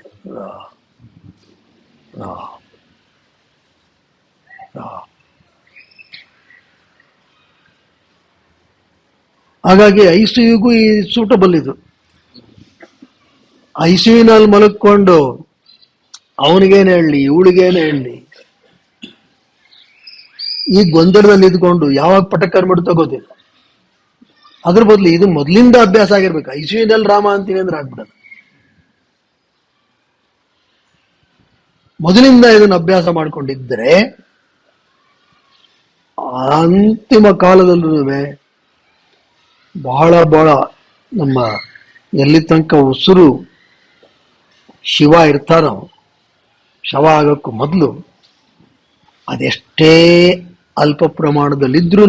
Speaker 1: ಹಾಗಾಗಿ ಐಸಿಯುಗೂ ಈ ಸೂಟಬಲ್ ಇದು. ಐಸಿಯುನಲ್ಲಿ ಮಲಕ್ಕೊಂಡು ಅವನಿಗೇನು ಹೇಳಲಿ, ಇವಳಿಗೇನು ಹೇಳಲಿ, ಈ ಗೊಂದಲದಲ್ಲಿ ಇದ್ಕೊಂಡು ಯಾವಾಗ ಪಟಕರ್ ಬಿಡ್ತಾ ಗೊತ್ತಿಲ್ಲ. ಅದ್ರ ಬದಲು ಇದು ಮೊದಲಿಂದ ಅಭ್ಯಾಸ ಆಗಿರ್ಬೇಕು. ಐಸಿಯುನಲ್ಲಿ ರಾಮ ಅಂತೀನಿ ಅಂದ್ರೆ ಆಗ್ಬಿಡೋದು. ಮೊದಲಿಂದ ಇದನ್ನು ಅಭ್ಯಾಸ ಮಾಡ್ಕೊಂಡಿದ್ರೆ ಅಂತಿಮ ಕಾಲದಲ್ಲೂ ಬಹಳ ಬಹಳ ನಮ್ಮ ಎಲ್ಲಿ ತನಕ ಉಸಿರು ಶಿವ ಇರ್ತಾನೋ, ಶವ ಆಗೋಕ್ಕೂ ಮೊದಲು ಅದೆಷ್ಟೇ ಅಲ್ಪ ಪ್ರಮಾಣದಲ್ಲಿದ್ರೂ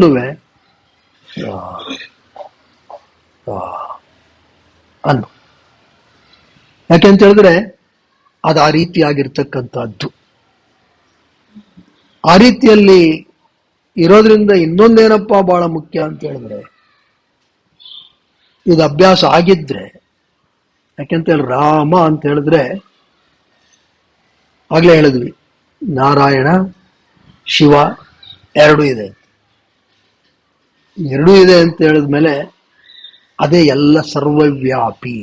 Speaker 1: ಅನ್ನು. ಯಾಕೆಂತ ಹೇಳಿದ್ರೆ ಅದು ಆ ರೀತಿಯಾಗಿರ್ತಕ್ಕಂಥದ್ದು. ಆ ರೀತಿಯಲ್ಲಿ ಇರೋದ್ರಿಂದ ಇನ್ನೊಂದೇನಪ್ಪ ಬಹಳ ಮುಖ್ಯ ಅಂತ ಹೇಳಿದ್ರೆ, ಇದು ಅಭ್ಯಾಸ ಆಗಿದ್ರೆ, ಯಾಕೆಂತ ಹೇಳಿ ರಾಮ ಅಂತ ಹೇಳಿದ್ರೆ ಆಗ್ಲೇ ಹೇಳಿದ್ವಿ, ನಾರಾಯಣ ಶಿವ ಎರಡೂ ಇದೆ. ಎರಡೂ ಇದೆ ಅಂತ ಹೇಳಿದ್ಮೇಲೆ ಅದೇ ಎಲ್ಲ ಸರ್ವವ್ಯಾಪಿ.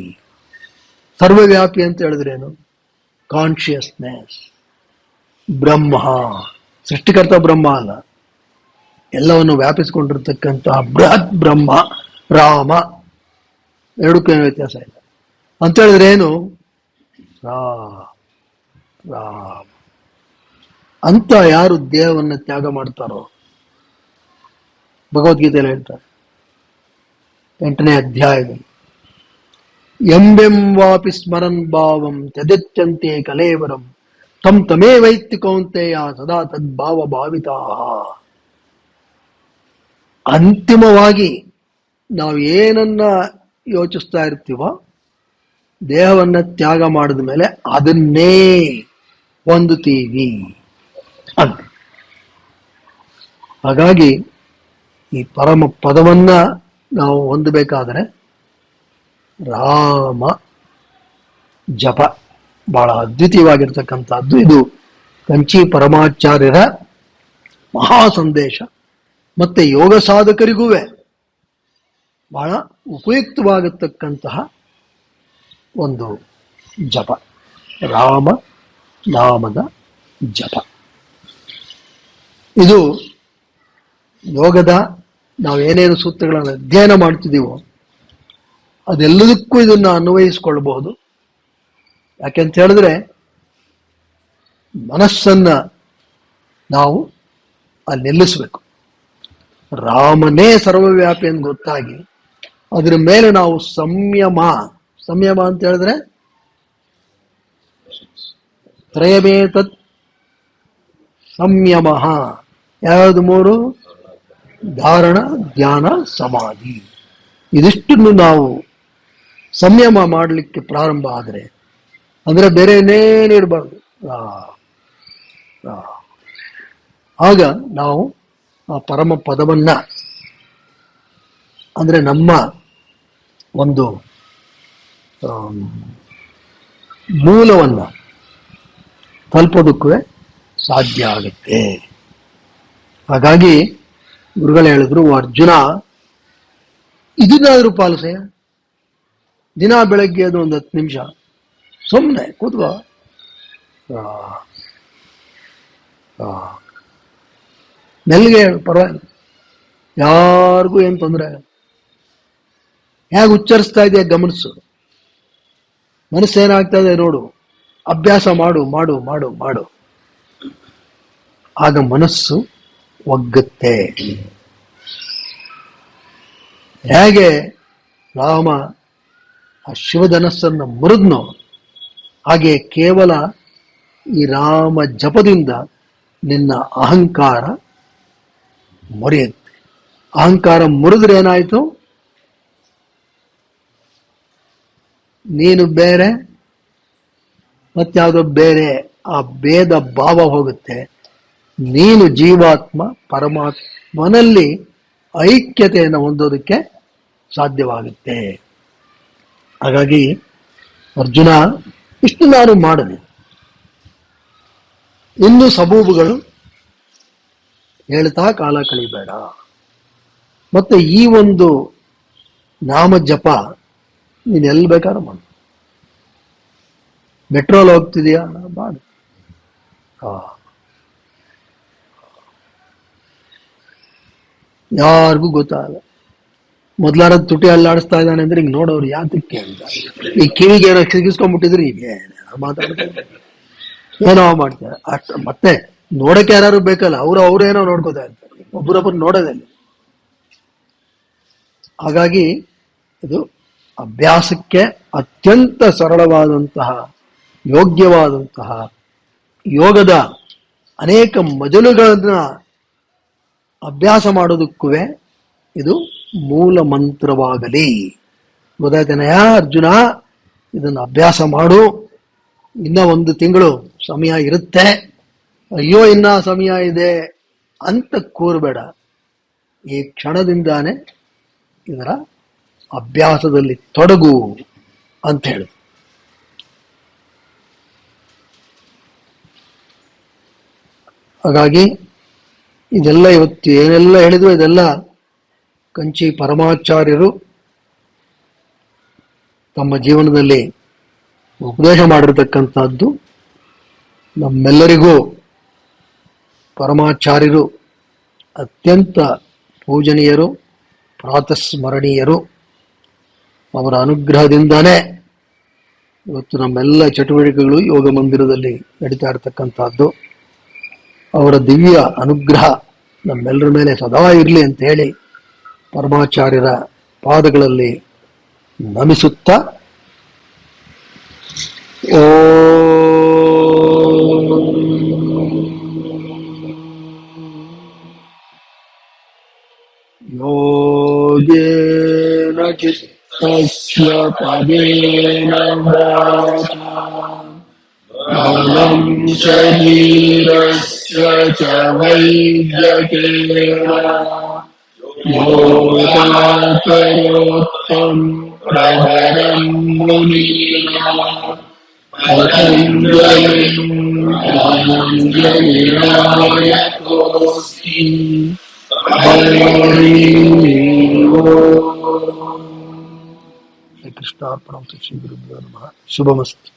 Speaker 1: ಸರ್ವವ್ಯಾಪಿ ಅಂತ ಹೇಳಿದ್ರೇನು? ಕಾನ್ಶಿಯಸ್ನೆಸ್. ಬ್ರಹ್ಮ, ಸೃಷ್ಟಿಕರ್ತ ಬ್ರಹ್ಮ ಅಲ್ಲ, ಎಲ್ಲವನ್ನು ವ್ಯಾಪಿಸಿಕೊಂಡಿರ್ತಕ್ಕಂತಹ ಬೃಹತ್ ಬ್ರಹ್ಮ ರಾಮ. ಎರಡಕ್ಕೇನು ವ್ಯತ್ಯಾಸ ಇಲ್ಲ ಅಂತ ಹೇಳಿದ್ರೆ ಏನು? ರಾಮ ಅಂತ ಯಾರು ದೇಹವನ್ನು ತ್ಯಾಗ ಮಾಡ್ತಾರೋ, ಭಗವದ್ಗೀತೆಯಲ್ಲಿ ಹೇಳ್ತಾರೆ 8ನೇ ಅಧ್ಯಾಯದಲ್ಲಿ, ಎಂಬೆಂವಾಪಿ ಸ್ಮರನ್ ಭಾವಂ ತ್ಯಜತ್ಯಂತೆ ಕಲೇವರಂ ತಂ ತಮೇ ವೈತ್ತಿ ಕೌಂತೆಯ ಸದಾ ತದ್ಭಾವ ಭಾವಿತಾ. ಅಂತಿಮವಾಗಿ ನಾವು ಏನನ್ನ ಯೋಚಿಸ್ತಾ ಇರ್ತೀವೋ ದೇಹವನ್ನ ತ್ಯಾಗ ಮಾಡಿದ ಮೇಲೆ ಅದನ್ನೇ ಹೊಂದುತ್ತೀವಿ ಅಂತ. ಹಾಗಾಗಿ ಈ ಪರಮ ಪದವನ್ನ ನಾವು ಹೊಂದಬೇಕಾದರೆ ರಾಮ ಜಪ ಬಹಳ ಅದ್ವಿತೀಯವಾಗಿರ್ತಕ್ಕಂಥದ್ದು. ಇದು ಕಂಚಿ ಪರಮಾಚಾರ್ಯರ ಮಹಾ ಸಂದೇಶ. ಮತ್ತೆ ಯೋಗ ಸಾಧಕರಿಗೂ ಬಹಳ ಉಪಯುಕ್ತವಾಗಿರ್ತಕ್ಕಂತಹ ಒಂದು ಜಪ, ರಾಮ ನಾಮದ ಜಪ. ಇದು ಯೋಗದ ನಾವೇನೇನು ಸೂತ್ರಗಳನ್ನು ಅಧ್ಯಯನ ಮಾಡ್ತಿದ್ದೀವೋ ಅದೆಲ್ಲದಕ್ಕೂ ಇದನ್ನು ಅನ್ವಯಿಸ್ಕೊಳ್ಬಹುದು. ಯಾಕೆಂತ ಹೇಳಿದ್ರೆ ಮನಸ್ಸನ್ನ ನಾವು ಅಲ್ಲಿ ನಿಲ್ಲಿಸಬೇಕು. ರಾಮನೇ ಸರ್ವವ್ಯಾಪಿ ಅಂತ ಗೊತ್ತಾಗಿ ಅದ್ರ ಮೇಲೆ ನಾವು ಸಂಯಮ ಅಂತ ಹೇಳಿದ್ರೆ ತ್ರಯಮೇತತ್ ಸಂಯಮ. ಯಾವುದು? 3: ಧಾರಣ, ಧ್ಯಾನ, ಸಮಾಧಿ. ಇದಿಷ್ಟನ್ನು ನಾವು ಸಂಯಮ ಮಾಡಲಿಕ್ಕೆ ಪ್ರಾರಂಭ ಆದರೆ, ಅಂದ್ರೆ ಬೇರೆ ಏನೇನಿರಬಾರ್ದು, ಆಗ ನಾವು ಆ ಪರಮ ಪದವನ್ನ, ಅಂದ್ರೆ ನಮ್ಮ ಒಂದು ಮೂಲವನ್ನ ತಲುಪೋದಕ್ಕೂ ಸಾಧ್ಯ ಆಗುತ್ತೆ. ಹಾಗಾಗಿ ಗುರುಗಳು ಹೇಳಿದ್ರು, ಅರ್ಜುನ ಇದನ್ನಾದ್ರೂ ಪಾಲಿಸೆ. ದಿನ ಬೆಳಗ್ಗೆ ಅದು ಒಂದು 10 ನಿಮಿಷ ಸುಮ್ಮನೆ ಕೂತ್ಕೋ, ಮೆಲ್ಗೆ ಹೇಳು, ಪರವಾಗಿಲ್ಲ, ಯಾರಿಗೂ ಏನು ತೊಂದರೆ. ಹೇಗೆ ಉಚ್ಚರಿಸ್ತಾ ಇದೆಯಾ ಗಮನಿಸು, ಮನಸ್ಸೇನಾಗ್ತಾ ಇದೆ ನೋಡು, ಅಭ್ಯಾಸ ಮಾಡು ಮಾಡು ಮಾಡು ಮಾಡು. ಆಗ ಮನಸ್ಸು ಒಗ್ಗುತ್ತೆ. ಹೇಗೆ ರಾಮ ಆ ಶಿವಧನಸ್ಸನ್ನು ಮುರಿದ್ನೋ, ಹಾಗೆ ಕೇವಲ ಈ ರಾಮ ಜಪದಿಂದ ನಿನ್ನ ಅಹಂಕಾರ ಮುರಿಯುತ್ತೆ. ಅಹಂಕಾರ ಮುರಿದ್ರೆ ಏನಾಯ್ತು? ನೀನು ಬೇರೆ ಮತ್ಯಾವುದೋ ಬೇರೆ, ಆ ಭೇದ ಭಾವ ಹೋಗುತ್ತೆ. ನೀನು ಜೀವಾತ್ಮ ಪರಮಾತ್ಮನಲ್ಲಿ ಐಕ್ಯತೆಯನ್ನು ಹೊಂದೋದಕ್ಕೆ ಸಾಧ್ಯವಾಗುತ್ತೆ. ಹಾಗಾಗಿ ಅರ್ಜುನ, ಇಷ್ಟು ನಾನು ಮಾಡದೆ ಇನ್ನು ಸಬೂಬುಗಳು ಹೇಳ್ತಾ ಕಾಲ ಕಳಿಬೇಡ. ಮತ್ತೆ ಈ ಒಂದು ನಾಮ ಜಪ ನೀನು ಎಲ್ಲಿ ಬೇಕಾದ್ರೂ ಮಾಡು. ಮೆಟ್ರೋಲ್ ಹೋಗ್ತಿದೀಯಾ, ಮಾಡು. ಯಾರಿಗೂ ಗೊತ್ತಾಗಲ್ಲ. ಮೊದ್ಲಾರದ ತುಟಿ ಅಲ್ಲಾಡಿಸ್ತಾ ಇದ್ದಾನೆ ಅಂದ್ರೆ ಹಿಂಗ್ ನೋಡೋರು ಯಾತಕ್ಕೆ ಅಂತ, ಈ ಕಿವಿಗೆ ಏನೋ ಸಿಗಿಸ್ಕೊಂಡ್ಬಿಟ್ಟಿದ್ರೆ ಈಗ ಮಾತಾಡ್ತಾರೆ, ಏನೋ ಮಾಡ್ತಾರೆ ಅಷ್ಟು. ಮತ್ತೆ ನೋಡಕ್ಕೆ ಯಾರು ಬೇಕಲ್ಲ, ಅವ್ರೇನೋ ನೋಡ್ಕೋತಾ ಇರ್ತಾರೆ, ಒಬ್ಬರೊಬ್ಬರು ನೋಡೋದಲ್ಲಿ. ಹಾಗಾಗಿ ಇದು ಅಭ್ಯಾಸಕ್ಕೆ ಅತ್ಯಂತ ಸರಳವಾದಂತಹ, ಯೋಗ್ಯವಾದಂತಹ ಯೋಗದ ಅನೇಕ ಮಜಲುಗಳನ್ನ ಅಭ್ಯಾಸ ಮಾಡೋದಕ್ಕೂ ಇದು ಮೂಲ ಮಂತ್ರವಾಗಲಿ. ಗೊತ್ತಾಯ್ತೇನೆಯ ಅರ್ಜುನ? ಇದನ್ನು ಅಭ್ಯಾಸ ಮಾಡು. ಇನ್ನ 1 ತಿಂಗಳು ಸಮಯ ಇರುತ್ತೆ, ಅಯ್ಯೋ ಇನ್ನ ಸಮಯ ಇದೆ ಅಂತ ಕೂರಬೇಡ. ಈ ಕ್ಷಣದಿಂದಾನೇ ಇದರ ಅಭ್ಯಾಸದಲ್ಲಿ ತೊಡಗು ಅಂತ ಹೇಳಿ. ಹಾಗಾಗಿ ಇದೆಲ್ಲ ಇವತ್ತು ಏನೆಲ್ಲ ಹೇಳಿದ್ರು ಇದೆಲ್ಲ ಕಂಚಿ ಪರಮಾಚಾರ್ಯರು ತಮ್ಮ ಜೀವನದಲ್ಲಿ ಉಪದೇಶ ಮಾಡಿರ್ತಕ್ಕಂಥದ್ದು. ನಮ್ಮೆಲ್ಲರಿಗೂ ಪರಮಾಚಾರ್ಯರು ಅತ್ಯಂತ ಪೂಜನೀಯರು, ಪ್ರಾತಸ್ಮರಣೀಯರು. ಅವರ ಅನುಗ್ರಹದಿಂದಾನೇ ಇವತ್ತು ನಮ್ಮೆಲ್ಲ ಚಟುವಟಿಕೆಗಳು ಯೋಗ ಮಂದಿರದಲ್ಲಿ ನಡೀತಾ ಇರತಕ್ಕಂಥದ್ದು. ಅವರ ದಿವ್ಯ ಅನುಗ್ರಹ ನಮ್ಮೆಲ್ಲರ ಮೇಲೆ ಸದಾ ಇರಲಿ ಅಂತ ಹೇಳಿ ಪರಮಾಚಾರ್ಯರ ಪಾದಗಳಲ್ಲಿ ನಮಿಸುತ್ತಾ, ಯೋಗೇನ ಚಿತ್ತಸ್ಯ ಪದೇನ ವಾಚಾ ಮನಂ ಶರೀರಸ್ಯ ಚ ವೈದ್ಯಕೇನ ಯೋಗಾಕರೋತ್ತಂ ಪ್ರವರಂ ಮುನೀನಾಂ ಪತಂಜಲಿಂ ಧನಂಜಯನಾಯಕೋಸ್ಮಿ. ಹರಿ ಓಂ. ಶ್ರೀ ಕೃಷ್ಣಾರ್ಪಣಂ. ಶ್ರೀ ಗುರುಭ್ಯೋ ನಮಃ. ಶುಭಮಸ್ತು.